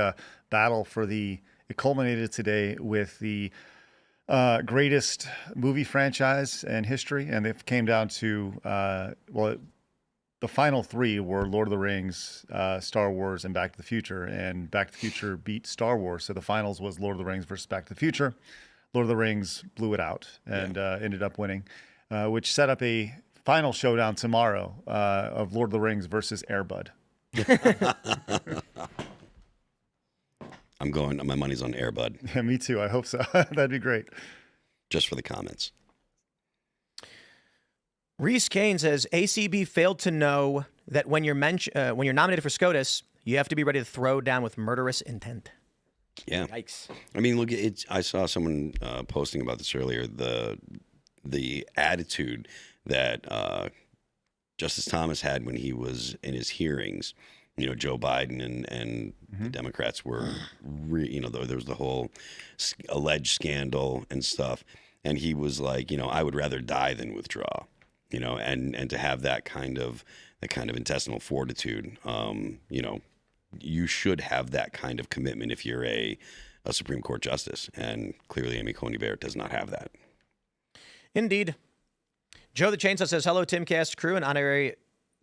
battle it culminated today with the greatest movie franchise in history. And it came down to, the final 3 were Lord of the Rings, Star Wars, and Back to the Future. And Back to the Future beat Star Wars. So the finals was Lord of the Rings versus Back to the Future. Lord of the Rings blew it out and ended up winning, which set up a final showdown tomorrow of Lord of the Rings versus Air Bud. My money's on Air Bud. Yeah, me too. I hope so. That'd be great. Just for the comments. Reese Kane says, ACB failed to know that when you're nominated for SCOTUS, you have to be ready to throw down with murderous intent. Yeah. Yikes. I mean, look, I saw someone posting about this earlier, the attitude that Justice Thomas had when he was in his hearings. Joe Biden and the Democrats were, there was the whole alleged scandal and stuff. And he was like, I would rather die than withdraw, and to have that kind of intestinal fortitude, you should have that kind of commitment if you're a Supreme Court justice. And clearly Amy Coney Barrett does not have that. Indeed. Joe the Chainsaw says, hello, Timcast crew, an honorary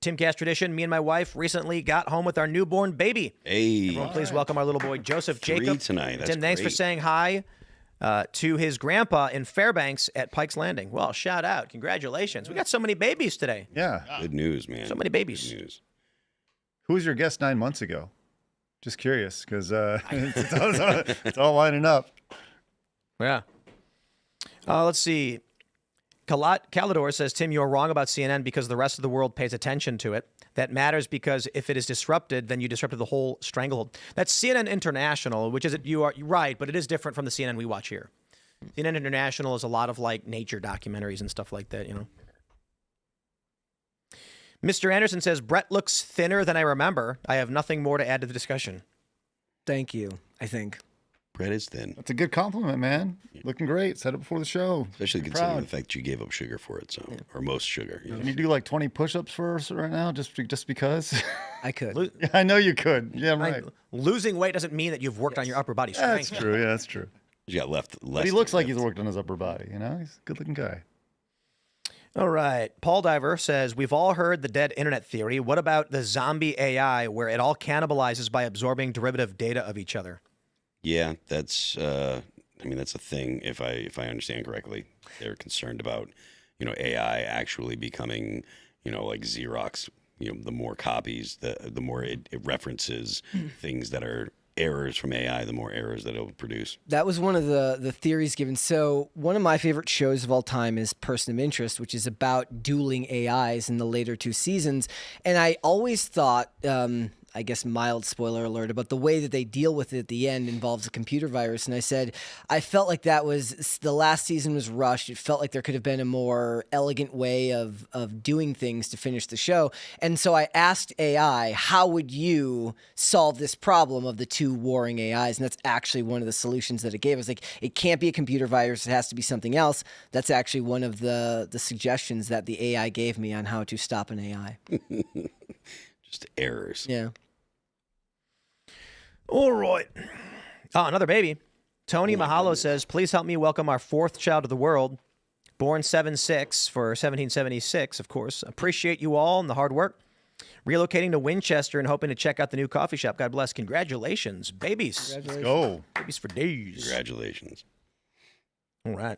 Timcast tradition. Me and my wife recently got home with our newborn baby. Hey. Everyone, please welcome our little boy, Joseph 3 Jacob. tonight. That's Tim, thanks for great. saying hi to his grandpa in Fairbanks at Pike's Landing. Well, shout out. Congratulations. We got so many babies today. Yeah. Good news, man. So many babies. Good news. Who was your guest 9 months ago? Just curious, because it's all lining up. Yeah. Let's see. Calidor says, Tim, you're wrong about CNN because the rest of the world pays attention to it. That matters because if it is disrupted, then you disrupted the whole stranglehold. That's CNN International, which is, you are right, but it is different from the CNN we watch here. CNN International is a lot of like nature documentaries and stuff like that, Mr. Anderson says, Brett looks thinner than I remember. I have nothing more to add to the discussion. Thank you, I think. Brett is thin. That's a good compliment, man. Looking great. Said it before the show. Especially considering the fact you gave up sugar for it, or most sugar. Can you do like 20 push-ups for us right now, just because? I could. Yeah, I know you could. Yeah, right. Losing weight doesn't mean that you've worked on your upper body strength. That's true. Yeah, that's true. You got left. But he looks like he's worked on his upper body. He's a good-looking guy. All right. Paul Diver says, we've all heard the dead internet theory. What about the zombie AI where it all cannibalizes by absorbing derivative data of each other? Yeah, that's that's a thing. If I understand correctly, they're concerned about, AI actually becoming, like Xerox. The more copies, the more it references things that are errors from AI, the more errors that it'll produce. That was one of the theories given. So one of my favorite shows of all time is Person of Interest, which is about dueling AIs in the later 2 seasons. And I always thought, I guess mild spoiler alert, about the way that they deal with it at the end involves a computer virus. And I said, I felt like the last season was rushed. It felt like there could have been a more elegant way of doing things to finish the show. And so I asked AI, how would you solve this problem of the 2 warring AIs? And that's actually one of the solutions that it gave. I was like, it can't be a computer virus. It has to be something else. That's actually one of the suggestions that the AI gave me on how to stop an AI. Just errors. Yeah. All right. Oh, another baby. Tony Mahalo says, please help me welcome our 4th child to the world. Born 7/6 for 1776, of course. Appreciate you all and the hard work. Relocating to Winchester and hoping to check out the new coffee shop. God bless. Congratulations, babies. Let's go. Babies for days. Congratulations. All right.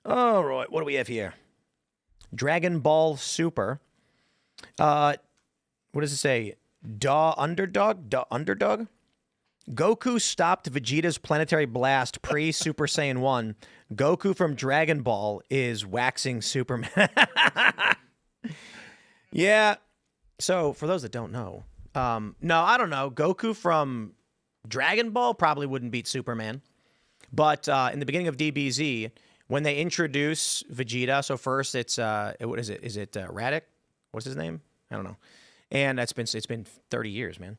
All right. What do we have here? Dragon Ball Super. What does it say? Underdog? Goku stopped Vegeta's planetary blast pre-Super Saiyan 1. Goku from Dragon Ball is waxing Superman. Yeah. So, for those that don't know, no, I don't know. Goku from Dragon Ball probably wouldn't beat Superman. But in the beginning of DBZ, when they introduce Vegeta, so first it's, what is it? Is it Raditz? What's his name? I don't know. And it's been 30 years, man.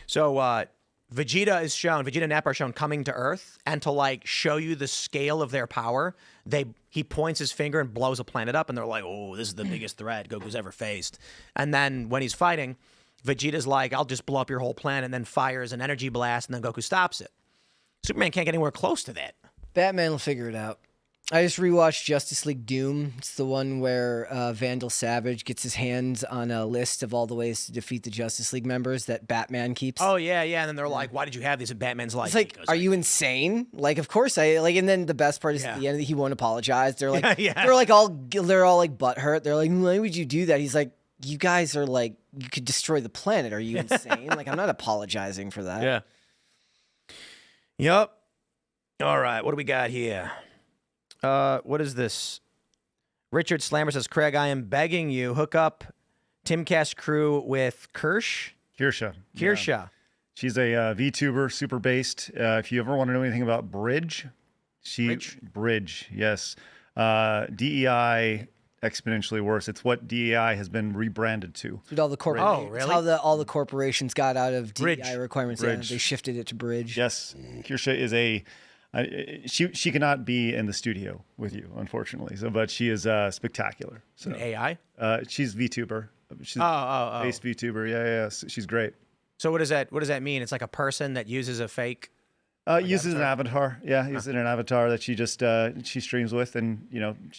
So Vegeta is shown, Vegeta and Nappa are shown coming to Earth, and to like show you the scale of their power, he points his finger and blows a planet up, and they're like, oh, this is the biggest threat Goku's ever faced. And then when he's fighting, Vegeta's like, I'll just blow up your whole planet, and then fires an energy blast, and then Goku stops it. Superman can't get anywhere close to that. Batman will figure it out. I just rewatched Justice League Doom. It's the one where Vandal Savage gets his hands on a list of all the ways to defeat the Justice League members that Batman keeps. Oh, yeah. And then they're like, why did you have these? And Batman's like, it's like, are you insane? Like, of course I like. And then the best part is at the end, he won't apologize. They're like, they're all like butthurt. They're like, why would you do that? He's like, you guys are like, you could destroy the planet. Are you insane? Like, I'm not apologizing for that. Yeah. Yep. All right. What do we got here? What is this? Richard Slammer says, Craig, I am begging you, hook up Timcast crew with Kirsha. Yeah. She's a VTuber, super based. If you ever want to know anything about Bridge, Bridge, yes. DEI exponentially worse. It's what DEI has been rebranded to. With all the Oh, really? It's how all the corporations got out of DEI Bridge. requirements. Yeah, they shifted it to Bridge. Yes. Kirsha is she cannot be in the studio with you, unfortunately. So, but she is spectacular. So An AI? She's VTuber. She's based VTuber. Yeah. She's great. So what does that mean? It's like a person that uses a fake. Uses an avatar. Yeah, uses an avatar that she just she streams with, and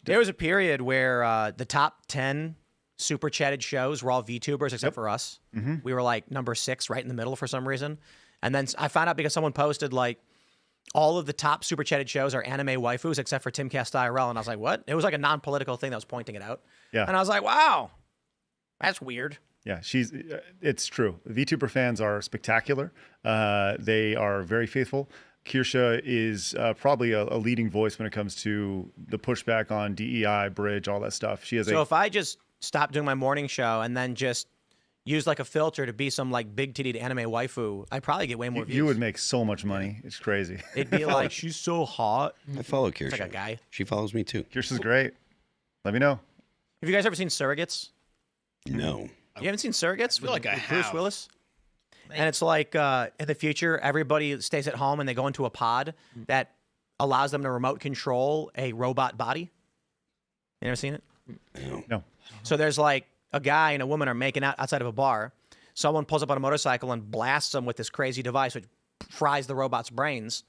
There was a period where the top 10 super chatted shows were all VTubers except for us. Mm-hmm. We were like number 6, right in the middle for some reason. And then I found out because someone posted like all of the top super chatted shows are anime waifus except for Timcast IRL, and I was like, what? It was like a non-political thing that was pointing it out. Yeah, and I was like, wow, that's weird. Yeah, it's true. VTuber fans are spectacular. They are very faithful. Kirsha is probably a leading voice when it comes to the pushback on DEI, Bridge, all that stuff. So if I just stopped doing my morning show and then just use like a filter to be some like big titted anime waifu, I'd probably get way more views. You would make so much money. It's crazy. It'd be like, she's so hot. I follow Kirsha. It's like a guy. She follows me too. Kirsha's great. Let me know. Have you guys ever seen Surrogates? No. You haven't seen Surrogates? I feel like I with have. Bruce Willis? And it's like in the future, everybody stays at home and they go into a pod that allows them to remote control a robot body. You ever seen it? No. So there's like a guy and a woman are making out outside of a bar. Someone pulls up on a motorcycle and blasts them with this crazy device which fries the robot's brains.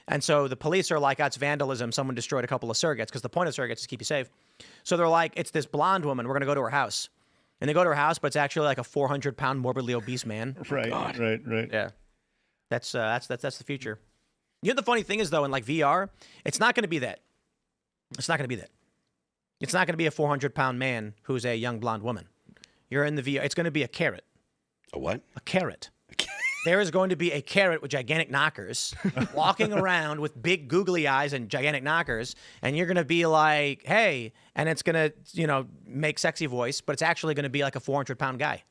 And so the police are like, that's vandalism. Someone destroyed a couple of surrogates because the point of surrogates is to keep you safe. So they're like, it's this blonde woman. We're going to go to her house. And they go to her house, but it's actually like a 400-pound morbidly obese man. Right. Yeah. That's the future. You know the funny thing is though, in like VR, it's not going to be that. It's not going to be that. It's not going to be a 400-pound man who's a young blonde woman. You're in the VR. It's going to be a carrot. A what? A carrot. There is going to be a carrot with gigantic knockers walking around with big googly eyes and gigantic knockers, and you're going to be like, hey, and it's going to, make sexy voice, but it's actually going to be like a 400-pound guy.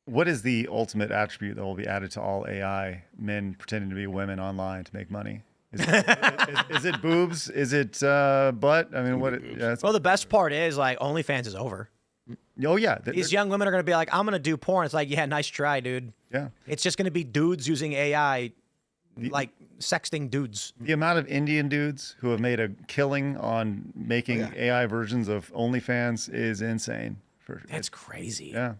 What is the ultimate attribute that will be added to all AI men pretending to be women online to make money? Is it boobs? Is it butt? I mean, Well, the best part is like OnlyFans is over. Oh yeah, these young women are going to be like, I'm going to do porn. It's like, yeah, nice try, dude. Yeah, it's just going to be dudes using AI, like sexting dudes. The amount of Indian dudes who have made a killing on making AI versions of OnlyFans is insane. That's crazy. Yeah.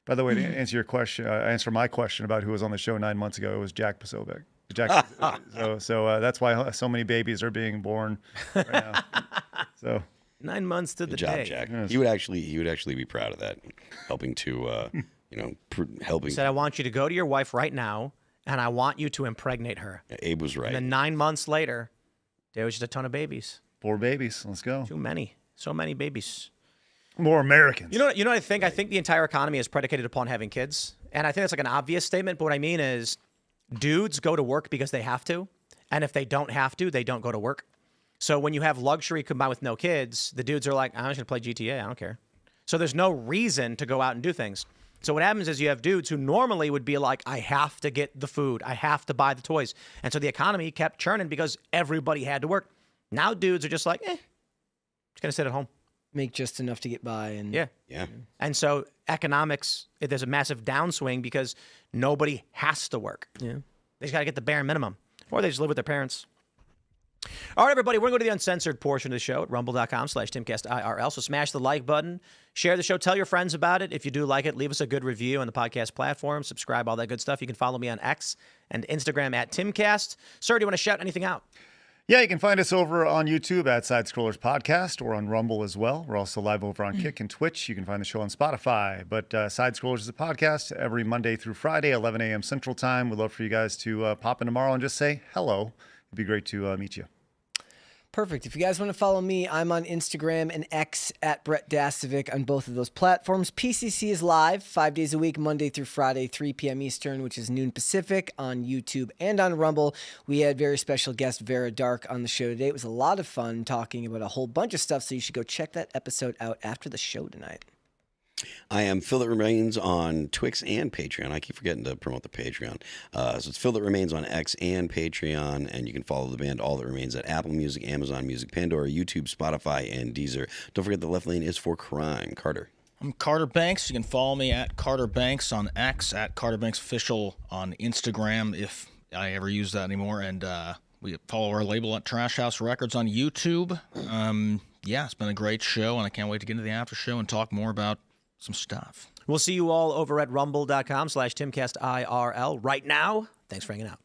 By the way, to answer your question, answer my question about who was on the show 9 months ago, it was Jack Posobiec. So that's why so many babies are being born right now. So 9 months to the Good job, day. Jack. He would actually be proud of that, helping to helping. He said, I want you to go to your wife right now, and I want you to impregnate her. Abe was right. And then 9 months later, there was just a ton of babies. 4 babies. Let's go. Too many. So many babies. More Americans. You know what I think? I think the entire economy is predicated upon having kids. And I think that's like an obvious statement, but what I mean is dudes go to work because they have to. And if they don't have to, they don't go to work. So when you have luxury combined with no kids, the dudes are like, I'm just going to play GTA. I don't care. So there's no reason to go out and do things. So what happens is you have dudes who normally would be like, I have to get the food. I have to buy the toys. And so the economy kept churning because everybody had to work. Now dudes are just like, just going to sit at home. Make just enough to get by. And Yeah. And so economics, there's a massive downswing because nobody has to work. Yeah. They just got to get the bare minimum. Or they just live with their parents. All right, everybody, we're going to go to the uncensored portion of the show at rumble.com/Timcast IRL. So smash the like button, share the show, tell your friends about it. If you do like it, leave us a good review on the podcast platform, subscribe, all that good stuff. You can follow me on X and Instagram at Timcast. Sir, do you want to shout anything out? Yeah, you can find us over on YouTube at Side Scrollers Podcast or on Rumble as well. We're also live over on Kick and Twitch. You can find the show on Spotify. But Side Scrollers is a podcast every Monday through Friday, 11 a.m. Central Time. We'd love for you guys to pop in tomorrow and just say hello. It'd be great to meet you. Perfect. If you guys want to follow me, I'm on Instagram and X at Brett Dasovic on both of those platforms. PCC is live 5 days a week, Monday through Friday, 3 p.m. Eastern, which is noon Pacific, on YouTube and on Rumble. We had very special guest Vera Dark on the show today. It was a lot of fun talking about a whole bunch of stuff, so you should go check that episode out after the show tonight. I am Phil That Remains on Twix and Patreon. I keep forgetting to promote the Patreon. So it's Phil That Remains on X and Patreon, and you can follow the band All That Remains at Apple Music, Amazon Music, Pandora, YouTube, Spotify, and Deezer. Don't forget the Left Lane is for crime. Carter. I'm Carter Banks. You can follow me at Carter Banks on X, at Carter Banks Official on Instagram, if I ever use that anymore. And we follow our label at Trash House Records on YouTube. It's been a great show, and I can't wait to get into the after show and talk more about some stuff. We'll see you all over at rumble.com/Timcast IRL right now. Thanks for hanging out.